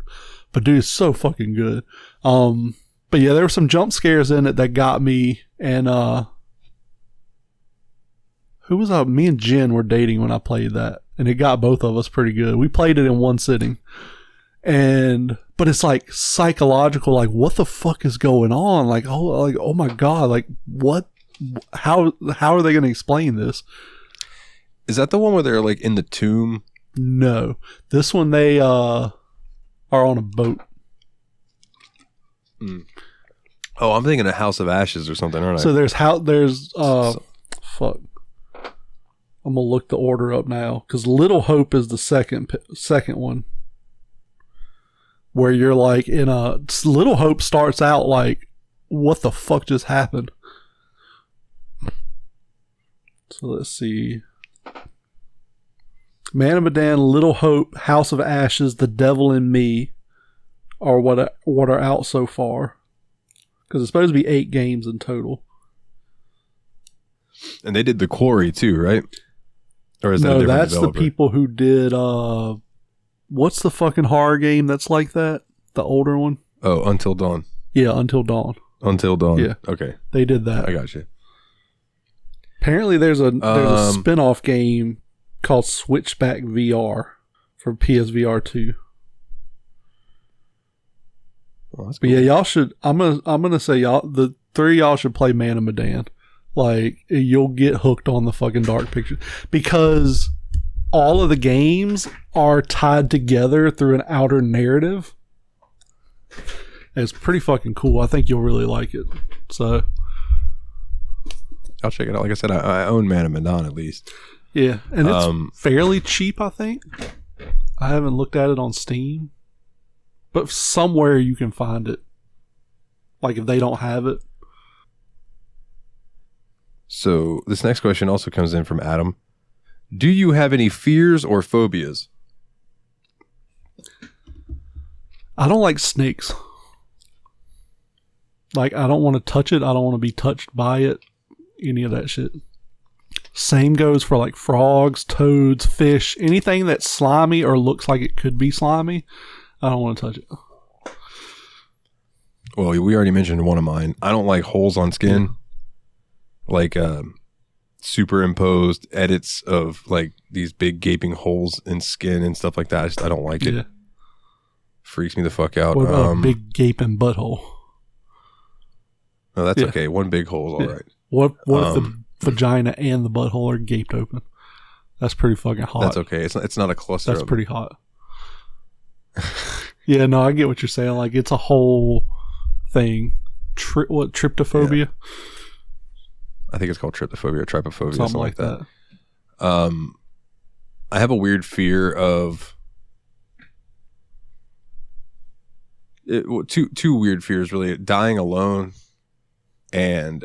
But dude, it's so fucking good. But yeah, there were some jump scares in it that got me, and who was I? Me and Jen were dating when I played that, and it got both of us pretty good. We played it in one sitting. But it's like psychological, like what the fuck is going on? Like, oh my God, like what, how are they going to explain this? Is that the one where they're like in the tomb? No, this one they are on a boat. Oh, I'm thinking of House of Ashes or something, aren't I? So fuck. I'm gonna look the order up now because Little Hope is the second one. Where you're like Little Hope starts out like, what the fuck just happened? So let's see. Man of Medan, Little Hope, House of Ashes, The Devil in Me are what are out so far. Because it's supposed to be 8 games in total. And they did The Quarry too, right? Or is that no, a different that's developer? The people who did what's the fucking horror game that's like that? The older one? Oh, Until Dawn. Yeah, Until Dawn. Until Dawn. Yeah. Okay. They did that. I got you. Apparently there's a spin-off game called Switchback VR for PSVR 2. Well, that's but cool. yeah, y'all should I'm gonna say the 3 of y'all should play Man of Medan. Like you'll get hooked on the fucking Dark Pictures because all of the games are tied together through an outer narrative. It's pretty fucking cool. I think you'll really like it. So I'll check it out. Like I said, I own Man of Medan at least. Yeah, and it's fairly cheap, I think. I haven't looked at it on Steam, but somewhere you can find it. Like if they don't have it. So this next question also comes in from Adam. Do you have any fears or phobias? I don't like snakes. Like, I don't want to touch it. I don't want to be touched by it. Any of that shit. Same goes for like frogs, toads, fish, anything that's slimy or looks like it could be slimy. I don't want to touch it. Well, we already mentioned one of mine. I don't like holes on skin. Like superimposed edits of like these big gaping holes in skin and stuff like that. I don't like it. Freaks me the fuck out. What about a big gaping butthole? No, that's okay. One big hole is all right. What if the vagina and the butthole are gaped open? That's pretty fucking hot. That's okay. It's not a cluster. That's pretty hot. Yeah, no, I get what you're saying. Like, it's a whole thing. Tryptophobia? Yeah. I think it's called tryptophobia or trypophobia, something like that. I have a weird fear of two weird fears, really: dying alone and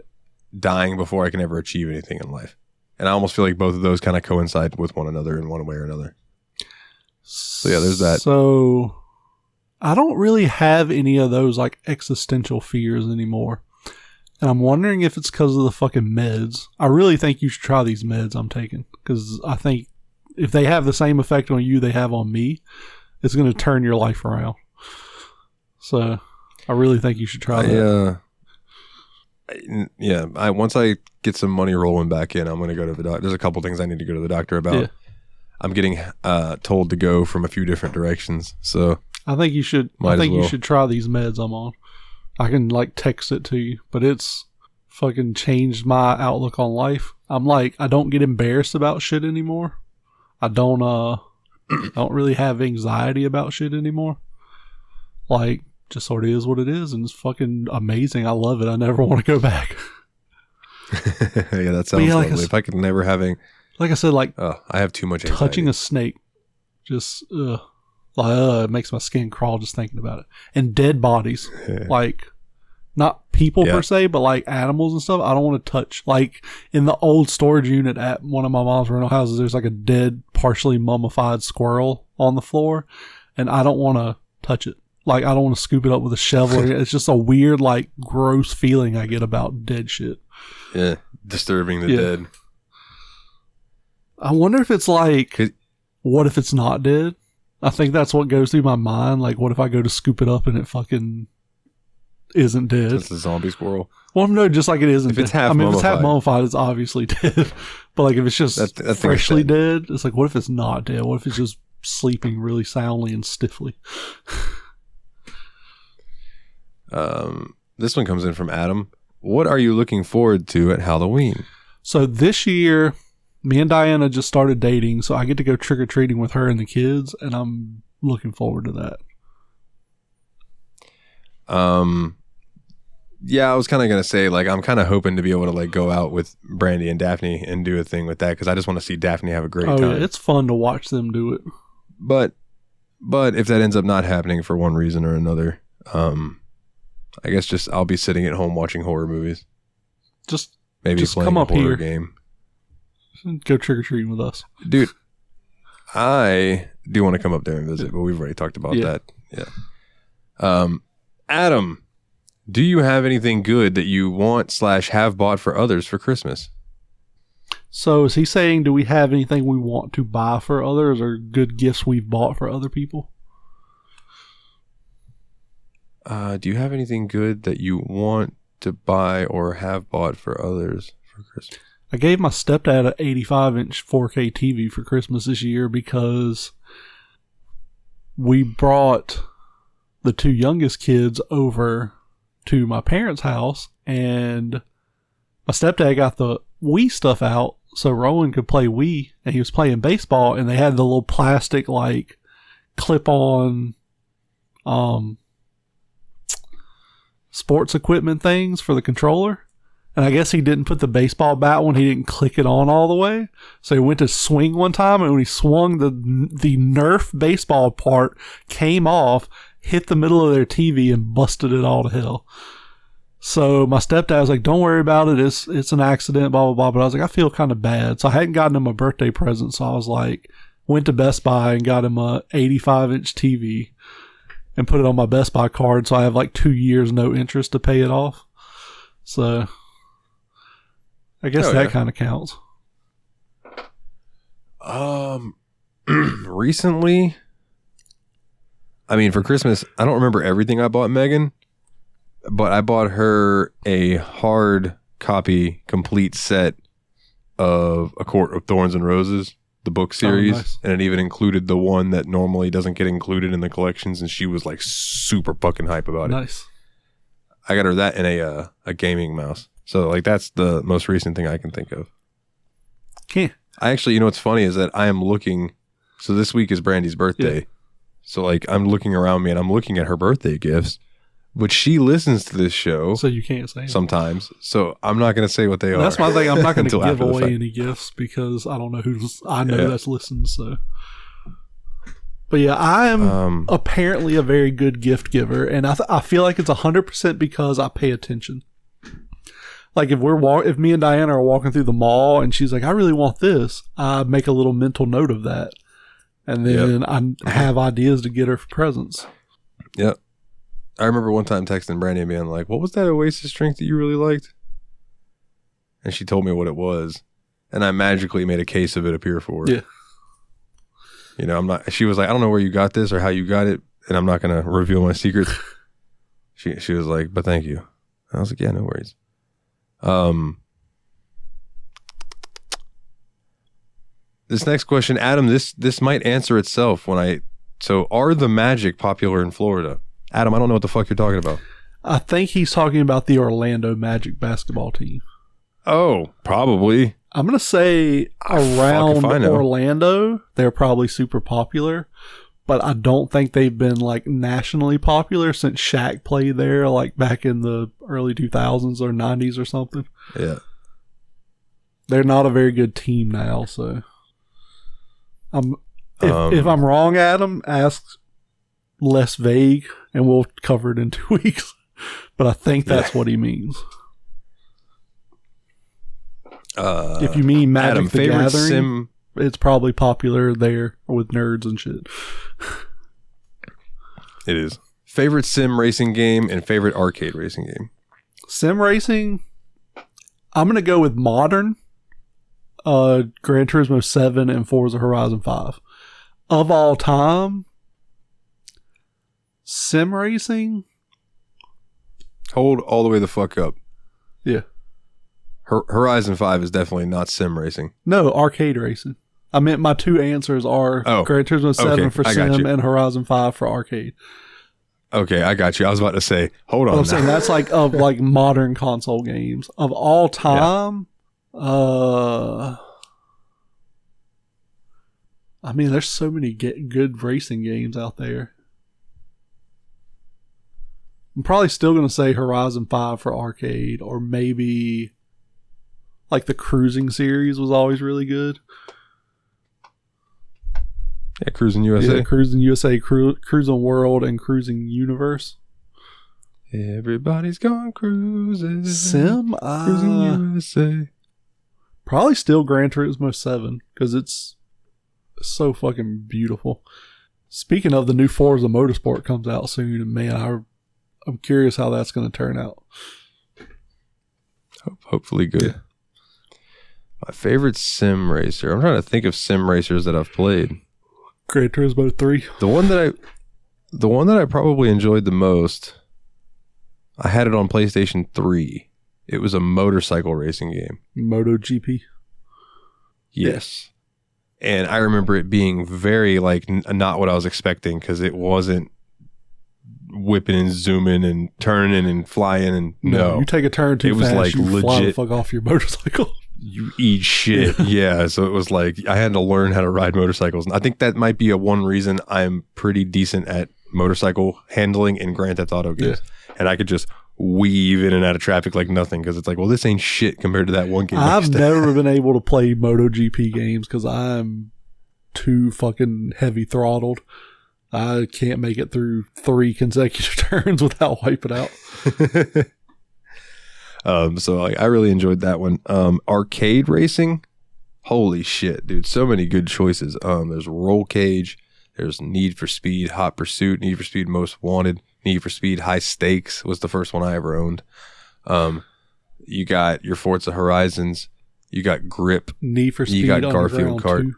dying before I can ever achieve anything in life. And I almost feel like both of those kind of coincide with one another in one way or another. So yeah, there's that. So I don't really have any of those like existential fears anymore. And I'm wondering if it's because of the fucking meds. I really think you should try these meds I'm taking. Because I think if they have the same effect on you they have on me, it's going to turn your life around. So I really think you should try that. Once I get some money rolling back in, I'm going to go to the doctor. There's a couple things I need to go to the doctor about. Yeah. I'm getting told to go from a few different directions. So I think you should. You should try these meds I'm on. I can like text it to you, but it's fucking changed my outlook on life. I'm like, I don't get embarrassed about shit anymore. I don't really have anxiety about shit anymore. Like, just sort of is what it is, and it's fucking amazing. I love it. I never want to go back. Yeah, that sounds lovely. If I could never having, like I said, like, I have too much anxiety. Touching a snake, just it makes my skin crawl just thinking about it. And dead bodies, like, not people per se, but like animals and stuff. I don't want to touch. Like in the old storage unit at one of my mom's rental houses, there's like a dead, partially mummified squirrel on the floor, and I don't want to touch it. Like, I don't want to scoop it up with a shovel. It's just a weird, like, gross feeling I get about dead shit. Yeah, disturbing the dead. I wonder if it's like, what if it's not dead? I think that's what goes through my mind. Like, what if I go to scoop it up and it fucking isn't dead? It's a zombie squirrel. Well, no, just like it isn't dead. If it's half mummified, it's obviously dead. But like, if it's just freshly dead, it's like, what if it's not dead? What if it's just sleeping really soundly and stiffly? This one comes in from Adam. What are you looking forward to at Halloween? So this year, me and Diana just started dating, so I get to go trick-or-treating with her and the kids, and I'm looking forward to that. Yeah, I was kind of going to say, like, I'm kind of hoping to be able to, like, go out with Brandy and Daphne and do a thing with that, because I just want to see Daphne have a great time. Yeah, it's fun to watch them do it. But if that ends up not happening for one reason or another, I guess I'll be sitting at home watching horror movies. Maybe playing come a up horror here. Game. Go trick-or-treating with us. Dude, I do want to come up there and visit, but we've already talked about that. Yeah. Adam, do you have anything good that you want / have bought for others for Christmas? So is he saying, do we have anything we want to buy for others or good gifts we've bought for other people? Do you have anything good that you want to buy or have bought for others for Christmas? I gave my stepdad an 85-inch 4K TV for Christmas this year because we brought the two youngest kids over to my parents' house, and my stepdad got the Wii stuff out so Rowan could play Wii, and he was playing baseball, and they had the little plastic, like, clip-on sports equipment things for the controller. And I guess he didn't put the baseball bat one, he didn't click it on all the way. So he went to swing one time, and when he swung, the Nerf baseball part came off, hit the middle of their TV, and busted it all to hell. So my stepdad was like, don't worry about it, it's an accident, blah, blah, blah. But I was like, I feel kind of bad. So I hadn't gotten him a birthday present, so I was like, went to Best Buy and got him a 85-inch TV and put it on my Best Buy card, so I have like 2 years no interest to pay it off. So I guess that kind of counts. Recently, I mean, for Christmas, I don't remember everything I bought Mehgan, but I bought her a hard copy complete set of A Court of Thorns and Roses, the book series. Nice. And it even included the one that normally doesn't get included in the collections, and she was like super fucking hype about it. Nice. I got her that and a gaming mouse. So like that's the most recent thing I can think of. Yeah. I actually, you know what's funny is that I am looking, so this week is Brandy's birthday. Yeah. So like I'm looking around me and I'm looking at her birthday gifts, but she listens to this show So you can't say it. sometimes. So I'm not going to say what they are. That's my thing. I'm not going to Until give after the away fact. any gifts because I don't know who's. I know Yeah. that's listened. So, but yeah, I am apparently a very good gift giver, and I feel like it's 100% because I pay attention. Like if me and Diana are walking through the mall and she's like, "I really want this," I make a little mental note of that, and then I have ideas to get her for presents. Yep. I remember one time texting Brandy and being like, "What was that Oasis drink that you really liked?" And she told me what it was, and I magically made a case of it appear for her. Yeah. You know, I'm not. She was like, "I don't know where you got this or how you got it, and I'm not going to reveal my secrets." She was like, "But thank you." I was like, "Yeah, no worries." This next question, Adam, this might answer itself so are the Magic popular in Florida? Adam, I don't know what the fuck you're talking about. I think he's talking about the Orlando Magic basketball team. Oh, probably. I'm going to say around Orlando, they're probably super popular, but I don't think they've been like nationally popular since Shaq played there like back in the early 2000s or 90s or something. Yeah. They're not a very good team now, so if I'm wrong, Adam, ask less vague and we'll cover it in 2 weeks. But I think that's what he means. If you mean Magic Adam, the favorite Gathering, sim, it's probably popular there with nerds and shit. it is. Favorite sim racing game and favorite arcade racing game. Sim racing, I'm going to go with modern. Gran Turismo 7 and Forza Horizon 5. Of all time, sim racing. Hold all the way the fuck up. Yeah. Horizon 5 is definitely not sim racing. No, arcade racing. I meant my two answers are Gran Turismo 7 for sim and Horizon 5 for arcade. Okay, I got you. I was about to say, hold on. I'm saying that's like of like modern console games. Of all time, I mean, there's so many good racing games out there. I'm probably still going to say Horizon 5 for arcade, or maybe like the Cruising series was always really good. Yeah, Cruising USA. Yeah, Cruising USA, Cruising World, and Cruising Universe. Everybody's gone cruising. Sim? Cruising USA. Probably still Gran Turismo 7, because it's so fucking beautiful. Speaking of, the new Forza Motorsport comes out soon, and man, I'm curious how that's going to turn out. Hopefully good. Yeah. My favorite sim racer. I'm trying to think of sim racers that I've played. Gran Turismo 3. The one that I probably enjoyed the most, I had it on PlayStation 3. It was a motorcycle racing game. MotoGP. Yes. And I remember it being very like not what I was expecting, because it wasn't whipping and zooming and turning and flying and no. You take a turn too fast, was like you legit. Fly the fuck off your motorcycle. You eat shit. Yeah. So it was like I had to learn how to ride motorcycles. And I think that might be one reason I'm pretty decent at motorcycle handling in Grand Theft Auto games. Yeah. And I could just weave in and out of traffic like nothing, because it's like, well, this ain't shit compared to that one game. I've never been able to play MotoGP games because I'm too fucking heavy throttled. I can't make it through 3 consecutive turns without wiping out. So I really enjoyed that one. Arcade racing, holy shit, dude! So many good choices. There's Roll Cage, there's Need for Speed, Hot Pursuit, Need for Speed Most Wanted, Need for Speed High Stakes was the first one I ever owned. You got your Forza Horizons, you got Grip, Need for Speed, you got Garfield Kart.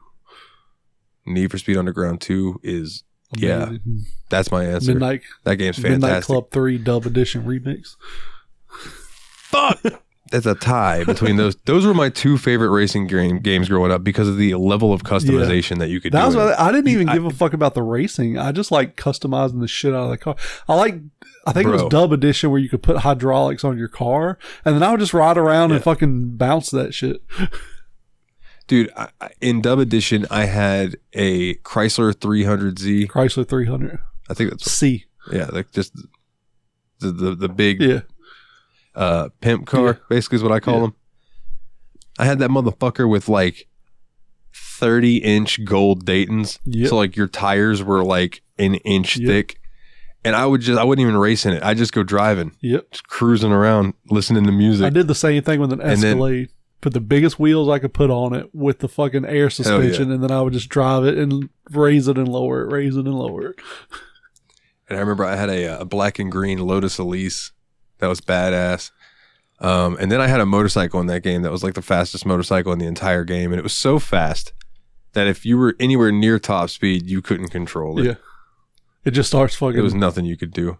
Need for Speed Underground 2 is Amazing. that's my answer. That game's fantastic. Midnight Club 3 Dub Edition Remix. Fuck. That's a tie between those. Those were my two favorite racing games growing up because of the level of customization that you could do. I didn't even give a fuck about the racing. I just like customizing the shit out of the car. I think it was Dub Edition where you could put hydraulics on your car, and then I would just ride around and fucking bounce that shit. Dude, in Dub Edition, I had a Chrysler 300Z. Chrysler 300. I think that's C. Yeah, like just the big pimp car, basically is what I call them. I had that motherfucker with like 30-inch gold Daytons. Yep. So like your tires were like an inch thick. And I wouldn't even race in it. I'd just go driving. Yep. Just cruising around, listening to music. I did the same thing with an Escalade. Put the biggest wheels I could put on it with the fucking air suspension, and then I would just drive it and raise it and lower it, raise it and lower it. And I remember I had a black and green Lotus Elise that was badass. And then I had a motorcycle in that game that was like the fastest motorcycle in the entire game. And it was so fast that if you were anywhere near top speed, you couldn't control it. Yeah. It just starts fucking... There was nothing you could do.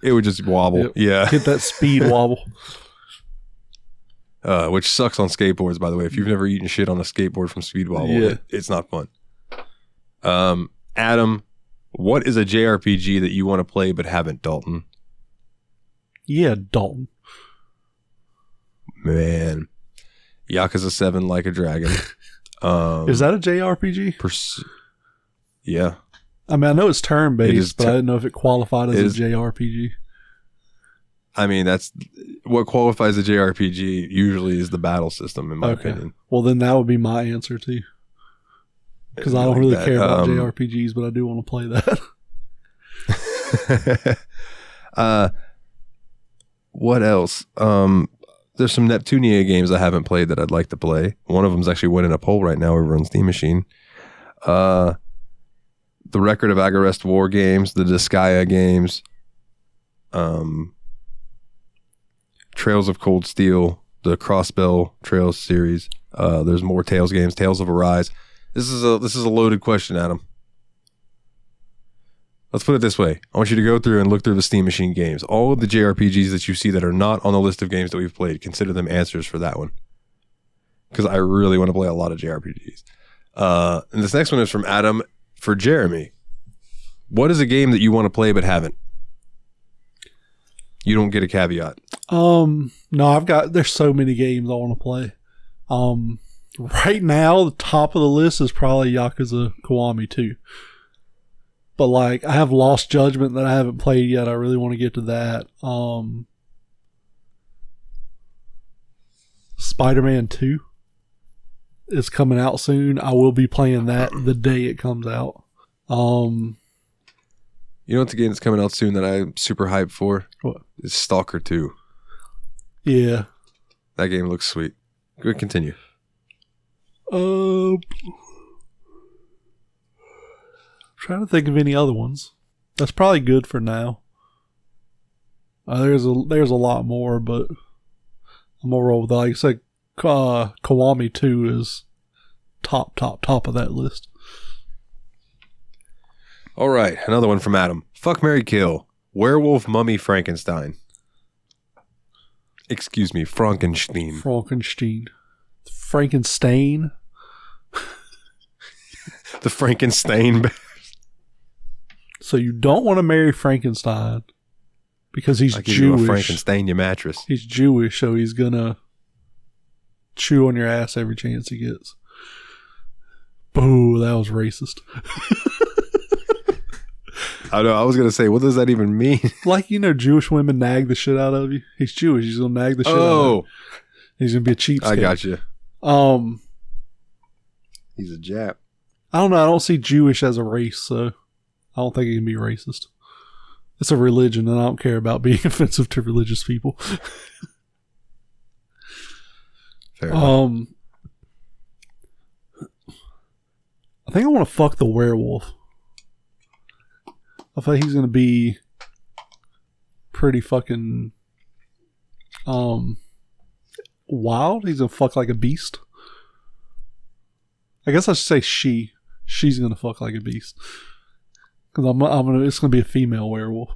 It would just wobble. Yep. Yeah. Hit that speed wobble. Which sucks on skateboards, by the way. If you've never eaten shit on a skateboard from speed wobble, it's not fun. Adam, what is a JRPG that you want to play but haven't, Dalton? Yeah, Dalton. Man. Yakuza 7 Like a Dragon. Is that a JRPG? Yeah. I mean, I know it's turn-based, but I didn't know if it qualified as a JRPG. I mean, that's what qualifies a JRPG usually is the battle system, in my opinion. Well, then that would be my answer too. Because I don't really care about JRPGs, but I do want to play that. What else? There's some Neptunia games I haven't played that I'd like to play. One of them's actually winning a poll right now over on Steam Machine. The Record of Agarest War games, the Disgaea games, Trails of Cold Steel, the Crossbell Trails series. There's more Tales games, Tales of Arise. This is a loaded question, Adam. Let's put it this way. I want you to go through and look through the Steam Machine games. All of the JRPGs that you see that are not on the list of games that we've played, consider them answers for that one. Because I really want to play a lot of JRPGs. And this next one is from Adam for Jeremy. What is a game that you want to play but haven't? You don't get a caveat. No, there's so many games I want to play. Right now, the top of the list is probably Yakuza Kiwami 2. But like, I have Lost Judgment that I haven't played yet. I really want to get to that. Spider-Man 2 is coming out soon. I will be playing that the day it comes out. You know what's a game that's coming out soon that I'm super hyped for? What? It's Stalker 2. Yeah. That game looks sweet. Go continue. Trying to think of any other ones. That's probably good for now. There's a lot more, but I'm gonna roll with that. Like I said, Kiwami 2 is top of that list. All right, another one from Adam. Fuck, marry, kill. Werewolf, Mummy, Frankenstein. Excuse me, Frankenstein. Frankenstein. The Frankenstein. So you don't want to marry Frankenstein because he's Jewish. You a Frankenstein your mattress. He's Jewish, so he's gonna chew on your ass every chance he gets. Boo, that was racist. I know. I was gonna say, what does that even mean? Like, Jewish women nag the shit out of you. He's Jewish. He's gonna nag the shit out of you. He's gonna be a cheapskate. I got you. He's a Jap. I don't know. I don't see Jewish as a race, so I don't think it can be racist. It's a religion, and I don't care about being offensive to religious people. Fair enough. I think I want to fuck the werewolf. I think he's going to be pretty fucking wild. He's going to fuck like a beast. I guess I should say she. she's gonna fuck like a beast. Because it's gonna be a female werewolf.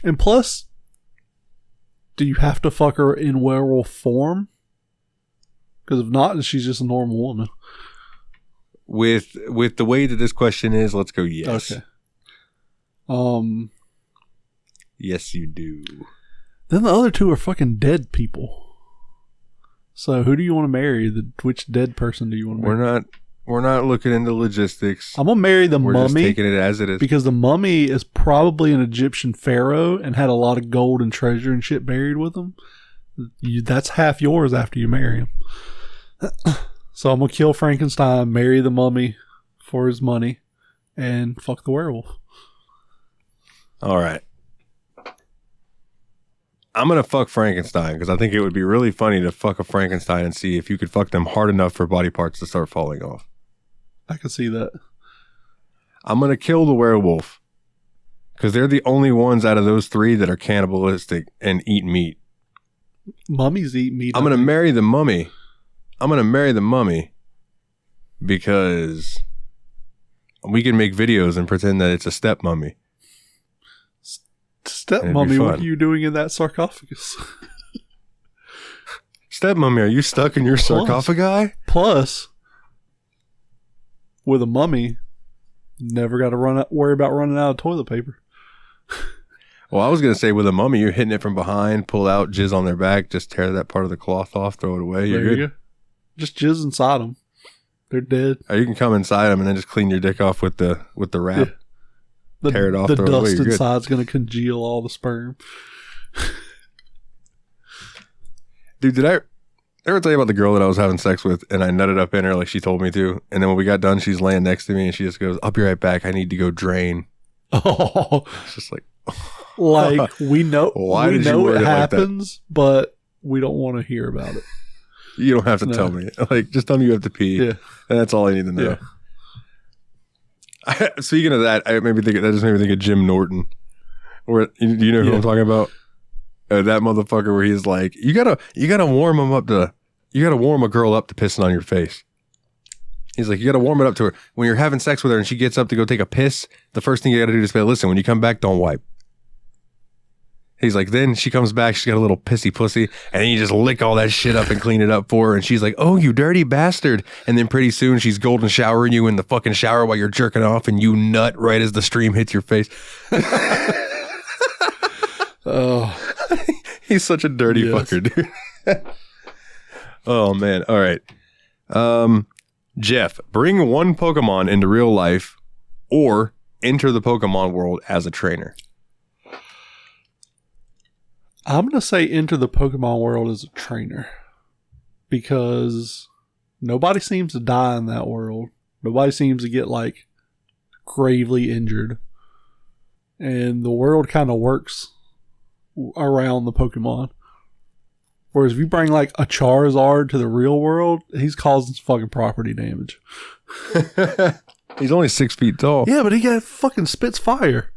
And plus, do you have to fuck her in werewolf form? Because if not, she's just a normal woman. With the way that this question is, let's go yes. Okay. Yes, you do. Then the other two are fucking dead people. So who do you want to marry? Which dead person do you want to marry? We're not looking into logistics. I'm gonna marry the We're mummy. Just taking it as it is. Because the mummy is probably an Egyptian pharaoh and had a lot of gold and treasure and shit buried with him. That's half yours after you marry him. So I'm gonna kill Frankenstein, marry the mummy for his money, and fuck the werewolf. All right. I'm going to fuck Frankenstein because I think it would be really funny to fuck a Frankenstein and see if you could fuck them hard enough for body parts to start falling off. I can see that. I'm going to kill the werewolf because they're the only ones out of those three that are cannibalistic and eat meat. Mummies eat meat. I'm going to marry the mummy. I'm going to marry the mummy because we can make videos and pretend that it's a step mummy. Step mummy, what are you doing in that sarcophagus? Step mummy, are you stuck in your sarcophagi? Plus, with a mummy, never got to worry about running out of toilet paper. Well, I was going to say with a mummy, you're hitting it from behind, pull out, jizz on their back, just tear that part of the cloth off, throw it away. You're good. Just jizz inside them. They're dead. Or you can come inside them and then just clean your dick off with the wrap. Yeah. Tear it off. The dust inside's going to congeal all the sperm. Dude, did I ever tell you about the girl that I was having sex with and I nutted up in her like she told me to? And then when we got done, she's laying next to me and she just goes, "I'll be right back. I need to go drain." Oh, it's just like, like we know, why we did know you word it it like happens, but we don't want to hear about it. You don't have to tell me. Like, just tell me you have to pee. Yeah, and that's all I need to know. Yeah. Speaking of that, that just made me think of Jim Norton. Where you know who I'm talking about? That motherfucker where he's like, you gotta warm a girl up to pissing on your face. He's like, you gotta warm it up to her when you're having sex with her and she gets up to go take a piss. The first thing you gotta do is say, "Listen, when you come back, don't wipe." He's like, then she comes back, she's got a little pissy pussy, and then you just lick all that shit up and clean it up for her. And she's like, "Oh, you dirty bastard." And then pretty soon she's golden showering you in the fucking shower while you're jerking off and you nut right as the stream hits your face. Oh, he's such a dirty fucker, dude. Oh, man. All right. Jeff, bring one Pokemon into real life or enter the Pokemon world as a trainer. I'm going to say enter the Pokemon world as a trainer because nobody seems to die in that world. Nobody seems to get like gravely injured. And the world kind of works around the Pokemon. Whereas if you bring like a Charizard to the real world, he's causing some fucking property damage. He's only 6 feet tall. Yeah, but he got fucking spits fire.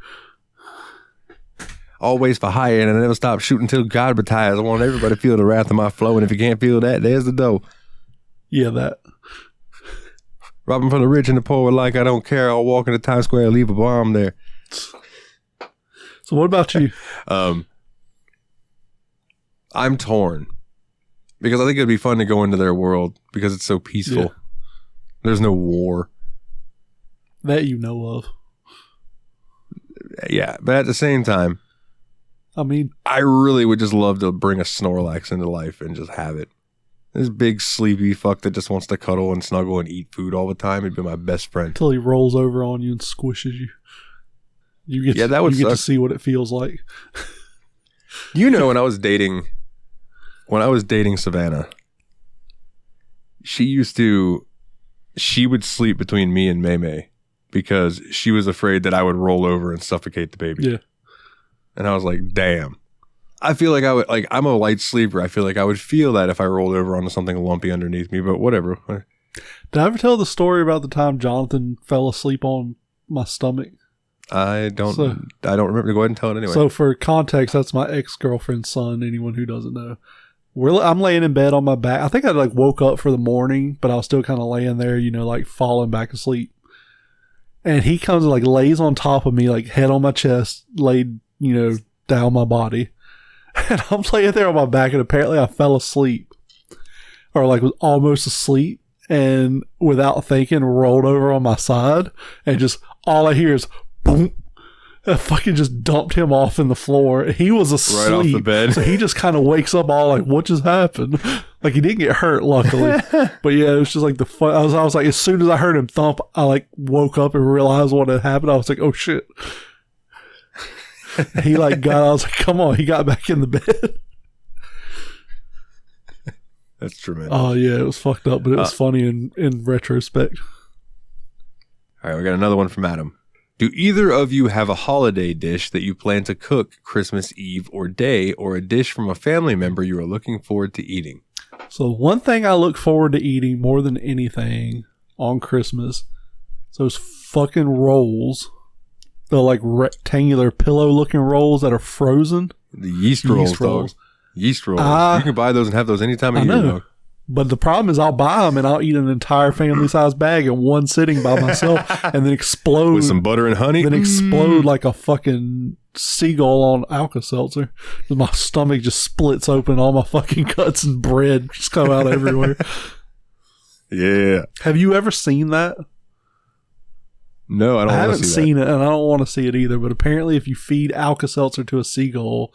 Always for hire, and I never stop shooting till God retires. I want everybody to feel the wrath of my flow, and if you can't feel that, there's the dough. Yeah, that. Robbing from the rich and the poor like I don't care. I'll walk into Times Square and leave a bomb there. So what about you? I'm torn. Because I think it'd be fun to go into their world because it's so peaceful. Yeah. There's no war. That you know of. Yeah, but at the same time, I mean, I really would just love to bring a Snorlax into life and just have it. This big sleepy fuck that just wants to cuddle and snuggle and eat food all the time. It'd be my best friend. Until he rolls over on you and squishes you. You get to see what it feels like. You know, when I was dating Savannah, she would sleep between me and May because she was afraid that I would roll over and suffocate the baby. Yeah. And I was like, damn. I feel like I'm a light sleeper. I feel like I would feel that if I rolled over onto something lumpy underneath me, but whatever. Did I ever tell the story about the time Jonathan fell asleep on my stomach? I don't remember. Go ahead and tell it anyway. So for context, that's my ex-girlfriend's son, anyone who doesn't know. I'm laying in bed on my back. I think I like woke up for the morning, but I was still kind of laying there, you know, like falling back asleep. And he comes and like lays on top of me, like head on my chest, laid, you know, down my body. And I'm laying there on my back, and apparently I fell asleep, or like was almost asleep, and without thinking rolled over on my side, and just all I hear is boom. I fucking just dumped him off in the floor. He was asleep. Right off the bed. So he just kind of wakes up all like, what just happened? Like, he didn't get hurt, luckily. But yeah, it was just like the fun. I was like, as soon as I heard him thump, I like woke up and realized what had happened. I was like, oh shit. He like I was like, come on. He got back in the bed. That's tremendous. Oh yeah, it was fucked up, but it was funny in retrospect. All right, we got another one from Adam. Do either of you have a holiday dish that you plan to cook Christmas Eve or day, or a dish from a family member you are looking forward to eating? So one thing I look forward to eating more than anything on Christmas, those fucking rolls. The like rectangular pillow looking rolls that are frozen. The yeast rolls, dog. Yeast rolls. You can buy those and have those any time of year, dog. But the problem is I'll buy them and I'll eat an entire family-sized bag in one sitting by myself and then explode. With some butter and honey? Then explode like a fucking seagull on Alka-Seltzer. My stomach just splits open. All my fucking guts and bread just come out everywhere. Yeah. Have you ever seen that? No, I haven't seen it, and I don't want to see it either. But apparently if you feed Alka-Seltzer to a seagull,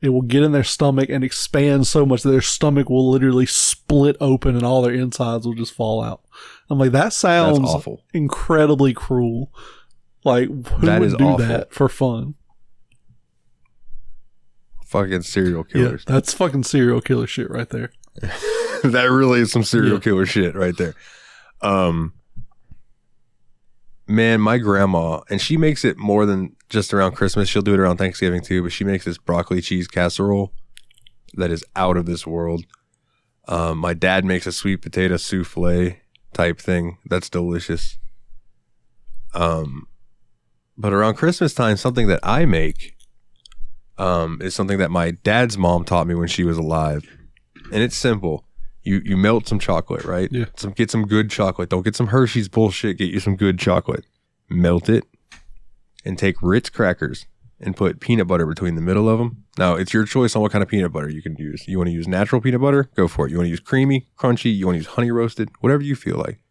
it will get in their stomach and expand so much that their stomach will literally split open and all their insides will just fall out. I'm like, that sounds awful. Incredibly cruel. Like, who would do that for fun? Fucking serial killers. Yeah, that's fucking serial killer shit right there. That really is some serial killer shit right there. Man, my grandma, and she makes it more than just around Christmas. She'll do it around Thanksgiving too, but she makes this broccoli cheese casserole that is out of this world. My dad makes a sweet potato souffle type thing. That's delicious. But around Christmas time, something that I make is something that my dad's mom taught me when she was alive. And it's simple. You melt some chocolate, right? Yeah. Get some good chocolate. Don't get some Hershey's bullshit. Get you some good chocolate. Melt it and take Ritz crackers and put peanut butter between the middle of them. Now, it's your choice on what kind of peanut butter you can use. You want to use natural peanut butter? Go for it. You want to use creamy, crunchy? You want to use honey roasted? Whatever you feel like.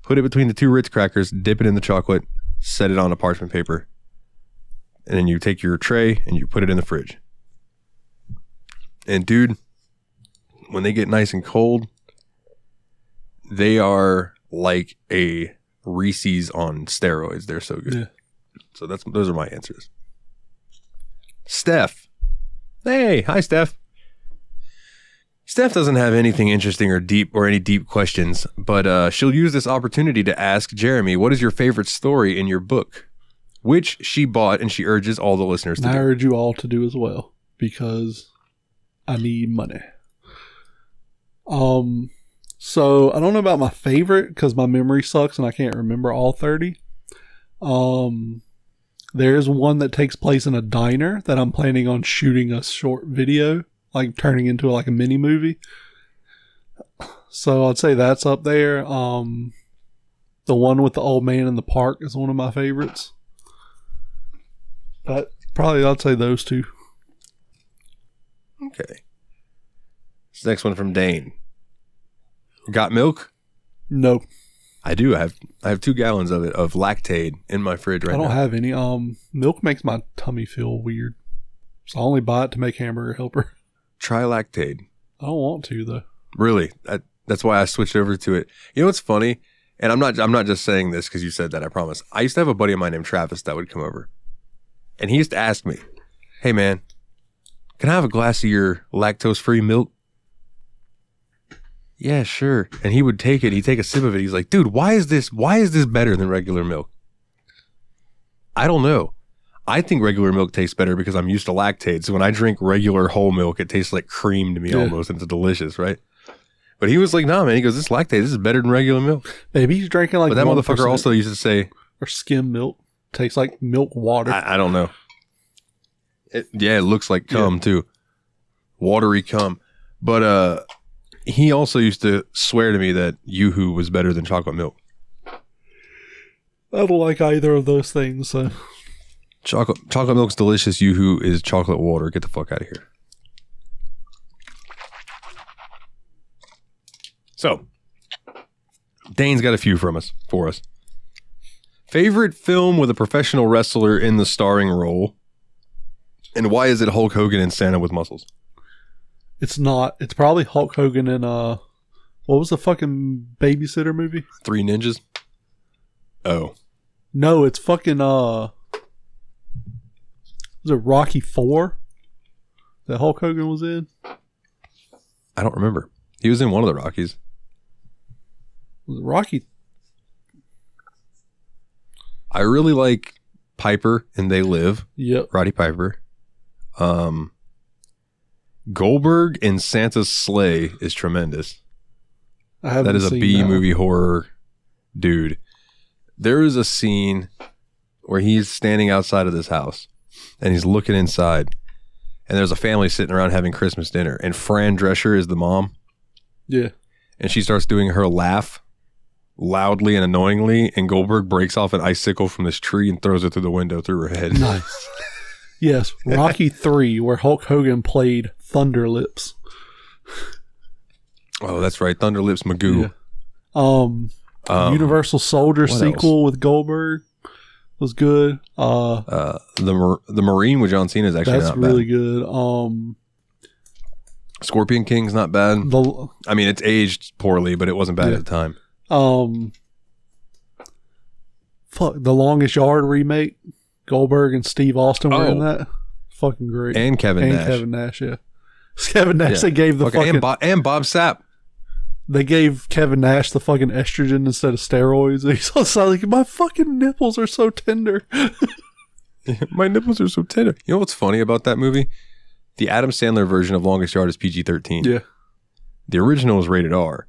Put it between the two Ritz crackers, dip it in the chocolate, set it on a parchment paper, and then you take your tray and you put it in the fridge. And dude, when they get nice and cold, they are like a Reese's on steroids. They're so good. Yeah. So those are my answers. Steph. Hey, hi Steph. Steph doesn't have anything interesting or deep or any deep questions, but she'll use this opportunity to ask Jeremy, what is your favorite story in your book? Which she bought, and she urges all the listeners to do. I urge you all to do as well, because I need money. So I don't know about my favorite because my memory sucks and I can't remember all 30. There's one that takes place in a diner that I'm planning on shooting a short video, like turning into like a mini movie. So I'd say that's up there. The one with the old man in the park is one of my favorites. But probably I'd say those two. Okay. This next one from Dane. Got milk? No. I do. I have 2 gallons of it, of Lactaid, in my fridge right now. I don't have any. Milk makes my tummy feel weird. So I only buy it to make Hamburger Helper. Try Lactaid. I don't want to though. Really? That's why I switched over to it. You know what's funny? And I'm not just saying this because you said that, I promise. I used to have a buddy of mine named Travis that would come over. And he used to ask me, hey man, can I have a glass of your lactose-free milk? Yeah, sure. And he would take it. He'd take a sip of it. He's like, dude, why is this better than regular milk? I don't know. I think regular milk tastes better because I'm used to Lactaid. So when I drink regular whole milk, it tastes like cream to me almost. And it's delicious, right? But he was like, nah, man. He goes, this Lactaid, this is better than regular milk. Maybe he's drinking like, but that motherfucker also used to say, or skim milk. Tastes like milk water. I don't know. It looks like cum too. watery cum. But he also used to swear to me that Yoo-hoo was better than chocolate milk. I don't like either of those things. So. Chocolate milk's delicious. Yoo-hoo is chocolate water. Get the fuck out of here. So, Dane's got a few for us. Favorite film with a professional wrestler in the starring role, and why is it Hulk Hogan and Santa with muscles? It's not. It's probably Hulk Hogan in what was the fucking babysitter movie? Three Ninjas. Oh no, it's fucking was it Rocky 4 that Hulk Hogan was in? I don't remember. He was in one of the Rockies. Was it Rocky? I really like Piper and They Live. Yep. Roddy Piper. Goldberg in Santa's Sleigh is tremendous. That is a B movie horror dude. There is a scene where he's standing outside of this house and he's looking inside, and there's a family sitting around having Christmas dinner, and Fran Drescher is the mom. Yeah. And she starts doing her laugh loudly and annoyingly, and Goldberg breaks off an icicle from this tree and throws it through the window through her head. Nice. Yes, Rocky 3, where Hulk Hogan played Thunder Lips. Oh, that's right, Thunder Lips Magoo. Yeah. Universal Soldier sequel with Goldberg was good. The Marine with John Cena is actually not bad. That's really good. Scorpion King's not bad. I mean, it's aged poorly, but it wasn't bad at the time. The Longest Yard remake. Goldberg and Steve Austin were in that. Fucking great. And Kevin Nash, yeah. Kevin Nash, they gave the fucking... And Bob Sapp. They gave Kevin Nash the fucking estrogen instead of steroids. And he's also like, my fucking nipples are so tender. My nipples are so tender. You know what's funny about that movie? The Adam Sandler version of Longest Yard is PG-13. Yeah. The original is rated R.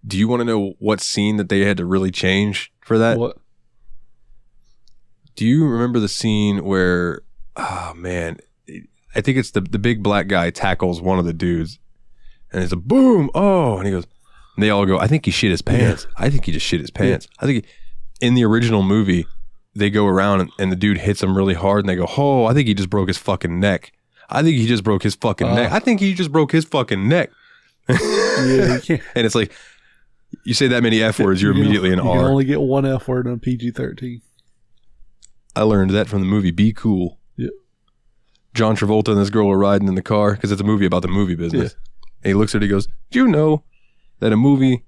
Do you want to know what scene that they had to really change for that? What? Do you remember the scene where, oh man, I think it's the big black guy tackles one of the dudes, and it's a boom, oh, and he goes, and they all go, I think he shit his pants. Yeah. I think he just shit his pants. Yeah. I think in the original movie, they go around and the dude hits him really hard, and they go, oh, I think he just broke his fucking neck. I think he just broke his fucking neck. I think he just broke his fucking neck. Yeah, you can't. And it's like, you say that many F words, you're immediately an R. You can only get one F word on PG-13. I learned that from the movie Be Cool. Yeah. John Travolta and this girl are riding in the car because it's a movie about the movie business. Yeah. And he looks at her, he goes, do you know that a movie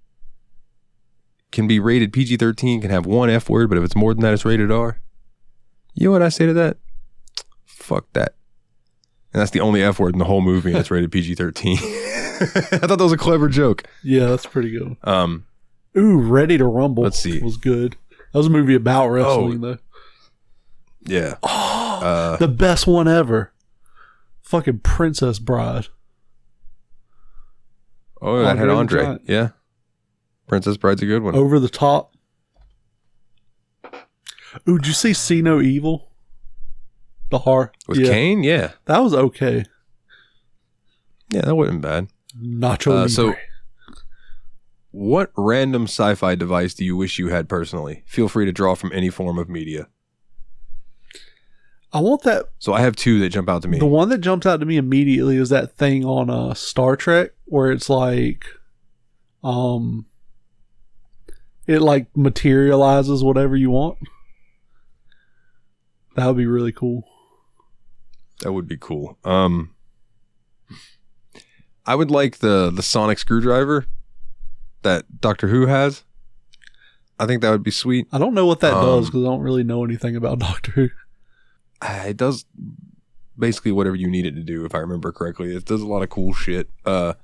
can be rated PG-13, can have one F word, but if it's more than that, it's rated R? You know what I say to that? Fuck that. And that's the only F word in the whole movie, and it's rated PG-13. I thought that was a clever joke. Yeah, that's pretty good. Ready to Rumble. Let's see. Was good. That was a movie about wrestling, though. Yeah. The best one ever. Fucking Princess Bride. Oh, that had Andre. Yeah. Princess Bride's a good one. Over the Top. Ooh, did you see See No Evil? The horror. With Kane? Yeah. That was okay. Yeah, that wasn't bad. Nacho Libre. So, what random sci-fi device do you wish you had personally? Feel free to draw from any form of media. I want that. So I have two that jump out to me. The one that jumps out to me immediately is that thing on Star Trek where it's like, it like materializes whatever you want. That would be really cool. That would be cool. I would like the sonic screwdriver that Doctor Who has. I think that would be sweet. I don't know what that does because I don't really know anything about Doctor Who. It does basically whatever you need it to do, if I remember correctly. It does a lot of cool shit. But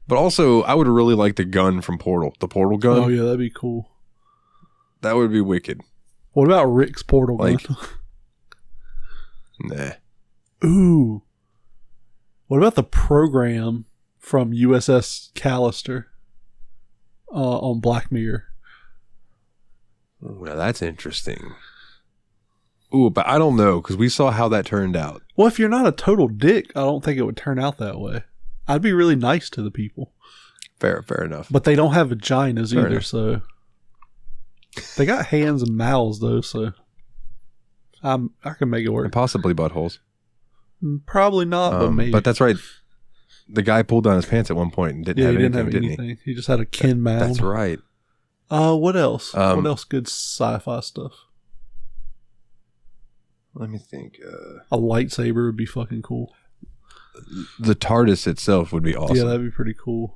also, I would really like the gun from Portal. The portal gun. Oh, yeah, that'd be cool. That would be wicked. What about Rick's portal gun? Nah. Ooh. What about the program from USS Callister on Black Mirror? Ooh, now that's interesting. Ooh, but I don't know because we saw how that turned out. Well, if you're not a total dick, I don't think it would turn out that way. I'd be really nice to the people. Fair enough. But they don't have vaginas Fair either, enough. so they got hands and mouths though, so I can make it work. And possibly buttholes. Probably not, but maybe. But that's right. The guy pulled down his pants at one point and didn't have anything, didn't he? He just had a kin mound. That's right. What else? What else good sci-fi stuff? Let me think. A lightsaber would be fucking cool. The TARDIS itself would be awesome. Yeah, that'd be pretty cool.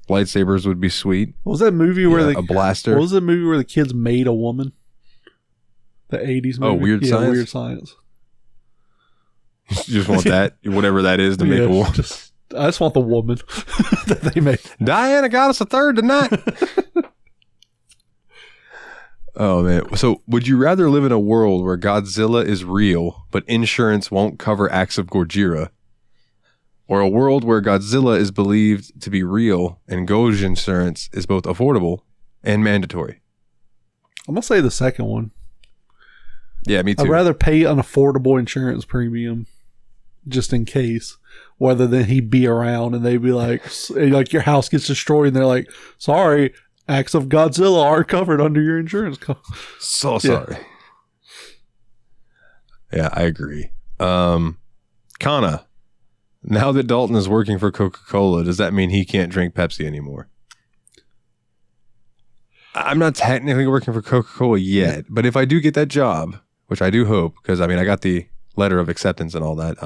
Lightsabers would be sweet. What was that movie where a blaster? What was the movie where the kids made a woman? The 80s movie. Oh, Weird Science? Weird Science. You just want that, whatever that is, to make a woman. I just want the woman that they made. Diana got us a third tonight. Oh, man. So, would you rather live in a world where Godzilla is real, but insurance won't cover acts of Gojira? Or a world where Godzilla is believed to be real and Goj insurance is both affordable and mandatory? I'm going to say the second one. Yeah, me too. I'd rather pay an affordable insurance premium just in case, rather than he be around and they'd be like your house gets destroyed and they're like, sorry, acts of Godzilla aren't covered under your insurance. So sorry. Yeah, I agree. Kana, now that Dalton is working for Coca-Cola, does that mean he can't drink Pepsi anymore? I'm not technically working for Coca-Cola yet, but if I do get that job, which I do hope, because I mean, I got the letter of acceptance and all that.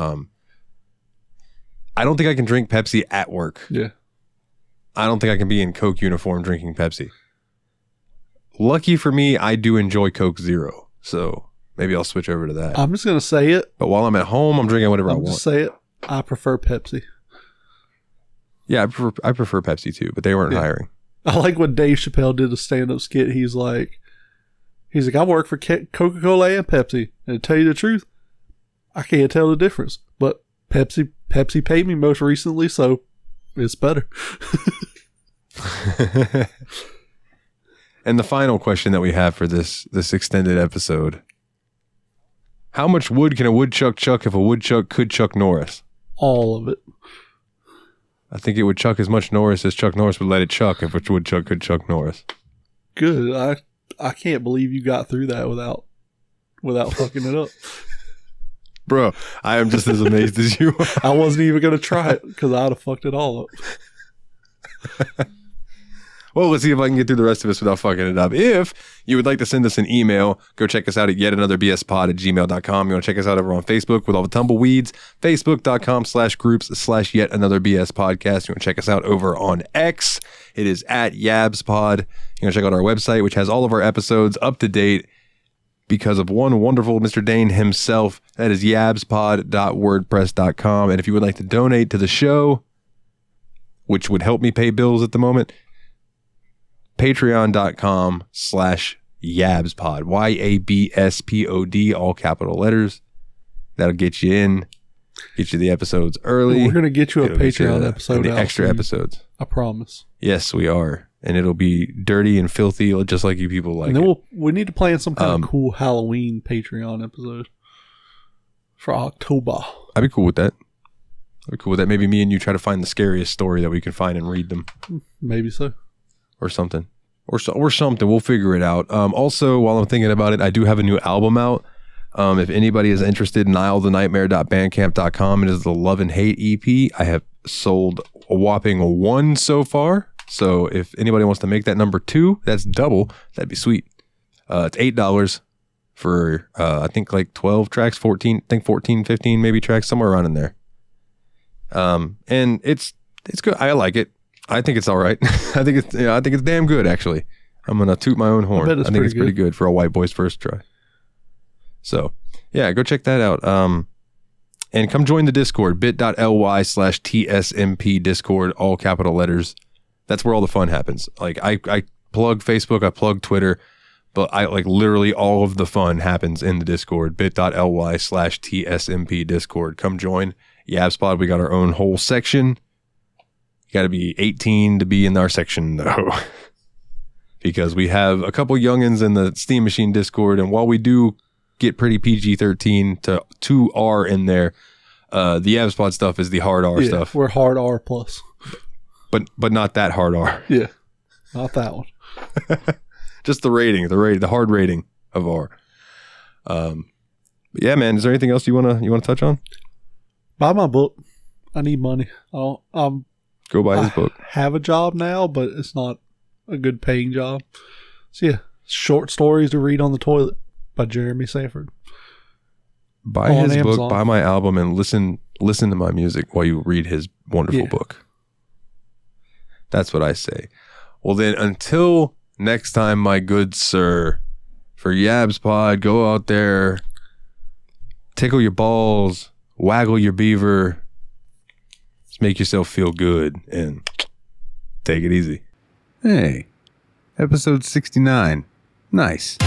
I don't think I can drink Pepsi at work. Yeah. I don't think I can be in Coke uniform drinking Pepsi. Lucky for me, I do enjoy Coke Zero. So maybe I'll switch over to that. I'm just going to say it. But while I'm at home, I'm drinking whatever I want. Just say it. I prefer Pepsi. Yeah, I prefer Pepsi too, but they weren't hiring. I like when Dave Chappelle did a stand-up skit. He's like, I work for Coca-Cola and Pepsi. And to tell you the truth, I can't tell the difference. But Pepsi paid me most recently, so it's better. And the final question that we have for this extended episode: how much wood can a woodchuck chuck if a woodchuck could Chuck Norris? All of it. I think it would chuck as much Norris as Chuck Norris would let it chuck if a woodchuck could Chuck Norris. Good. I can't believe you got through that without fucking it up. Bro, I am just as amazed as you are. I wasn't even going to try it because I'd have fucked it all up. Well, let's see if I can get through the rest of this without fucking it up. If you would like to send us an email, go check us out at yetanotherbspod@gmail.com. You want to check us out over on Facebook with all the tumbleweeds, facebook.com/groups/yetanotherbspodcast. You want to check us out over on X. It is at YabsPod. You want to check out our website, which has all of our episodes up to date because of one wonderful Mr. Dane himself. That is yabspod.wordpress.com. And if you would like to donate to the show, which would help me pay bills at the moment, patreon.com/yabspod, YABSPOD, all capital letters. That'll get you in, get you the episodes early. We're going to get you a Patreon episode. The extra episodes. I promise. Yes, we are. And it'll be dirty and filthy, just like you people like. And then we need to plan some kind of cool Halloween Patreon episode for October. I'd be cool with that. Maybe me and you try to find the scariest story that we can find and read them. Maybe so. Or something. Or something. We'll figure it out. Also, while I'm thinking about it, I do have a new album out. If anybody is interested, nilethenightmare.bandcamp.com. It is the Love and Hate EP. I have sold a whopping 1 so far. So if anybody wants to make that number 2, that's double. That'd be sweet. It's $8 for, I think like 12 tracks, 14, 15 maybe tracks, somewhere around in there. And it's good. I like it. I think it's all right. I think it's damn good, actually. I'm going to toot my own horn. I think it's pretty good for a white boy's first try. So, yeah, go check that out. And come join the Discord, bit.ly/TSMP Discord, all capital letters. That's where all the fun happens. Like, I plug Facebook, I plug Twitter, but literally all of the fun happens in the Discord, bit.ly/TSMP Discord. Come join. YabsPod, we got our own whole section. You got to be 18 to be in our section, though. If because we have a couple youngins in the Steam Machine Discord, and while we do get pretty PG-13 to R in there, the Yabspod stuff is the hard R stuff. We're hard R plus. But not that hard R. Yeah, not that one. Just the hard rating of R. But yeah, man. Is there anything else you wanna touch on? Buy my book. I need money. Go buy his book. Have a job now, but it's not a good paying job. So yeah, short stories to read on the toilet by Jeremy Sanford. Buy his Amazon. Book, buy my album, and listen to my music while you read his wonderful book. That's what I say. Well, then, until next time, my good sir, for Yabspod, go out there, tickle your balls, waggle your beaver, just make yourself feel good, and take it easy. Hey, episode 69. Nice.